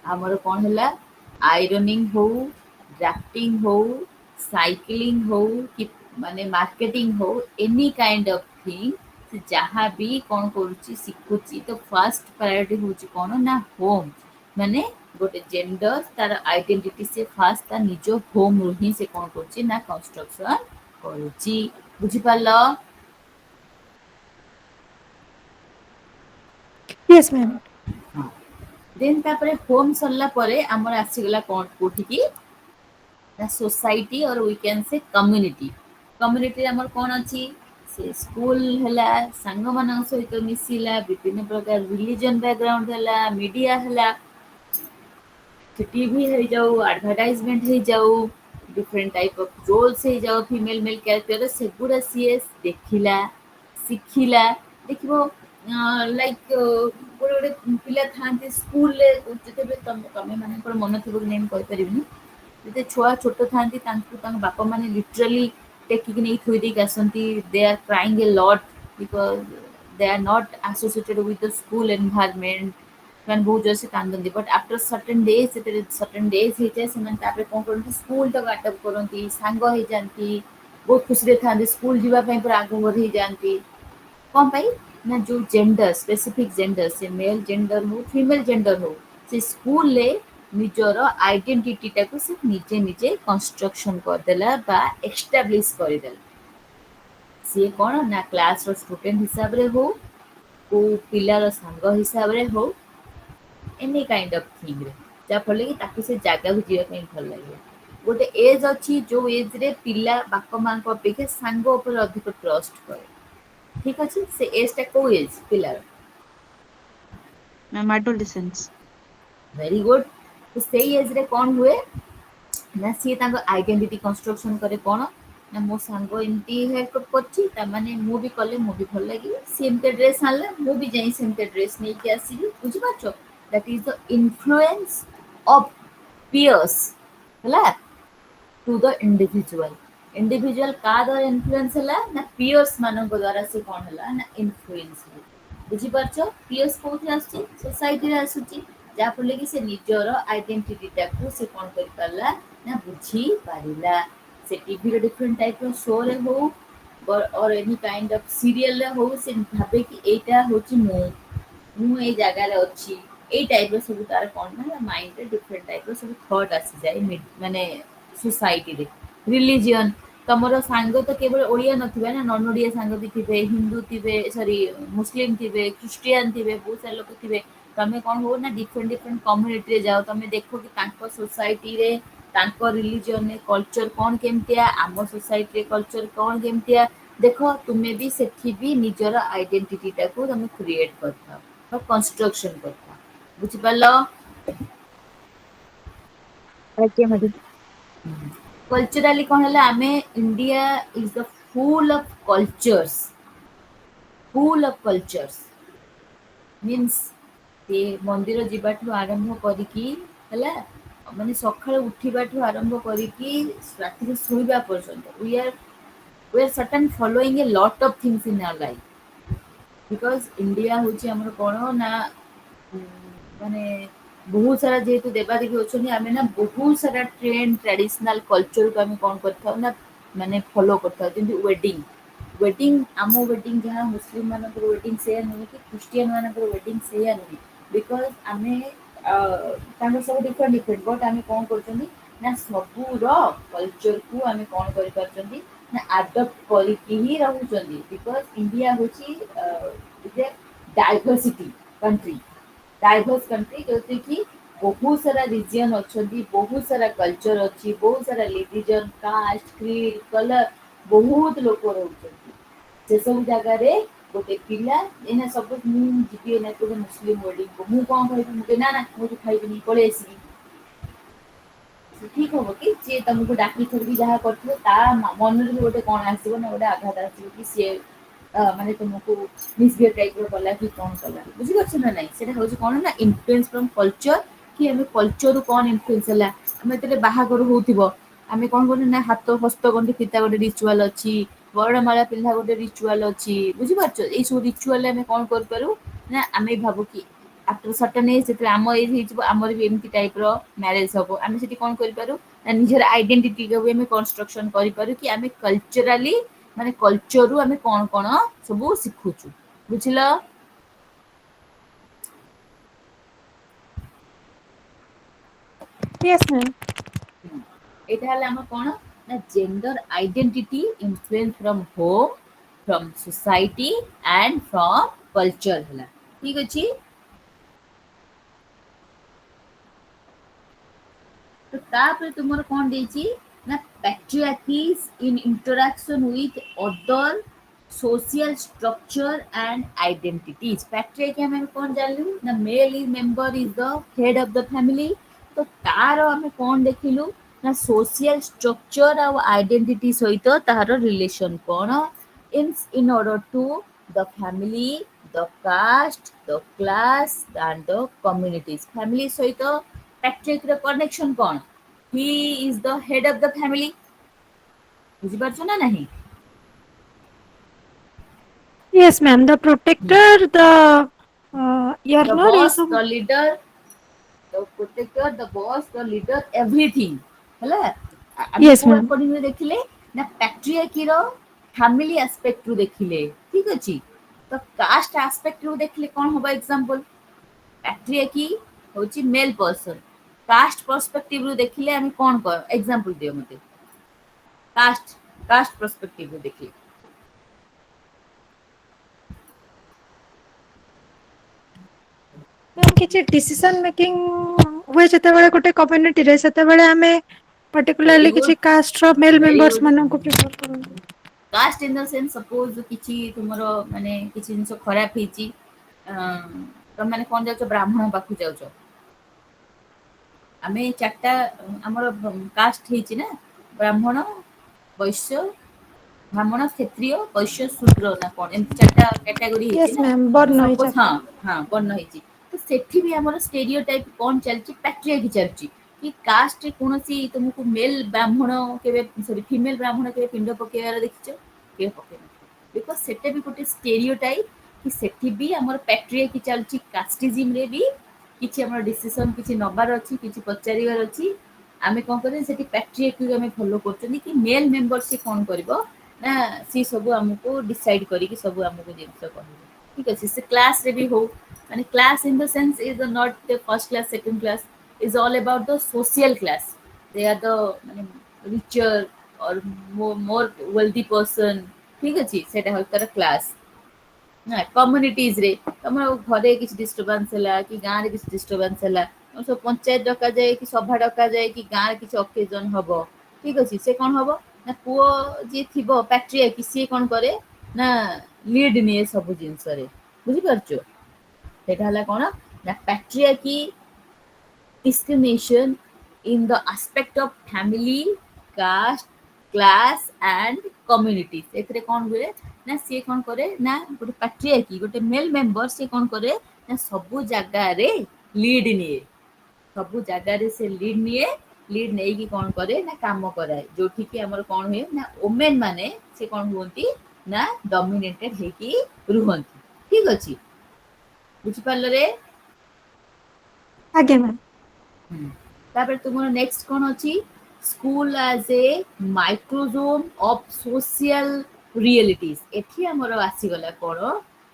हमर कोन हला आयरनिंग हो ड्राफ्टिंग हो साइकिलिंग हो कि माने मार्केटिंग हो एनी काइंड ऑफ थिंग से जहाँ भी कोन करूची सिखुची तो फर्स्ट प्रायोरिटी होची कोन ना होम माने गोटे जेंडर तार आइडेंटिटी से फर्स्ट ता निजो होम रु ही से कोन करूची ना कंस्ट्रक्शन करूची बुझी पालो
यस मैम
देन तापरे होम सरला परे हमर आसी गला कोन कोठी की ना सोसाइटी और वी कैन से कम्युनिटी हमर कोन अछि से स्कूल हला संग मन सहित मिसिला विभिन्न प्रकार रिलीजन बैकग्राउंड हला मीडिया हला टीवी है जाऊ एडवर्टाइजमेंट है जाऊ डिफरेंट टाइप ऑफ रोल्स है जाऊ फीमेल मेल कैरेक्टर से गुड सीएस देखिला सिखिला देखिबो लाइक गोटे गोटे पिला थांती स्कूल रे जते तमे माने मन थिबो नेम कहि परिबिनी ଯେତେ ଛୁଆ ଛୋଟ ଥାଆନ୍ତି ତାଙ୍କ ବାପା ମାନେ ଲିଟରାଲି ଟେକିକି ନେଇ ଥୋଇ ଦେଇକି ଆସନ୍ତି, they are crying a lot because they are not associated with the school environment. ସେମାନେ ବହୁତ ଜୋରସେ କାନ୍ଦନ୍ତି, ବଟ୍ ଆଫ୍ଟର ସର୍ଟେନ୍ ଡେଜ୍ ଯେତେବେଳେ ସର୍ଟେନ୍ ଡେଜ୍ ହେଇଯାଏ ସେମାନେ ତାପରେ କ'ଣ କରନ୍ତି, ସ୍କୁଲଟାକୁ ଆଡପ୍ଟ କରନ୍ତି, ସାଙ୍ଗ ହେଇଯାଆନ୍ତି, ବହୁତ ଖୁସିରେ ଥାଆନ୍ତି, ସ୍କୁଲ ଯିବା ପାଇଁ ପୁରା ଆଗଭର ହେଇଯାଆନ୍ତି। କ'ଣ ପାଇଁ ନା ଯୋଉ ଜେଣ୍ଡର ସ୍ପେସିଫିକ୍ ଜେଣ୍ଡର, ସେ ମେଲ୍ ଜେଣ୍ଡର ହଉ ଫିମେଲ୍ ଜେଣ୍ଡର ହଉ, ସେ ସ୍କୁଲରେ ନିଜର ଆଇଡେଣ୍ଟିଟିଟାକୁ ସେ ନିଜେ ନିଜେ କନଷ୍ଟ୍ରକ୍ସନ୍ କରିଦେଲା ବା ଏଷ୍ଟାବ୍ଲିଶ୍ କରିଦେଲା। ସିଏ କ'ଣ ନା କ୍ଲାସ୍ର ଷ୍ଟୁଡେଣ୍ଟ ହିସାବରେ ହଉ, କୋଉ ପିଲାର ସାଙ୍ଗ ହିସାବରେ ହଉ, ଏନି କାଇଣ୍ଡ ଅଫ୍ ଥିଙ୍ଗରେ, ଯାହାଫଳରେ କି ତାକୁ ସେ ଜାଗାକୁ ଯିବା ପାଇଁ ଭଲ ଲାଗିବ। ଗୋଟେ ଏଜ୍ ଅଛି ଯୋଉ ଏଜ୍ରେ ପିଲା ବାପା ମାଙ୍କ ଅପେକ୍ଷା ସାଙ୍ଗ ଉପରେ ଅଧିକ ଟ୍ରଷ୍ଟ କରେ। ଠିକ୍ ଅଛି, ସେ ଏଜ୍ଟା କୋଉ ଏଜ୍ ପିଲାର?
Ma'am adolescence.
Very good. ତ ସେଇ ଏଜ୍ରେ କ'ଣ ହୁଏ ନା ସିଏ ତାଙ୍କ ଆଇଡେଣ୍ଟିଟି କନଷ୍ଟ୍ରକ୍ସନ୍ କରେ। କ'ଣ ନା ମୋ ସାଙ୍ଗ ଏମିତି ହେୟାର କରିଛି, ତାମାନେ ମୁଁ ବି କଲେ ମୁଁ ବି ଭଲ ଲାଗିବ, ସିଏ ଏମିତିଆ ଡ୍ରେସ୍ ଆଣିଲା ମୁଁ ବି ଯାଇ ସେମିତିଆ ଡ୍ରେସ୍ ନେଇକି ଆସିବି। ବୁଝିପାରୁଛ? That is the influence of Pierce ହେଲା ଟୁ ଦ ଇଣ୍ଡିଭିଜୁଆଲ। ଇଣ୍ଡିଭିଜୁଆଲ କାହା ଦ୍ୱାରା ଇନଫ୍ଲୁଏନ୍ସ ହେଲା ନା ପିୟର୍ସ ମାନଙ୍କ ଦ୍ୱାରା ସେ କ'ଣ ହେଲା ନା ଇନଫ୍ଲୁଏନ୍ସ ହେଲା। ବୁଝିପାରୁଛ? ପିୟର୍ସ କୋଉଠି ଆସୁଛି? ସୋସାଇଟିରେ ଆସୁଛି, ଯାହାଫଳରେ କି ସେ ନିଜର ଆଇଡେଣ୍ଟିଟିଟାକୁ ସେ କ'ଣ କରିପାରିଲା ନା ବୁଝିପାରିଲା। ସେ ଟିଭିର ଡିଫରେଣ୍ଟ ଟାଇପ୍ର ଶୋରେ ହଉ ଅର୍ ଏନି କାଇଣ୍ଡ ଅଫ୍ ସିରିଏଲରେ ହଉ, ସେ ଭାବେ କି ଏଇଟା ହେଉଛି ମୁଁ ଏଇ ଜାଗାରେ ଅଛି, ଏଇ ଟାଇପ୍ର ସବୁ ତାର କ'ଣ ନା ମାଇଣ୍ଡରେ ଡିଫରେଣ୍ଟ ଟାଇପ୍ର ସବୁ ଥଟ୍ ଆସିଯାଏ ମାନେ ସୋସାଇଟିରେ। ରିଲିଜିଅନ୍, ତମର ସାଙ୍ଗ ତ କେବଳ ଓଡ଼ିଆ ନଥିବେ ନା, ନନ୍ ଓଡ଼ିଆ ସାଙ୍ଗ ବି ଥିବେ, ହିନ୍ଦୁ ଥିବେ, ସରି ମୁସଲିମ୍ ଥିବେ, ଖ୍ରୀଷ୍ଟିଆନ ଥିବେ, ବହୁତ ସାରା ଲୋକ ଥିବେ। ତମେ କ'ଣ ହଉ ନା ଡିଫରେଣ୍ଟ ଡିଫରେଣ୍ଟ କମ୍ୟୁନିଟିରେ ଯାଅ, ତମେ ଦେଖ କି ତାଙ୍କ ସୋସାଇଟିରେ ତାଙ୍କ ରିଲିଜିଅନରେ କଲଚର କ'ଣ କେମିତିଆ, ଆମ ସୋସାଇଟିରେ କଲଚର କ'ଣ କେମିତିଆ, ଦେଖ ତୁମେ ବି ସେଠି ବି ନିଜର ଆଇଡେଣ୍ଟିଟିଟାକୁ ତମେ କ୍ରିଏଟ୍ କରିଥାଅ ବା କନଷ୍ଟ୍ରକ୍ସନ୍ କରିଥାଅ। ବୁଝିପାରିଲ?
ଆଜ୍ଞା ମ୍ୟାଡାମ୍।
କଲଚରାଲି କ'ଣ ହେଲା, ଆମେ India is the full of cultures, full of cultures means ସେ ମନ୍ଦିର ଯିବାଠୁ ଆରମ୍ଭ କରିକି ହେଲା, ମାନେ ସକାଳୁ ଉଠିବାଠୁ ଆରମ୍ଭ କରିକି ରାତିରେ ଶୋଇବା ପର୍ଯ୍ୟନ୍ତ we are certain following a lot of things in our life because India ହେଉଛି ଆମର କ'ଣ ନା ମାନେ ବହୁତ ସାରା ଯେହେତୁ ଦେବାଦେବୀ ଅଛନ୍ତି, ଆମେ ନା ବହୁତ ସାରା ଟ୍ରେଣ୍ଡ ଟ୍ରାଡିସନାଲ କଲଚରକୁ ଆମେ କ'ଣ କରିଥାଉ ନା ମାନେ ଫଲୋ କରିଥାଉ। ଯେମିତି ୱେଡିଂ ଆମ ୱେଡିଂ ଯାହା ମୁସଲିମ ମାନଙ୍କର ୱେଡିଂ ସେୟା ନୁହେଁ କି ଖ୍ରୀଷ୍ଟିଆନ ମାନଙ୍କର ୱେଡିଂ ସେୟା ନୁହେଁ, ବିକଜ ଆମେ ତାଙ୍କର ସବୁ ଡିଫରେଣ୍ଟ ଡିଫରେଣ୍ଟ, ବଟ୍ ଆମେ କ'ଣ କରୁଛନ୍ତି ନା ସବୁର କଲଚରକୁ ଆମେ କ'ଣ କରିପାରୁଛନ୍ତି ନା ଆଡପ୍ଟ କରିକି ହିଁ ରହୁଛନ୍ତି। ବିକଜ ଇଣ୍ଡିଆ ହେଉଛି ଡାଇଭର୍ସିଟି କଣ୍ଟ୍ରି, ଡାଇଭର୍ସ କଣ୍ଟ୍ରି ଯୋଉଥିରେ କି ବହୁତ ସାରା ରିଜିଅନ ଅଛନ୍ତି, ବହୁତ ସାରା କଲଚର ଅଛି, ବହୁତ ସାରା ରିଲିଜନ, କାଷ୍ଟ, କ୍ରିଡ, କଲର, ବହୁତ ଲୋକ ରହୁଛନ୍ତି। ସେସବୁ ଜାଗାରେ ଗୋଟେ ପିଲା ଏଇନା ସବୁ ମୁଁ ଯିବି ଏଇନା ଗୋଟେ ମୁସଲିମ ୱେଡିଙ୍ଗକୁ, ମୁଁ କ'ଣ କହିବି, ମୁଁ କହିବି ନା ନା ମୁଁ ଖାଇବିନି, ପଳେଇ ଆସିବି। ଠିକ ହବ କି? ସିଏ ତମକୁ ଡାକି ଥରିକି ଯାହା କରିଥିବ ତା ମନରେ ବି ଗୋଟେ କ'ଣ ଆସିବ ନା ଗୋଟେ ଆଘାତ ଆସିବ କି ସିଏ ମାନେ ତୁମକୁ ମିସବିହେଭ୍ ଟାଇପ୍ର କଲା କି କ'ଣ କଲା। ବୁଝିପାରୁଛ ନା ନାଇଁ? ସେଟା ହେଉଛି କ'ଣ ନା ଇନଫ୍ଲୁଏନ୍ସ ଫ୍ରମ୍ କଲଚର, କି ଆମେ କଲଚରରୁ କ'ଣ ଇନଫ୍ଲୁଏନ୍ସ ହେଲା। ଆମେ ଯେତେବେଳେ ବାହାଘର ହଉଥିବ ଆମେ କ'ଣ କରୁ ନା ହାତ ହସ୍ତଗଣ୍ଠି ଫିତା ଗୋଟେ ରିଚୁଆଲ ଅଛି, ବରମାଳା ପିନ୍ଧା ଗୋଟେ ରିଚୁଆଲ ଅଛି। ବୁଝିପାରୁଛ? ଏଇ ସବୁ ରିଚୁଆଲରେ ଆମେ କ'ଣ କରିପାରୁ ନା ଆମେ ଭାବୁ କି ଆଫ୍ଟର ସର୍ଟନ୍ ଏଜ୍ ଯେତେବେଳେ ଆମ ଏଜ୍ ହେଇଯିବ ଆମର ବି ଏମିତି ଟାଇପ୍ର ମ୍ୟାରେଜ ହବ, ଆମେ ସେଠି କ'ଣ କରିପାରୁ ନା ନିଜର ଆଇଡେଣ୍ଟିଟିକୁ ବି ଆମେ କନଷ୍ଟ୍ରକ୍ସନ କରିପାରୁ କି ଆମେ କଲଚରାଲି ମାନେ କଲଚରରୁ ଆମେ କ'ଣ କ'ଣ ସବୁ ଶିଖୁଛୁ। ବୁଝିଲ?
Yes, ma'am.
ଏଇଟା ହେଲା ଆମର କ'ଣ ନା gender identity influence from home, from society and from culture ହେଲା। ଠିକ ଅଛି? ତ ତାପରେ ତୁମର କ'ଣ ଦେଇଛି ନା patriarchies in interaction with other social structure and identities. patriarchy ଆମେ କ'ଣ ଜାଣିଲୁ ନା male is member is the head of the family। ତ ତାର ଆମେ କ'ଣ ଦେଖିଲୁ ନା social structure ଆଉ identity ସହିତ ତାହାର ରିଲେସନ କ'ଣ, in order to the family, the caste, the class and the communities। family ସହିତ patriarchyର କନେକ୍ସନ କ'ଣ? he is the head of the family ବୁଝିପାରୁଛ ନା ନାହିଁ?
Yes, ma'am. The protector, the
The
earner,
boss,
ଏସବୁ
the leader, the protector, the boss, the leader, everything ହେଲା ଆମେ
yes,
କୋଉ
ma'am.
ଆକର୍ଡିଂରେ ଦେଖିଲେ ନା patriarchy ର ଫ୍ୟାମିଲି ଆସ୍ପେକ୍ଟ ରୁ ଦେଖିଲେ ଠିକ ଅଛି ତ କାଷ୍ଟ ଆସ୍ପେକ୍ଟ ରୁ ଦେଖିଲେ କଣ ହବ ଏକ୍ସାମ୍ପଲ patriarchy ହଉଛି male person କାଷ୍ଟ ପର୍ସପେକ୍ଟିଭ ରୁ ଦେଖିଲେ ଆମେ କଣ ଏକ୍ସାମ୍ପଲ ଦିଅ ମତେ କାଷ୍ଟ ପର୍ସପେକ୍ଟିଭ ରୁ ଦେଖିଲେ
Ma'am, କିଛି ଡିସିସନ ମେକିଂ ହୁଏ ଯେତେବେଳେ ଗୋଟେ କମ୍ୟୁନିଟିରେ ସେତେବେଳେ ଆମେ
ଭେରି
particularly
ଗୁଡ
କିଛି କାଷ୍ଟର ମେଲ୍
ଭେରି
ମେମ୍ବର୍ସ
ଗୁଡ
ମାନଙ୍କୁ ପ୍ରିଫର କରନ୍ତି।
Caste in the sense suppose କିଛି ତୁମର ମାନେ କିଛି ଜିନିଷ ଖରାପ ହେଇଛି ତମେ ମାନେ କଣ ଯାଉଛ ବ୍ରାହ୍ମଣ ପାଖକୁ ଯାଉଛ ଆମେ ଚାରିଟା ଆମର କାଷ୍ଟ ହେଇଛି ନା ବ୍ରାହ୍ମଣ ବୈଶ୍ୟ ବ୍ରାହ୍ମଣ କ୍ଷତ୍ରିୟ ବୈଶ୍ୟ ଶୂଦ୍ର ନା କଣ ଏମିତି ଚାରିଟା କ୍ୟାଟାଗୋରୀ ହେଇଛି
Yes,
ନା
ma'am.
ତ
ବର୍ଣ୍ଣ
ସପୋଜ ହଁ
ହେଇଛି।
ହଁ ବର୍ଣ୍ଣ ହେଇଛି ତ ସେଠି ବି ଆମର ଷ୍ଟେରିଓ ଟାଇପ କଣ ଚାଲିଛି ପାଟ୍ରିଆର୍କି ଚାଲିଛି କି କାଷ୍ଟରେ କୌଣସି ତୁମକୁ ମେଲ ବ୍ରାହ୍ମଣ କେବେ ସରି ଫିମେଲ ବ୍ରାହ୍ମଣ କେବେ ପିଣ୍ଡ ପକେଇବାର ଦେଖିଛ କେବେ ପକେଇନଥିବ ବିକଜ ସେଟା ବି ଗୋଟେ ଷ୍ଟେରିଓ ଟାଇପ କି ସେଠି ବି ଆମର ପାଟ୍ରିଆର୍କି ଚାଲିଛି କାଷ୍ଟିଜିମରେ ବି କିଛି ଆମର ଡିସିସନ କିଛି ନବାର ଅଛି କିଛି ପଚାରିବାର ଅଛି ଆମେ କଣ କରିବା ସେଠି ପାଟ୍ରିଆର୍କି ଆମେ ଫଲୋ କରୁଛନ୍ତି କି ମେଲ ମେମ୍ବର ସେ କଣ କରିବ ନା ସିଏ ସବୁ ଆମକୁ ଡିସାଇଡ କରିକି ସବୁ ଆମକୁ ଜିନିଷ କହିବ ଠିକ ଅଛି ସେ କ୍ଲାସରେ ବି ହଉ ମାନେ class in the sense is not the first class second class is all about the social class they are the ମାନେ richer or more wealthy person ଠିକ ଅଛି ସେଟା ହଉଛି ତାର କ୍ଲାସ ନା କମ୍ୟୁନିଟିଜରେ ତମର ଘରେ କିଛି ଡିଷ୍ଟର୍ବାନ୍ସ ହେଲା କି ଗାଁରେ କିଛି ଡିଷ୍ଟର୍ବାନ୍ସ ହେଲା ସବୁ ପଞ୍ଚାୟତ ଡକାଯାଏ କି ସଭା ଡକାଯାଏ କି ଗାଁରେ କିଛି ଅକେଜନ ହବ ଠିକ ଅଛି ସେ କଣ ହବ ନା ପୁଅ ଯିଏ ଥିବ ପାଟ୍ରିଆର୍କି ସିଏ କଣ କରେ ନା ଲିଡ୍ ନିଏ ସବୁ ଜିନିଷରେ ବୁଝିପାରୁଛ ସେଇଟା ହେଲା କଣ ନା patriarchy discrimination in the aspect of family, caste, class and community ଏଥିରେ କଣ ହୁଏ ନା ସିଏ କଣ କରେ ନା ଗୋଟେ patriarchy ଗୋଟେ ମେଲ ମେମ୍ବର ସିଏ କଣ କରେ ନା ସବୁ ଜାଗାରେ ଲିଡ୍ ନିଏ ସବୁ ଜାଗାରେ ସେ ଲିଡ୍ ନିଏ ଲିଡ୍ ନେଇକି କଣ କରେ ନା କାମ କରାଏ ଯୋଉଠି କି ଆମର କଣ ହୁଏ ନା ଓମେନ ମାନେ ସେ କଣ ହୁଅନ୍ତି ନା ଡମିନେଟେଡ ହେଇକି ରୁହନ୍ତି ଠିକ ଅଛି ବୁଝିପାରିଲରେ
ଆଜ୍ଞା ମ୍ୟାମ୍।
ହୁଁ। ତାପରେ ତୁମର ନେକ୍ସଟ କଣ ଅଛି ସ୍କୁଲ ଆଜ ଏ ମାଇକ୍ରୋଜୋମ ଅଫ ସୋସିଆଲ ରିଏଲିଟିଜ ଏଠି ଆମର ଆସିଗଲା କଣ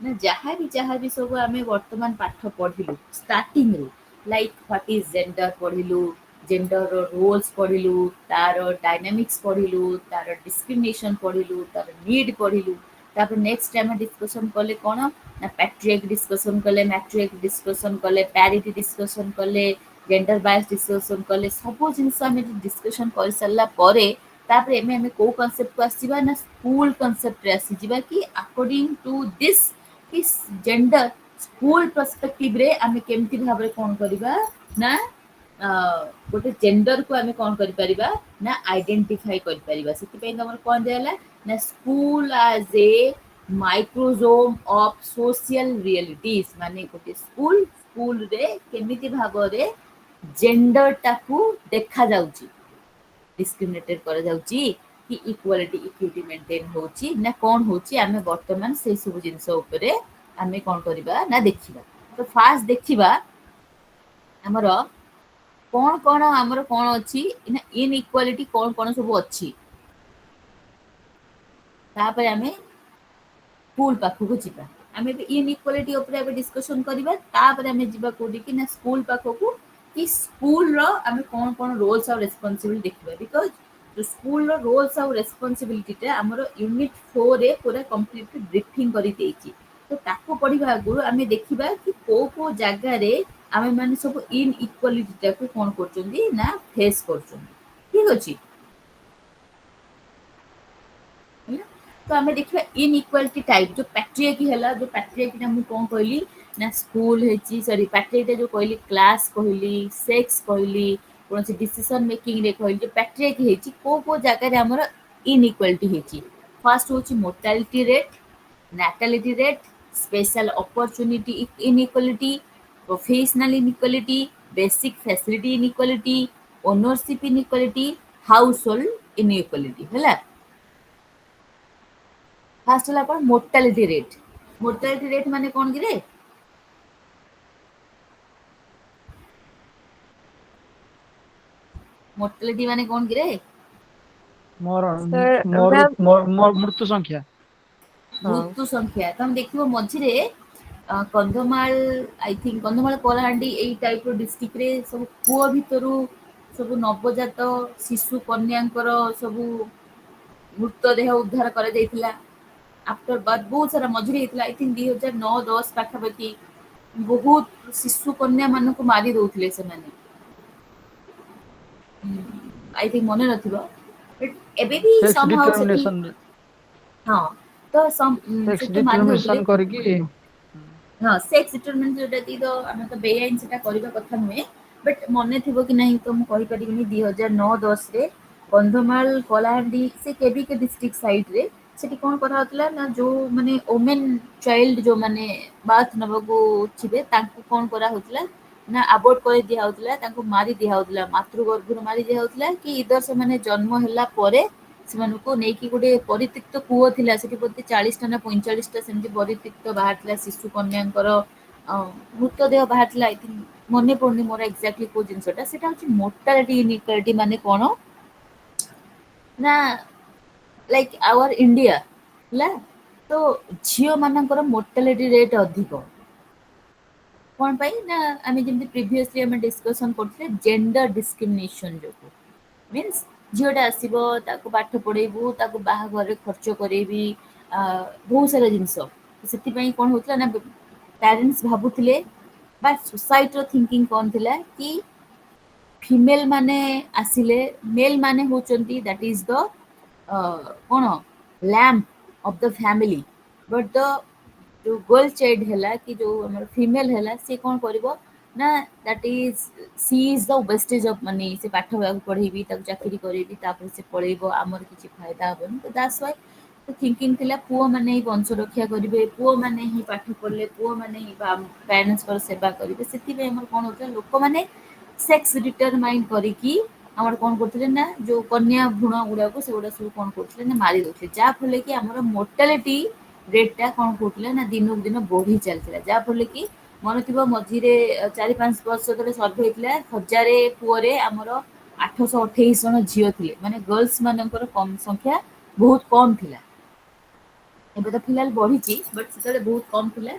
ନା ଯାହାବି ସବୁ ଆମେ ବର୍ତ୍ତମାନ ପାଠ ପଢିଲୁ ଷ୍ଟାର୍ଟିଂରୁ ଲାଇକ ହ୍ୱାଟ ଇଜ ଜେଣ୍ଡର ପଢିଲୁ ଜେଣ୍ଡର ରୋଲ୍ସ ପଢିଲୁ ତାର ଡାଇନାମିକ୍ସ ପଢିଲୁ ତାର ଡିସ୍କ୍ରିମିନେସନ ପଢିଲୁ ତାର ନିଡ୍ ପଢିଲୁ ତାପରେ ନେକ୍ସଟ ଆମେ ଡିସ୍କସନ କଲେ କଣ ନା ପାଟ୍ରିଆର୍କି ଡିସ୍କସନ କଲେ ମ୍ୟାଟ୍ରିଆର୍କି ଡିସ୍କସନ କଲେ ପ୍ୟାରିଟି ଡିସ୍କସନ କଲେ ଜେଣ୍ଡର ବାୟସ ଡିସ୍କସନ କଲେ ସବୁ ଜିନିଷ ଆମେ ଡିସ୍କସନ କରିସାରିଲା ପରେ ତାପରେ ଆମେ କୋଉ କନସେପ୍ଟକୁ ଆସିବା ନା ସ୍କୁଲ କନସେପ୍ଟରେ ଆସିଯିବା କି ଆକର୍ଡିଂ ଟୁ ଦିସ୍ କି ଜେଣ୍ଡର ସ୍କୁଲ ପର୍ସପେକ୍ଟିଭରେ ଆମେ କେମିତି ଭାବରେ କଣ କରିବା ନା ଗୋଟେ ଜେଣ୍ଡରକୁ ଆମେ କଣ କରିପାରିବା ନା ଆଇଡେଣ୍ଟିଫାଇ କରିପାରିବା ସେଥିପାଇଁ ତମର କଣ ଦିଆହେଲା ନା ସ୍କୁଲ ଆଜ ଏ ମାଇକ୍ରୋଜୋମ ଅଫ ସୋସିଆଲ ରିଏଲିଟିଜ ମାନେ ଗୋଟେ ସ୍କୁଲରେ କେମିତି ଭାବରେ ଜେଣ୍ଡରଟାକୁ ଦେଖାଯାଉଛି ଡିସ୍କ୍ରିମିନେଟେଡ କରାଯାଉଛି କି ଇକ୍ୱାଲିଟି ଇକ୍ୱିଟି ମେଣ୍ଟେନ ହଉଛି ନା କଣ ହଉଛି ଆମେ ବର୍ତ୍ତମାନ ସେଇ ସବୁ ଜିନିଷ ଉପରେ ଆମେ କଣ କରିବା ନା ଦେଖିବା ତ ଫାର୍ଷ୍ଟ ଦେଖିବା ଆମର କଣ ଆମର କଣ ଅଛି ନା ଇନଇକ୍ୱାଲିଟି କଣ ସବୁ ଅଛି ତାପରେ ଆମେ ସ୍କୁଲ ପାଖକୁ ଯିବା ଆମେ ଇନଇକ୍ୱାଲିଟି ଉପରେ ଏବେ ଡିସ୍କସନ କରିବା ତାପରେ ଆମେ ଯିବା କୋଉଠିକି ନା ସ୍କୁଲ ପାଖକୁ କି ସ୍କୁଲର ଆମେ କଣ ରୋଲ୍ସ ଆଉ ରେସ୍ପନ୍ସିବିଲିଟି ଦେଖିବା ବିକଜ ସ୍କୁଲର ରୋଲ୍ସ ଆଉ ରେସ୍ପନ୍ସିବିଲିଟିଟା ଆମର ୟୁନିଟ୍ 4ରେ ପୁରା କମ୍ପ୍ଲିଟଲି ବ୍ରିଫିଂ କରିଦେଇଛି ତ ତାକୁ ପଢିବା ଆଗରୁ ଆମେ ଦେଖିବା କି କୋଉ ଜାଗାରେ ଆମେ ମାନେ ସବୁ ଇନଇକ୍ୱାଲିଟିଟାକୁ କଣ କରୁଛନ୍ତି ନା ଫେସ୍ କରୁଛନ୍ତି ଠିକ ଅଛି ହେଲା? ତ ଆମେ ଦେଖିବା ଇନଇକ୍ୱାଲିଟି ଟାଇପ ଯୋଉ ପାଟ୍ରିଆର୍କି ହେଲା ଯୋଉ ପାଟ୍ରିଆର୍କିଟା ମୁଁ କଣ କହିଲି ନା ସ୍କୁଲ ହେଇଛି ସରି ପାଟ୍ରିଆର୍କିଟା ଯୋଉ କହିଲି କ୍ଲାସ କହିଲି ସେକ୍ସ କହିଲି କୌଣସି ଡିସିସନ ମେକିଂରେ କହିଲି ଯୋଉ ପାଟ୍ରିଆର୍କି ହେଇଛି କୋଉ ଜାଗାରେ ଆମର ଇନଇକ୍ୱାଲିଟି ହେଇଛି ଫାର୍ଷ୍ଟ ହଉଛି mortality rate natality rate, special opportunity inequality, professional inequality, basic facility inequality, ownership inequality, house hold inequality हैला। फास्ट होला कोन मोर्टालिटी रेट। मोर्टालिटी रेट माने कोन कि रे? मोर्टालिटी माने कोन कि रे?
सर
ମୋର
मैम
ମୃତ୍ୟୁ ସଂଖ୍ୟା।
हाँ
मृत्यु संख्या तुम देखिबो मझिरे कंधमाल आई थिंक कंधमाल कलाहांडी एई टाइप रो डिस्ट्रिक्ट रे सब पुओ भितरु सब नवजात शिशु कन्यांकर सब मृतदेह उद्धार करा जायतिला। आफ्टर बर्थ बहुत सारा मझिरे हेतला आई थिंक 2009-10 पाखापाखि बहुत शिशु कन्या मानक मारी दउथिले से माने। आई थिंक मने नथिबो बट एबे भी
ସେକ୍ସ
समहाउ सेठी
ଡିଟରମିନେସନ
हां तो
ସେକ୍ସ
सेठी मारी दउथिले।
ଡିଟରମିନେସନ କରିକି
हाँ सेक्स डिटरमिनेंट जोटा कि तो आम तो बेआईन सेटा करबा कथा नुहे बट मने थिबो कि नहीं तो मु कहि परिबिनी 2009-10 रे कंधमाल कलाहांडी से केबीके डिस्ट्रिक्ट साइड रे सेठी कोन करा होतला ना जो माने वुमेन चाइल्ड जो माने बाथ नबको छिबे तांको कोन करा होतला ना अबॉर्ट कर दिया होतला तांको मारी दिया होतला मातृ गर्भर मारी दिया होतला कि इधर से माने जन्म होला परे ସେମାନଙ୍କୁ ନେଇକି ଗୋଟେ ପରିତ୍ୟକ୍ତ କୂଅ ଥିଲା ସେଠି ବୋଧେ 40ଟା ନା 45ଟା ସେମିତି ପରିତ୍ୟକ୍ତ ବାହାରିଥିଲା ଶିଶୁ କନ୍ୟାଙ୍କର ମୃତଦେହ ବାହାରିଥିଲା ଆଇ ଥିଙ୍କ ମନେ ପଡୁନି ମୋର ଏକ୍ଜାକ୍ଟଲି କୋଉ ଜିନିଷଟା ସେଟା ହଉଛି ମୋର୍ଟାଲିଟି ଇନଇକ୍ୱାଲିଟି ମାନେ କଣ ନା ଲାଇକ୍ ଆୱାର ଇଣ୍ଡିଆ ହେଲା ତ ଝିଅ ମାନଙ୍କର ମୋର୍ଟାଲିଟି ରେଟ୍ ଅଧିକ କଣ ପାଇଁ ନା ଆମେ ଯେମିତି ପ୍ରିଭିୟସଲି ଆମେ ଡିସ୍କସନ କରୁଥିଲେ ଜେଣ୍ଡର ଡିସ୍କ୍ରିମିନେସନ ଯୋଗୁ ମିନ୍ସ ଝିଅଟା ଆସିବ ତାକୁ ପାଠ ପଢେଇବୁ ତାକୁ ବାହାଘରରେ ଖର୍ଚ୍ଚ କରେଇବି ବହୁତ ସାରା ଜିନିଷ ସେଥିପାଇଁ କଣ ହଉଥିଲା ନା ପ୍ୟାରେଣ୍ଟସ୍ ଭାବୁଥିଲେ ବା ସୋସାଇଟିର ଥିଙ୍କିଂ କଣ ଥିଲା କି ଫିମେଲ ମାନେ ଆସିଲେ ମେଲ ମାନେ ହଉଛନ୍ତି ଦ୍ୟାଟ୍ ଇଜ ଦ କଣ lamp of the family but ଦ ଯୋଉ गर्ल चाइल्ड ହେଲା କି ଯୋଉ ଆମର ଫିମେଲ ହେଲା ସେ କଣ କରିବ ନା that is she is the wastage of money ସେ ପାଠ ପଢେଇବି ତାକୁ ଚାକିରି କରେଇବି ତାପରେ ସେ ପଳେଇବ ଆମର କିଛି ଫାଇଦା ହବନି ତ ଦ୍ୟାଟ୍ସ ହ୍ୱାଇ ଥିଙ୍କିଂ ଥିଲା ପୁଅମାନେ ହିଁ ବଂଶ ରକ୍ଷା କରିବେ ପୁଅମାନେ ହିଁ ପାଠ ପଢିଲେ ପୁଅମାନେ ହିଁ ପ୍ୟାରେଣ୍ଟସଙ୍କର ସେବା କରିବେ ସେଥିପାଇଁ ଆମର କଣ ହଉଥିଲା ଲୋକମାନେ ସେକ୍ସ ଡିଟରମାଇନ୍ କରିକି ଆମର କଣ କରୁଥିଲେ ନା ଯୋଉ କନ୍ୟା ଭ୍ରୁଣ ଗୁଡାକୁ ସେଗୁଡା ସବୁ କଣ କରୁଥିଲେ ନା ମାରି ଦଉଥିଲେ ଯାହାଫଳରେ କି ଆମର ମୋର୍ଟାଲିଟି ରେଟଟା କଣ କହୁଥିଲେ ନା ଦିନକୁ ଦିନ ବଢି ଚାଲିଥିଲା ଯାହାଫଳରେ କି ମନେ ଥିବ ମଝିରେ 4-5 ବର୍ଷ ତଳେ ସର୍ଭେ ହେଇଥିଲା 1000 ପୁଅରେ ଆମର 828 ଜଣ ଝିଅ ଥିଲେ ମାନେ गर्ल्स ମାନଙ୍କର ସଂଖ୍ୟା ବହୁତ କମ ଥିଲା ଏବେ ତ फिलहाल ବଢିଛି ବଟ୍ ସେତେବେଳେ ବହୁତ କମ ଥିଲା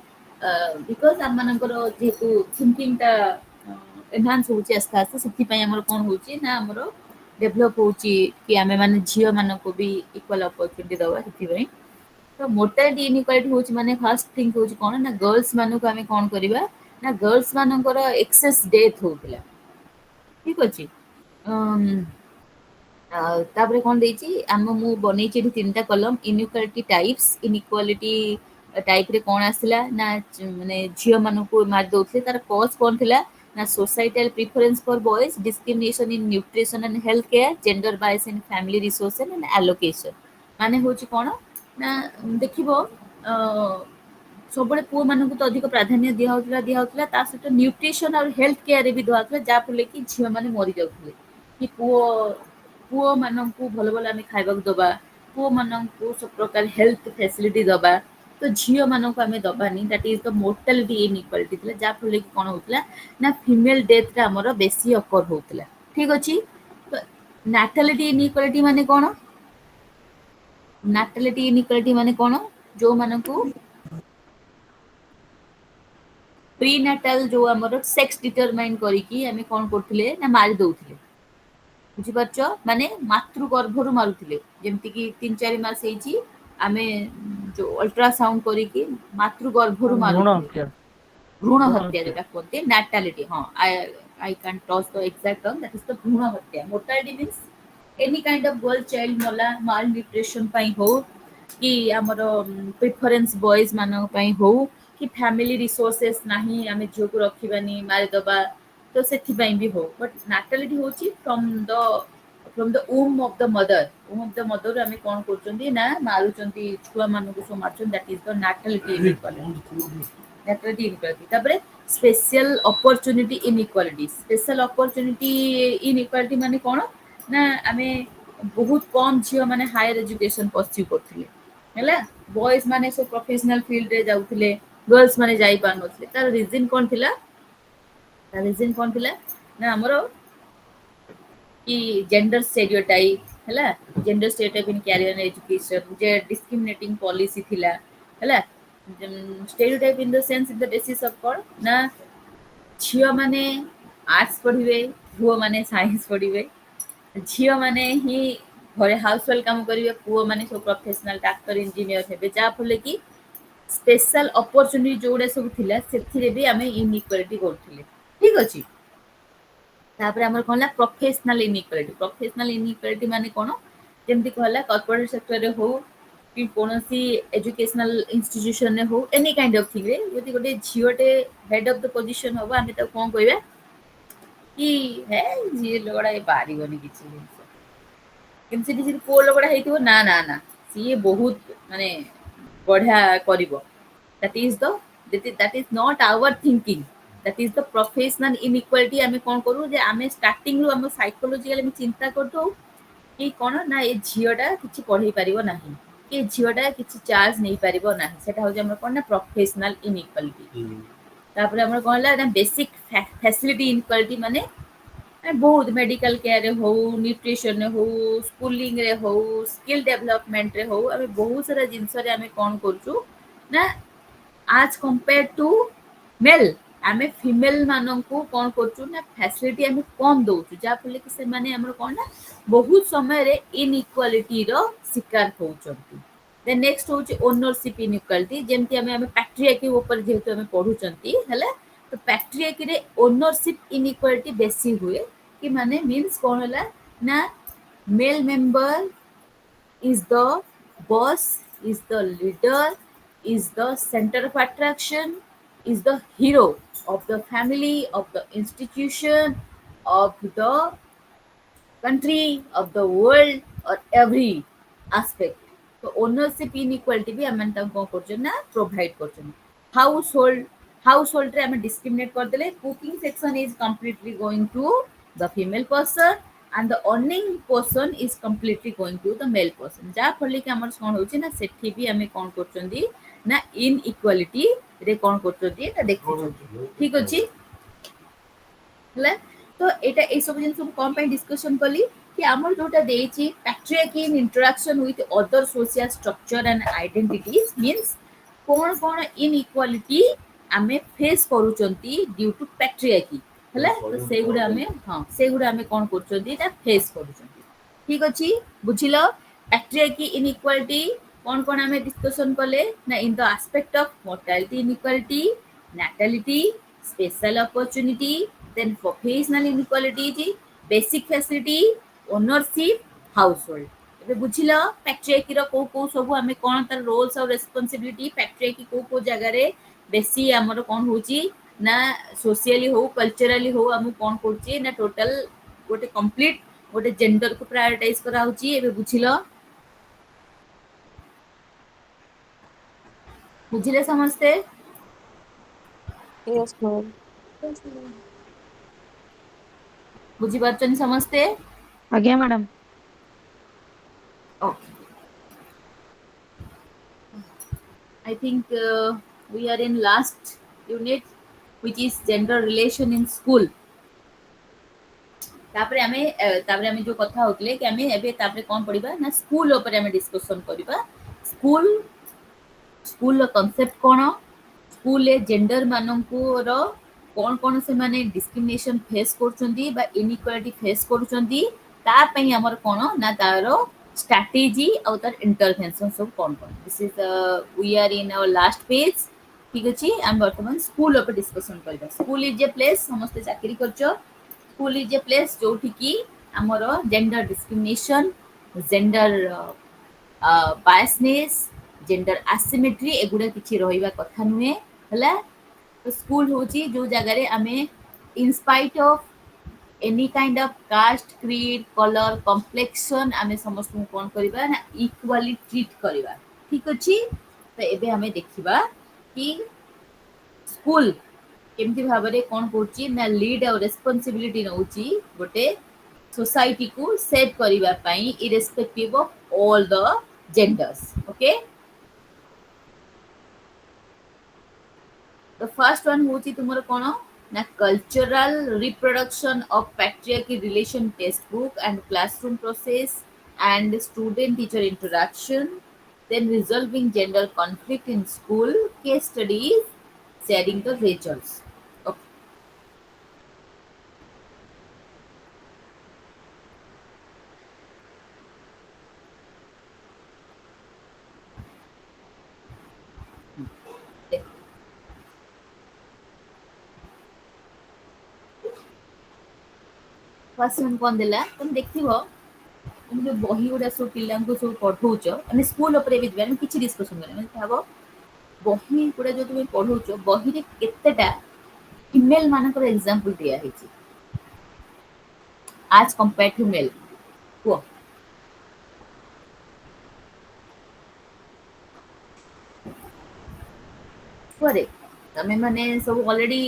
ବିକଜ ଆମମାନଙ୍କର ଯେହେତୁ ଥିଙ୍କିଂଟା ଏନହାନ୍ସ ହଉଛି ଆସ୍ତେ ଆସ୍ତେ ସେଥିପାଇଁ ଆମର କଣ ହଉଛି ନା ଆମର ଡେଭଲପ ହଉଛି କି ଆମେ ମାନେ ଝିଅ ମାନଙ୍କୁ ବି ଇକ୍ୱାଲ ଅପରଚୁନିଟି ଦବା ସେଥିପାଇଁ ତ ମୋର୍ଟାଲିଟି ଇନଇକ୍ୱାଲିଟି ହଉଛି ମାନେ ଫାର୍ଷ୍ଟ ଥିଙ୍ଗ ହଉଛି କଣ ନା गर्ल्स ମାନଙ୍କୁ ଆମେ କଣ କରିବା ନା गर्ल्स ମାନଙ୍କର ଏକ୍ସେସ ଡେଥ୍ ହଉଥିଲା ଠିକ ଅଛି ତାପରେ କଣ ଦେଇଛି ମୁଁ ବନେଇଛି ଏଠି 3ଟା କଲମ ଇନଇକ୍ୱାଲିଟି ଟାଇପ୍ସ ଇନଇକ୍ୱାଲିଟି ଟାଇପରେ କଣ ଆସିଲା ନା ମାନେ ଝିଅ ମାନଙ୍କୁ ମାରି ଦଉଥିଲେ ତାର କଜ କଣ ଥିଲା ନା societal preference for boys discrimination in nutrition and health care gender bias in family resources and allocation ମାନେ ହଉଛି କଣ ନା ଦେଖିବ ସବୁବେଳେ ପୁଅ ମାନଙ୍କୁ ତ ଅଧିକ ପ୍ରାଧାନ୍ୟ ଦିଆହଉଥିଲା ତା ସହିତ ନ୍ୟୁଟ୍ରିସନ ଆଉ ହେଲ୍ଥ କେୟାରରେ ବି ଦିଆହଉଥିଲା ଯାହାଫଳରେ କି ଝିଅ ମାନେ ମରି ଯାଉଥିଲେ କି ପୁଅ ମାନଙ୍କୁ ଭଲ ଭଲ ଆମେ ଖାଇବାକୁ ଦବା ପୁଅ ମାନଙ୍କୁ ସବୁ ପ୍ରକାର ହେଲ୍ଥ ଫ୍ୟାସିଲିଟି ଦବା ତ ଝିଅ ମାନଙ୍କୁ ଆମେ ଦବାନି that is the mortality inequality ଥିଲା ଯାହାଫଳରେ କି କଣ ହଉଥିଲା ନା ଫିମେଲ ଡେଥଟା ଆମର ବେଶୀ ଅକର ହଉଥିଲା ଠିକ ଅଛି ତ ନାଟାଲିଟି ଇନଇକ୍ୱାଲିଟି ମାନେ କଣ ନାଟାଲିଟି ଇନଇକ୍ୱାଲିଟି ମାନେ କଣ ଯୋଉମାନଙ୍କୁ ପ୍ରିନାଟାଲ ଯୋଉ ଆମର ସେକ୍ସ ଡିଟରମାଇନ୍ କରିକି ଆମେ କଣ କରୁଥିଲେ ନା ମାରି ଦଉଥିଲେ ବୁଝିପାରୁଛ ମାନେ ମାତୃ ଗର୍ଭରୁ ମାରୁଥିଲେ ଯେମିତି କି 3-4 ମାସ ହେଇଛି ଆମେ ଯୋଉ ଅଲ୍ଟ୍ରାସାଉଣ୍ଡ କରିକି ମାତୃ ଗର୍ଭରୁ
ଭ୍ରୂଣ
ମାରୁଥିଲେ
ହତ୍ୟା
भ्रूण हत्या जोटा कहते नाटालिटी हाँ I can toss the exact term that is the भ्रूण हत्या mortality means any kind of girl child मला माल न्यूट्रिशन पई हो कि हमर प्रेफरेंस बॉयज मानक पई हो कि फैमिली रिसोर्सेस नहीं आमे झियो को रखिबानी मारि दबा तो सेथि पई भी हो बट नाटालिटी होची from the womb of the mother womb of the mother आमे कोन करचंदी ना मारुचंदी छुआ मानक सो मारचंदी that is the natality inequality natality inequality तापरे special opportunity inequality special opportunity inequality माने कोन ना आमे बहुत कम झियो माने हायर एजुकेशन परस्यू करथिले हैला बॉयज माने सब प्रोफेशनल फील्ड रे जाउथिले गर्ल्स माने जाई पानथिले तार रीजन कोन थिला तार रीजन कोन थिला ना हमरो कि जेंडर स्टेरियोटाइप हैला जेंडर स्टेरियोटाइप इन कैरियर एजुकेशन जे डिस्क्रिमिनेटिंग पॉलिसी थिला हैला stereotype in the sense in the basis of cone ना झियो माने आर्ट्स पढ़िबे पुओ माने साइंस पढ़िबे झियो माने ही घरे हाउस होल्ड काम करिवे पुओ माने सब प्रोफेशनल डॉक्टर इंजीनियर हेबे जा फले कि स्पेशल अपॉर्चुनिटी जोडा सब थिला सेथिरे भी हमें इनइक्वालिटी करथिले ठीक अछि तापर हमर कहला प्रोफेशनल इनइक्वालिटी माने कोन जेमति कहला कॉर्पोरेट सेक्टर रे हो कि कोनोसी एजुकेशनल इंस्टीट्यूशन ने हो एनी काइंड ऑफ थिंग रे यदि गोटे झियोटे हेड ऑफ द पोजीशन हो हमें त कोन कहबे कि हे जी लोगड़ा ए बारी बनी किछि केमसे दिस को लोगड़ा हेतिबो ना ना ना सी बहुत माने बढ़िया करिवो that is not our thinking that is the professional inequality हमें कोन करू जे हमें स्टार्टिंग रो हम साइकोलॉजिकल में चिंता करतो कि कोन ना ए झियोटा किछि पढ़ी परिबो नाही कि झियोटा किछि चार्ज नहीं परिबो नाही सेटा हो जे हमर कोन ना प्रोफेशनल इनइक्वालिटी तापर हमर कहला ना बेसिक फैसिलिटी इनइक्वालिटी माने बहुत मेडिकल केयर रे हो न्यूट्रिशन रे हो स्कूलिंग रे हो स्किल डेवलपमेंट रे हो हमें बहुत सारा जिंस रे हमें कोन करछु ना आज कंपेयर टू मेल आमे फीमेल मानन को कोन करछु ना फैसिलिटी हमें कम दोछु जा फले कि से माने हमर कोन ना बहुत समय रे इनइक्वालिटी रो शिकार होचंती देन नेक्स्ट होची ओनरशिप इनइक्वालिटी जेमति हमें पैट्रियार्की ऊपर जेहेतु हमें पढुचंती हला तो पैट्रियार्की रे ओनरशिप इनइक्वालिटी बेसी हुए कि माने मींस कोन होला ना male member is the boss, is the leader, is the center of attraction, is the hero of the family, of the institution, of the country, of the world, or every aspect. So ownership inequality भी हमें तब कौन करचन ना provide करचन. Household रे हमें discriminate कर देले. Cooking section is completely going to the female person and the earning portion is completely going to the male person. जा फले कि हमर कोन होची ना सेठी भी हमें कोन करचंदी ना inequality रे कोन करचंदी ता देखुचंदी. ठीक अछि हला तो एटा ए सब जिन सब कम पे डिस्कशन कली कि हमर जोटा देछि patriarchy in interaction with other social structure and identities means कोन कोन इनइक्वालिटी हमें फेस करूचंती ड्यू टू पैट्रियार्की हला तो सेगुडा हमें हां सेगुडा हमें कोन करचंती ता फेस करूचंती. ठीक अछि बुझिलो पैट्रियार्की इनइक्वालिटी कोन कोन हमें डिस्कशन कले ना in the aspect of mortality inequality natality special opportunity then professional inequality basic facility ownership household ଏବେ ବୁଝିଲ पैट्रियार्की रो को सब हमें कोन तार रोल्स और रेस्पोंसिबिलिटी पैट्रियार्की को जगह रे बेसी हमर कोन होची ना सोशली हो कल्चरली हो हम कोन करची ना टोटल गोटे कंप्लीट गोटे जेंडर को प्रायोरिटाइज करा होची एबे बुझिलो बुझिले समझते
Yes, ma'am.
बुझी पारछन समझते
आज्ञा madam.
okay I think we are in last unit which is gender relation in school तापरे हमें जो कथा होतले कि हमें एबे तापरे कोन पढिबा ना स्कूल ऊपर हमें डिस्कशन करिबा school row concept cone school a gender माननकु रो कोन कोन से माने डिस्क्रिमिनेशन फेस करचंदी बा इनइक्वालिटी फेस करचंदी ता पई हमर कोन ना तारो स्ट्रेटजी और तार इंटरवेंशन सब कोन कोन this is we are in our last page. ठीक अछि हम वर्तमान स्कूल ऊपर डिस्कशन करबा. स्कूल इज ए प्लेस समस्त चाकरी करचो स्कूल इज ए प्लेस जोठी की हमर gender discrimination gender biasness gender asymmetry एगुडा किछि रहिबा कथा नुहे हला तो स्कूल होची जो जगह रे हमें in spite of any kind of caste creed colour complexion हमें समस्त कोन करबा ना इक्वली ट्रीट करबा. ठीक अछि तो एबे हमें देखिबा कि स्कूल केमती भाबरे कोन करची ना लीड और रेस्पॉन्सिबिलिटी नउची गोटे सोसाइटी को सेव करिवा पई irrespective of all the genders okay the first one होची तुमर कोन ना cultural reproduction of patriarchy relation text book and classroom process and student teacher interaction, then resolving gender conflict in school, case studies, sharing the results. Okay. First one कौन देला तुम देखिबो तुम जो बही गुड़ा सब पिला को सब पढ़ौछ माने स्कूल ऊपर भी दिबे किछि डिस्कशन करे माने भाबो बही गुड़ा जो तुम पढ़ौछ बही रे केतेटा फीमेल मानकर एग्जांपल दिया हेछि आज कंपेयर टू मेल को करे तमे माने सब already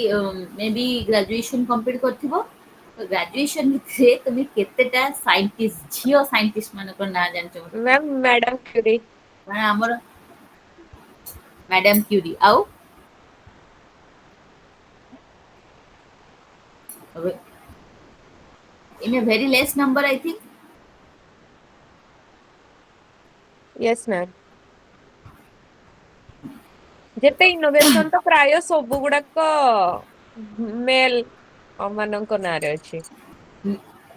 may be graduation complete करथिबो तो ग्रेजुएशन से तुम केतेटा साइंटिस्ट झियो साइंटिस्ट मानकर ना जानछो
मैम मैडम क्यूरी
माने हमर मैडम क्यूरी आउ in a very less number I think
yes ma'am जेते इनोवेशन तो प्राय सब गुड़ाक मेल ମାନଙ୍କ ନାଁରେ ଅଛି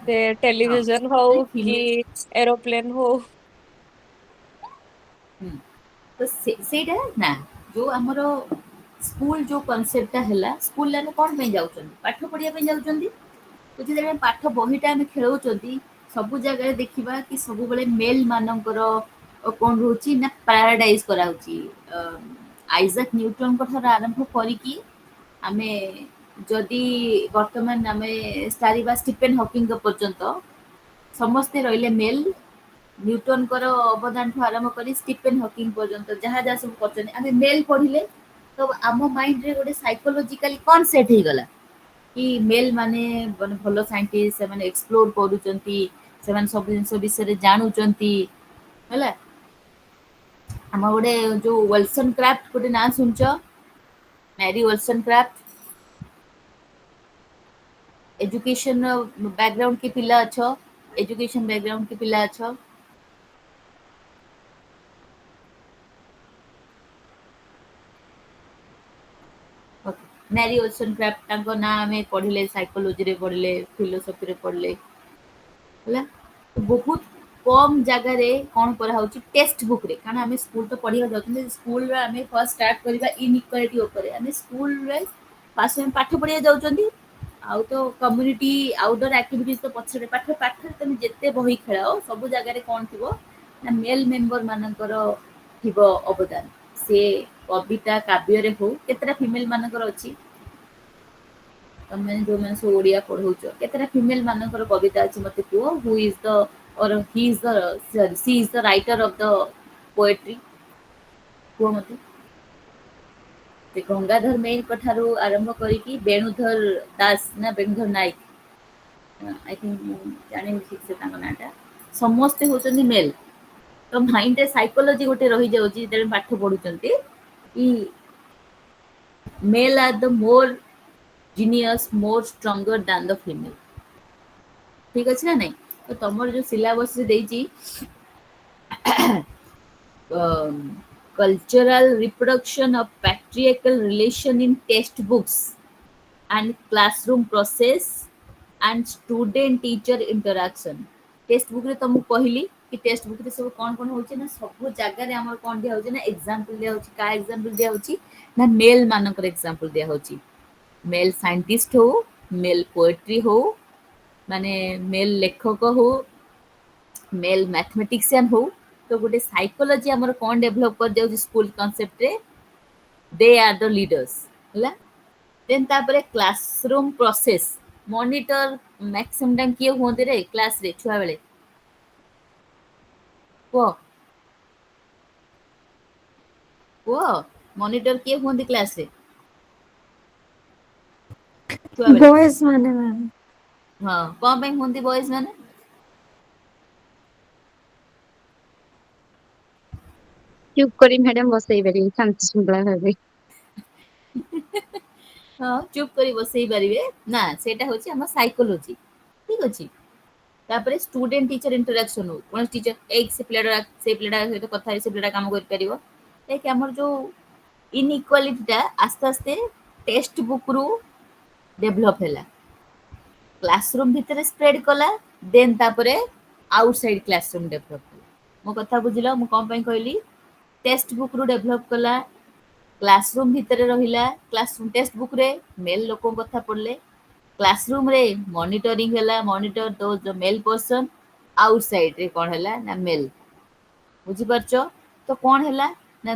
ସେ ଟେଲିଭିଜନ ହଉ କି ଏରୋପ୍ଲେନ ହଉ
तो सेटा ना जो हमर स्कूल जो कांसेप्ट हैला स्कूल ले कोन पे जाउछन पाठ पढ़िया पे जाउछन तो जे पाठ बहीटा हम खेलौछन सब जगह देखिबा कि सब बेले मेल मानकर कोन रहउची ना पैराडाइज कराउची आइजैक न्यूटन को थरा आरंभ करी कि हमें जदि वर्तमान आमे स्टारीबा स्टीफेन हॉकिंग पर्यंत समस्ते रहिले मेल न्यूटन कर अवदान ठू आरंभ करी स्टीफेन हॉकिंग पर्यंत जहाँ जहाँ सब करछन आमे मेल पढ़िले तो आम माइंड रे गोटे साइकोलॉजिकली कौन सेट हो गला कि मेल माने भलो साइंटिस्ट से माने एक्सप्लोर करूचंती से माने सब जिंस विषय रे जानूचंती हला हम गोटे जो विल्सन क्राफ्ट गोटे ना सुनछ Mary Wollstonecraft education background के पिला अच्छो एजुकेशन बैकग्राउंड के पिला अच्छो मैरी ओशनक्राफ्ट तांको ना हमें पढ़िले साइकोलॉजी रे पढ़िले फिलोसॉफी रे पढ़िले होला तो बहुत कम जगह रे कोन करा होची टेक्स्ट बुक रे काना हमें स्कूल तो पढ़िया जाउछन स्कूल रे हमें फर्स्ट स्टार्ट करबा इनइक्वालिटी ऊपर हमें स्कूल रे पास में पाठ पढ़िया जाउछन आउ तो कम्युनिटी आउटडोर एक्टिविटीज तो पछरे पाठ पाठ तुम जेते बही खेलाओ सब जगह रे कोन थिबो ना मेल मेंबर मानकर थिबो अवदान से कविता काव्य रे हो केतरा फीमेल मानकर अछि तमे जो मन सो ओडिया पढौछ केतरा फीमेल मानकर कविता अछि मते को हु इज द और he is the she is the writer of the poetry को मते ते गंगाधर मेन कठारु आरंभ करी कि वेणुधर दास ना वेणुधर नायक आई थिंक जाने ठीक से तांग नाटा समस्त होचंदी मेल तो माइंड रे साइकोलॉजी गोटे रही जाउची जेते पाठ पढुचंती ई male are the more genius more stronger than the female ठीक अछि ना नहीं तो तमर जो सिलेबस से देची cultural reproduction of patriarchal relation in textbooks and classroom process and student teacher interaction text book रे तुमको कहली कि टेक्स्ट बुक रे सब कोन कोन होचे ना सब जगह रे हमर कोन दिया होचे ना एग्जांपल दिया होची का एग्जांपल दिया होची ना मेल मानकर एग्जांपल दिया होची मेल साइंटिस्ट हो मेल पोएट्री हो माने मेल लेखक हो मेल मैथमेटिशियन हो तो गोटे साइकोलॉजी हमर कोन डेवलप कर जाउ स्कूल कांसेप्ट रे दे आर द लीडर्स हला देन तापरे classroom process monitor maximum time किए होते रे क्लास रे छुआ बेले को मॉनिटर किए होते क्लास रे ଛୁଆ ବେଳେ
ବଏଜ ମାନେ ମ୍ୟାମ୍
ହଁ କଣ ପାଇଁ ହୁଅନ୍ତି ବଏଜ ମାନେ?
ଚୁପ୍ କରି ମ୍ୟାଡାମ ବସେଇ ପାରିବେ ଶାନ୍ତି ଶୃଙ୍ଖଳା ଭାବେ।
ହଁ ଚୁପ୍ କରି ବସେଇ ପାରିବେ ନା, ସେଇଟା ହଉଛି ଆମ ସାଇକୋଲୋଜି। ଠିକ ଅଛି। ତାପରେ ଷ୍ଟୁଡେଣ୍ଟ ଟିଚର ଇଣ୍ଟରାକ୍ସନ ହଉ, କୌଣସି ଟିଚର ଏଇ ସେ ପିଲାଟା ସହିତ କଥା ହେଇ ସେ ପିଲାଟା କାମ କରିପାରିବ। ଏକ ଆମର ଯୋଉ ଇନଇକ୍ୱାଲିଟି ଟା ଆସ୍ତେ ଆସ୍ତେ ଟେକ୍ସଟ ବୁକ୍ ରୁ ଡେଭଲପ ହେଲା, କ୍ଲାସରୁମ୍ ଭିତରେ ସ୍ପ୍ରେଡ କଲା, ଦେନ୍ ତାପରେ ଆଉଟସାଇଡ କ୍ଲାସରୁମ୍ ଡେଭଲପ କଲା। ମୋ କଥା ବୁଝିଲ ମୁଁ କଣ ପାଇଁ କହିଲି? ଟେକ୍ସଟ ବୁକ୍ ରୁ ଡେଭଲପ କଲା, କ୍ଲାସରୁମ୍ ଭିତରେ ରହିଲା, କ୍ଲାସରୁମ୍ ଟେକ୍ସଟ ବୁକ୍ ରେ ମେଲ ଲୋକଙ୍କ କଥା ପଢିଲେ, କ୍ଲାସରୁମ୍ ରେ ମନିଟରିଂ ହେଲା, ମନିଟର ଦୋଜ ମେଲ ପର୍ସନ, ଆଉଟସାଇଡ ରେ କଣ ହେଲା ନା ମେଲ। ବୁଝିପାରୁଛ? ତ କଣ ହେଲା ନା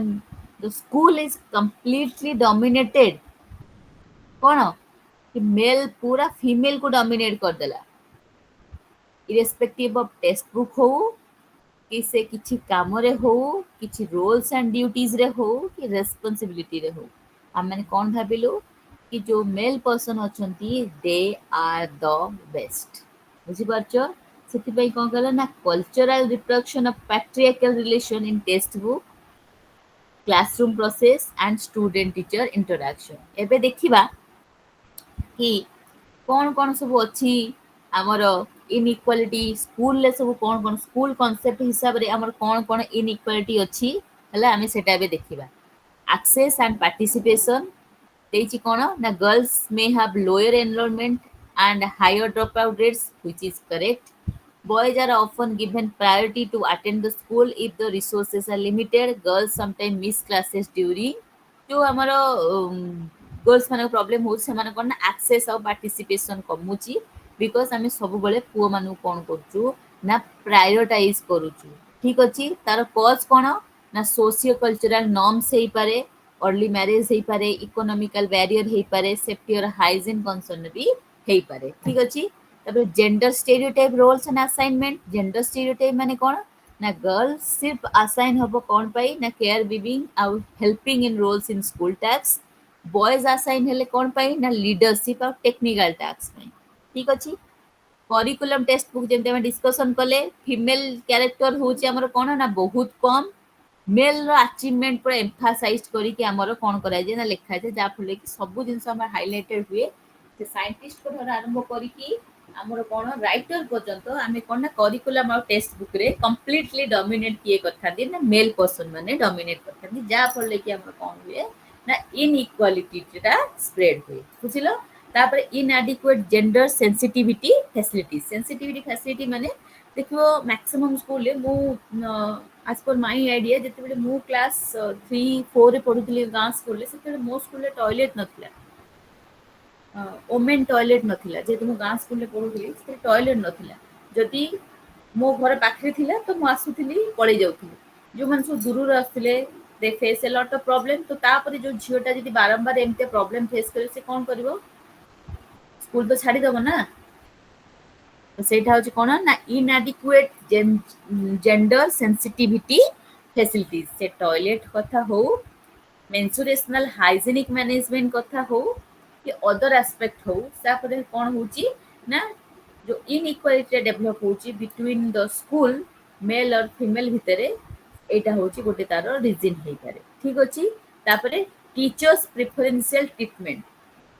the school is completely dominated କଣ कि मेल पूरा फीमेल को डोमिनेट करदेला, इरेस्पेक्टिव ऑफ टेक्स्ट बुक हो कि से किछि काम रे हो, किछि रोल्स एंड ड्यूटीज रे हो कि रेस्पॉन्सिबिलिटी रे हो। हम माने कोन भाबिलु कि जो मेल पर्सन अछंती दे आर द बेस्ट। बुझि पारछो? सेति पई कोन कहला ना cultural reproduction of patriarchal relation in text book, classroom process and student teacher interaction. एबे देखिबा कि कौन कौन सब अच्छी आमर इनइक्वालिटी स्कूल ले सब कौन कौन स्कूल कॉन्सेप्ट हिसाब रे आमर कौन कौन इनइक्वालिटी अच्छी हला आमे सेटा एबे देखिबा। एक्सेस एंड पार्टिसिपेशन देछि कोन ना girls may have lower enrollment and higher dropout rates which is correct. Boys are often given priority to attend the school if the resources are limited. Girls sometimes miss classes during जो हमर girls मान problem हो से मान कोन access और participation कमुची because आमे सब बेले पुओ मानु कोन करछु ना प्रायोरिटाइज करूछु। ठीक अछि। तार कॉज कोन ना सोशियो कल्चरल नॉर्म्स हेई पारे, अर्ली मैरिज हेई पारे, इकोनॉमिकल बैरियर हेई पारे, सेफ्टी और हाइजीन कंसर्न भी हेई पारे। ठीक अछि। तब gender stereotype roles and assignment, gender stereotype माने कोन ना गर्ल्स सिर्फ असाइन हबो कोन पाई ना केयर गिविंग आउ helping in roles in school task. Boys assign हेले कोन पाई ना लीडरशिप और टेक्निकल टास्क पाई। ठीक अछि। करिकुलम टेक्स्ट बुक जेंते हम डिस्कशन कले फीमेल कैरेक्टर होची हमर कोन ना बहुत कम, मेल रो अचीवमेंट पर एम्फासाइज करी कि हमर कोन करा जे ना लिखा जे जा फले कि सब जिंस हमर हाइलाइटेड हुए से साइंटिस्ट को धर आरंभ करी कि हमर कोन राइटर पर्यंत आमे कोन ना करिकुलम और टेक्स्ट बुक रे कंप्लीटली डोमिनेट किए करथा दे ना मेल पर्सन माने डोमिनेट करथा दे जा फले कि हमर कोन हुए ना इनइक्वालिटी टा स्प्रेड हुए। बुझिलो? तापर इनएडिक्वेट जेंडर सेंसिटिविटी फैसिलिटी माने देखो मैक्सिमम स्कूल मु एज पर माय आइडिया जते बेले मु क्लास 3 4 रे पढुतली गां स्कूल से बेले मो स्कूल रे टॉयलेट नथिला, ओमेन टॉयलेट नथिला। जेते मु गां स्कूल रे पढुतली से टॉयलेट नथिला। जदि मो घर पाखरे थिला तो मु आसुथली पळै जाउथली। जो मन सब दूर आसले they face a lot of problem. तो तापर जो झियोटा जदि बारंबार एमते प्रॉब्लम फेस करे से कोन करबो? स्कूल तो छाड़ी दबो ना। तो सेटा होची कोन ना इनएडिक्वेट जेंडर सेंसिटिविटी फैसिलिटीज। से टॉयलेट कथा हो, मेंसुरेशनल हाइजीनिक मैनेजमेंट कथा हो कि अदर एस्पेक्ट हो, सापरे कोन होची ना जो इनइक्वालिटी डेवलप होची बिटवीन द स्कूल मेल और फीमेल भितरे एटा होची गोटे तार रीजन हेई पारे। ठीक अछि। तापरे teachers preferential treatment,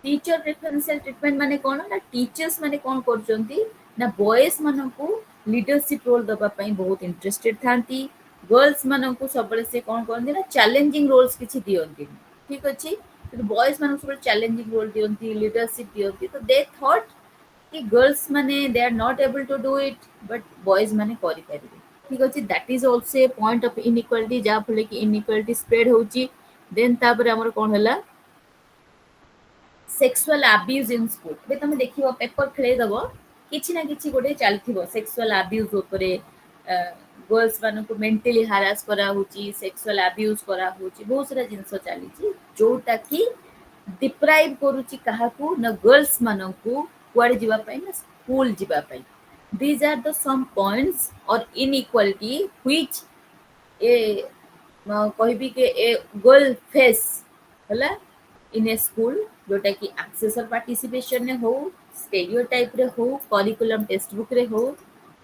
teacher preferential treatment माने कोन ना टीचर्स माने कोन करचंती ना बॉयज मानन को लीडरशिप रोल दबा पई बहुत इंटरेस्टेड थांती। गर्ल्स मानन को सबले से कोन करंती ना चैलेंजिंग रोल्स किछि दियंती। ठीक अछि। तो बॉयज मानन सबले चैलेंजिंग रोल दियंती, लीडरशिप दियंती। तो दे थॉट कि गर्ल्स माने they are not able to do it but boys माने करि परिबे। ठीक अछि। That is also a point of inequality जा फले कि इनइक्वालिटी स्प्रेड होची। देन तापर हमर कोन होला सेक्सुअल अब्यूज इन स्कूल। बे तुम देखिबो पेपर खेलै दबो किछि ना किछि गोटे चलथिबो सेक्सुअल अब्यूज ऊपरे, गर्ल्स मान को मेंटली हारास करा होची, सेक्सुअल अब्यूज करा होची, बहुत सारा जिंस चली छी जोटा कि डिप्राइव करूची काहाकू ना गर्ल्स मान को कुआडे जिबा पई ना स्कूल जिबा पई। These are the some points और इनइक्वालिटी व्हिच ए कहबी के ए गर्ल फेस होला इन ए स्कूल जोटा कि एक्सेसर पार्टिसिपेशन ने हो, स्टेरियोटाइप रे हो, करिकुलम टेक्स्ट बुक रे हो,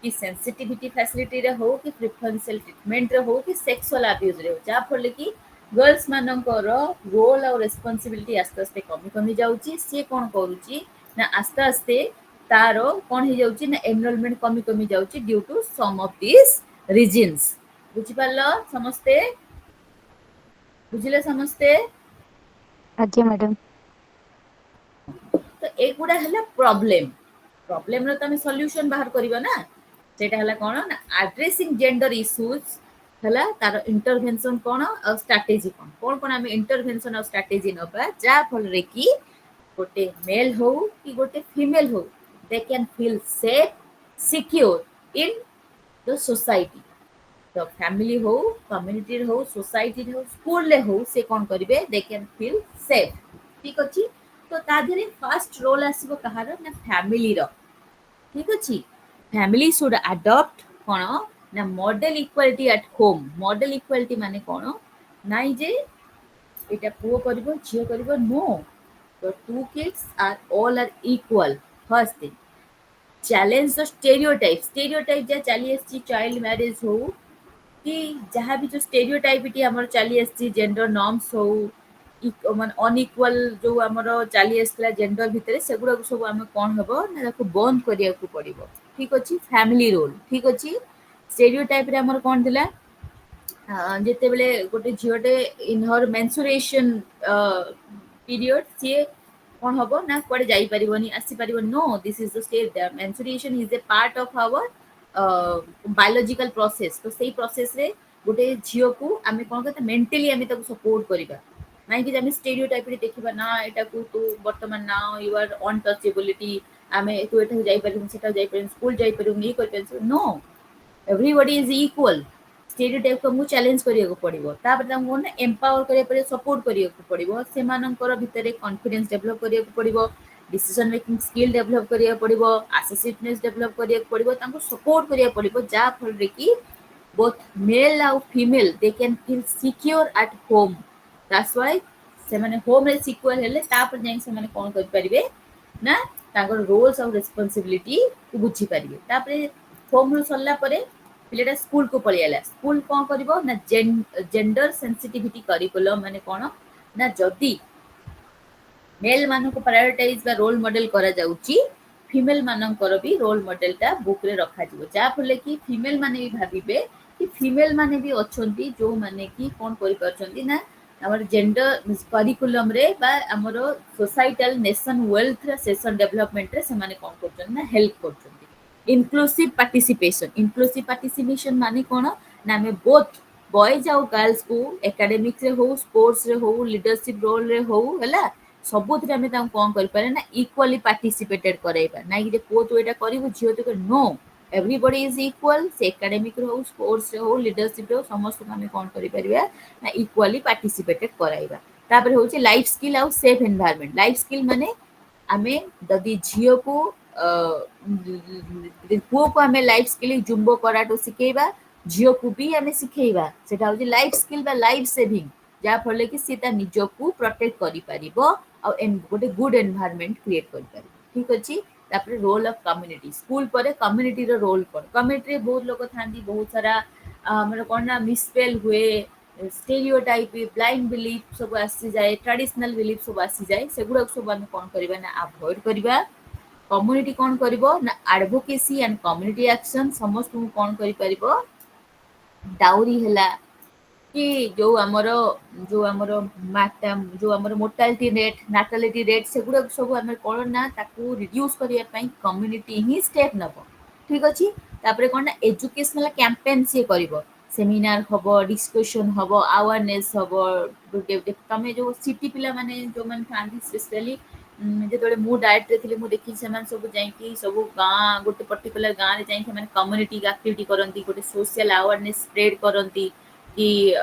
कि सेंसिटिविटी फैसिलिटी रे हो, कि प्रिफरेंशियल ट्रीटमेंट रे हो, कि सेक्सुअल अब्यूज रे हो, जा फल कि गर्ल्स मानकर रोल और रेस्पॉन्सिबिलिटी आस्ते आस्ते कमी कमी जाउची। सी कोन करूची ना आस्ते आस्ते तार कोन हो जाउची ना एनरोलमेंट कमी कमी जाउची due to some of this reasons. बुझी पारलो समस्ते? बुझिले समस्ते?
आज्ञा मैडम।
तो एगुड़ा है प्रॉब्लम। प्रॉब्लम रो तमे सॉल्यूशन बाहर करिवो ना, सेटा हला कोन ना एड्रेसिंग जेंडर इश्यूज हला तार इंटरवेंशन कोन और स्ट्रेटजी कोन कोन कोन हम इंटरवेंशन और स्ट्रेटजी नबा जा फल रे कि गोटे मेल हो कि गोटे फीमेल हो, they can feel safe secure in the society. तो फैमिली हो, कम्युनिटी हो, सोसाइटी हो, स्कूल ले हो, से कोन करिवे दे कैन फील सेफ। ठीक अछि। तो ता धीरे फर्स्ट रोल आसीबो कहार ना फैमिली रो। ठीक अछि। फैमिली शुड अडॉप्ट कोन ना model equality at home. Model equality माने कोन नाइ जे एटा पुओ करिवो झियो करिवो नो। तो two kids are all are equal. First thing challenge the stereotype. Stereotype जे चली आसी चाइल्ड मैरिज हो कि जहाँ भी जो स्टेरियोटाइप हमर चली आसी जेंडर नॉर्म्स हो माने अनइक्वल जो हमर चली आसला जेंडर भितरे सेगुड़ा सब आम कौन हम ना बंद करिया को पड़िबो। ठीक अछि। फैमिली रोल ठीक अछि। स्टेरियोटाइप रे हमर कोन दिला जेते बेले गोटे झियोटे इन हर मेंसुरेशन पीरियड सी कौन हबो ना कुआडे जाई परिबोनी आसी परिबोनी। No this is the stage menstruation is a part of our biological process. तो सेही प्रोसेस रे गोटे झियो को आमे कोन करते मेंटली आमे ताको सपोर्ट करिबा नाइ कि आमे स्टेरियोटाइप रे देखिबा ना एटा को तू वर्तमान ना यू आर अनटचेबिलिटी आमे तू एटा जाई परिबो सेटा जाई परिबो स्कूल जाई परिबो नी कर परिबो। No everybody is equal. Stereotype को मु चैलेंज करिया को पड़िबो तापर ताको ना एम्पावर करिया पड़िबो सपोर्ट करिया को पड़िबो सेमानकर भितरे कॉन्फिडेंस डेवलप करिया को पड़िबो डिसीजन मेकिंग स्किल डेवलप करिया पड़िबो असोसिएटनेस डेवलप करिया को पड़िबो ताको सपोर्ट करिया पड़िबो जा फल रे कि both male और female they can feel secure at home. That's why ସେମାନେ ହୋମ ରେ ସିକ୍ୟୁର ହେଲେ ତାପରେ ଯାଇ ସେମାନେ କଣ କରିପାରିବେ ନା ତାଙ୍କର ରୋଲ୍ସ ଆଉ ରେସ୍ପନ୍ସିବିଲିଟି ବୁଝି ପାରିବେ। ତାପରେ ହୋମ ରୁ ସରିଲା ପରେ ପିଲାଟା ସ୍କୁଲ କୁ ପଳେଇ ଆଇଲା। ସ୍କୁଲ କଣ କରିବ ନା ଜେଣ୍ଡର ସେନ୍ସିଟିଭିଟି କରିକୁଲମ ମାନେ କଣ ନା ଯଦି मेल मानक प्रायोरिटाइज बा रोल मॉडल करा जाउची फीमेल मानकर भी रोल मॉडल ता बुक रे रखा जिवो जा फले कि फीमेल माने भी भाबिबे कि फीमेल माने भी अछंती जो माने कि कोन करि परछंती ना हमर जेंडर करिकुलम रे बा हमर सोसाइटल नेशन वेल्थ रे सेशन डेवलपमेंट रे से माने कोन करछन ना हेल्प करछंती। इंक्लूसिव पार्टिसिपेशन माने कोन ना हमें बोथ बॉयज और गर्ल्स को एकेडमिक्स रे हो स्पोर्ट्स रे हो लीडरशिप रोल रे हो हला सबुथिरे आमे तां कोन करि पारे ना इक्वली पार्टिसिपेटेड कराइबा नाइ जे को तो एटा करिवो झियो तो नो एवरीबॉडी इज इक्वल से एकेडमिक रे हो स्पोर्ट्स रे हो लीडरशिप रे हो समस्त आमे कोन करि परिबा ना इक्वली पार्टिसिपेटेड कराइबा। तापर होची लाइफ स्किल और सेफ एनवायरनमेंट। लाइफ स्किल माने आमे जदि झियो को पुओ को आमे लाइफ स्किल जुम्बो कराटो सिखेइबा झियो को भी आमे सिखेइबा सेटा होची लाइफ स्किल बा लाइफ सेविंग जा फले कि सीता निजो को प्रोटेक्ट करि परिबो और गोटे गुड एनवायरनमेंट क्रिएट करि परिबो। ठीक अछि। तापर रोल ऑफ कम्युनिटी स्कूल पर कम्युनिटी रो रोल कोन कम्युनिटी रे बहुत लोग थांदी बहुत सारा हमर कोन ना मिसस्पेल हुए स्टेरियोटाइप ब्लाइंड बिलीफ सब आसी जाए ट्रेडिशनल बिलीफ सब आसी जाए सेगुडा सब हम कोन करबा ना अवॉइड करबा। कम्युनिटी कोन करबो ना एडवोकेसी एंड कम्युनिटी एक्शन समस्त को कोन करि परिबो डाउरी हला कि जो हमरो मोर्टालिटी रेट नाटालिटी रेट सेगुडा सब हम कोन ना ताकू रिड्यूस करिया पई कम्युनिटी ही स्टेप नबो। ठीक अछि। तापरे कोन ना एजुकेशनल कैंपेन से करिवो सेमिनार हबो डिस्कशन हबो अवेयरनेस हबो तमे जो सिटी पिला माने जो मन थांदी स्पेशली जेतोले मु डायरेक्ट रे थिले मु देखि सेमान सब जाई कि सब गां गोटे पर्टिकुलर गां रे जाई सेमान कम्युनिटी एक्टिविटी करंती गोटे सोशल अवेयरनेस स्प्रेड करंती कि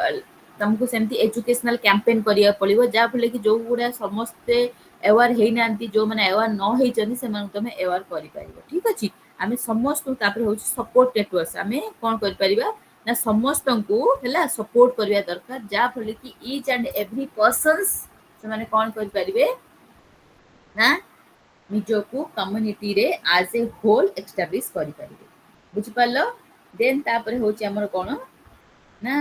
तुमको सेमती एजुकेशनल कैंपेन करिया पड़िबो जा फले कि जो गुडा समस्त अवेयर हेइ नांती जो माने अवेयर न हेइ जनी सेमान तमे अवेयर करि पारिबो। ठीक अछि। आमे समस्त तापर होछि सपोर्ट नेटवर्क आमे कोन करि परिबा ना समस्त को हला सपोर्ट करिया दरकार जा फले कि ईच एंड एवरी पर्सन्स ସେମାନେ କ'ଣ କରିପାରିବେ ନା ନିଜକୁ କମ୍ୟୁନିଟିରେ ଆଜ୍ ଏ ହୋଲ୍ ଏଷ୍ଟାବ୍ଲିଶ କରିପାରିବେ। ବୁଝିପାରିଲ? ଦେନ୍ ତାପରେ ହେଉଛି ଆମର କ'ଣ ନା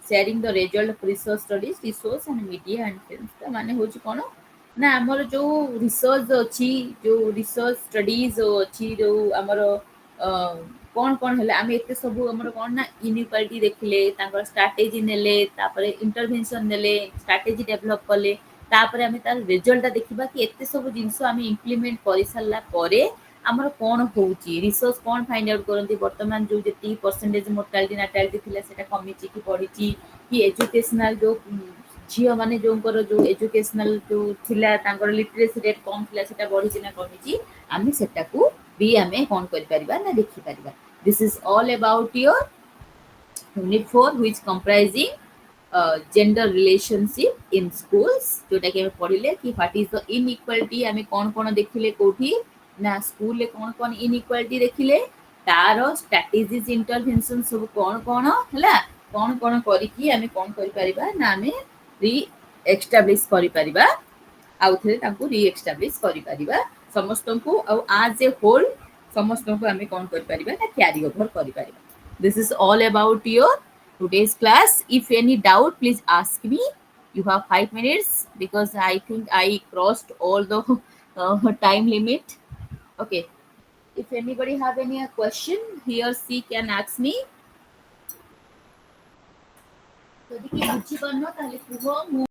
sharing the result of research studies resource and media and films. ତା ମାନେ ହେଉଛି କ'ଣ ନା ଆମର ଯେଉଁ ରିସର୍ଚ୍ଚ ଅଛି, ଯେଉଁ ରିସର୍ଚ୍ଚ ଷ୍ଟଡିଜ ଅଛି, ଯେଉଁ ଆମର କ'ଣ କ'ଣ ହେଲା ଆମେ ଏତେ ସବୁ ଆମର କ'ଣ ନା ଇନିକ୍ୱାଲିଟି ଦେଖିଲେ, ତାଙ୍କର ଷ୍ଟ୍ରାଟେଜି ନେଲେ, ତାପରେ ଇଣ୍ଟରଭେନସନ୍ ନେଲେ, ଷ୍ଟ୍ରାଟେଜି ଡେଭଲପ୍ କଲେ, ତାପରେ ଆମେ ତାର ରେଜଲ୍ଟଟା ଦେଖିବା କି ଏତେ ସବୁ ଜିନିଷ ଆମେ ଇମ୍ପ୍ଲିମେଣ୍ଟ କରିସାରିଲା ପରେ ଆମର କ'ଣ ହେଉଛି, ରିସର୍ଚ୍ଚ କ'ଣ ଫାଇଣ୍ଡ ଆଉଟ୍ କରନ୍ତି ବର୍ତ୍ତମାନ ଯେଉଁ ଯେତିକି ପରସେଣ୍ଟେଜ ମୋର୍ଟାଲିଟି ନାଟାଲିଟି ଥିଲା ସେଟା କମିଛି କି ବଢ଼ିଛି, କି ଏଜୁକେସନାଲ ଯେଉଁ ଝିଅମାନେ ଯେଉଁଙ୍କର ଯେଉଁ ଏଜୁକେସନାଲ ଯେଉଁ ଥିଲା ତାଙ୍କର ଲିଟରେସି ରେଟ୍ କମ୍ ଥିଲା ସେଟା ବଢ଼ିଛି ନା କମିଛି, ଆମେ ସେଟାକୁ ବି ଆମେ କ'ଣ କରିପାରିବା ନା ଦେଖିପାରିବା। This is all about your unit 4 which comprising gender relationship in schools जोटा कि पढ़िले कि व्हाट इज द इनइक्वालिटी आमे कोन कोन देखिले कोठी ना स्कूल ले कोन कोन इनइक्वालिटी देखिले तारो स्ट्रेटजीज इंटरवेंशन सब कोन कोन हला कोन करी कि आमे कोन करि परिबा ना आमे री एस्टैब्लिश करि परिबा आउ थरे तांको री एस्टैब्लिश करि परिबा समस्तंकु आउ आज ए होल समस्तंकु आमे कोन करि परिबा ना कैरी ओवर करि परिबा। This is all about your today's class. If any doubt, please ask me. You have 5 minutes because I think I crossed all the time limit. Okay. If anybody have any question, he or she can ask me. যদি কি বুঝি পারনো তাহলে কুহ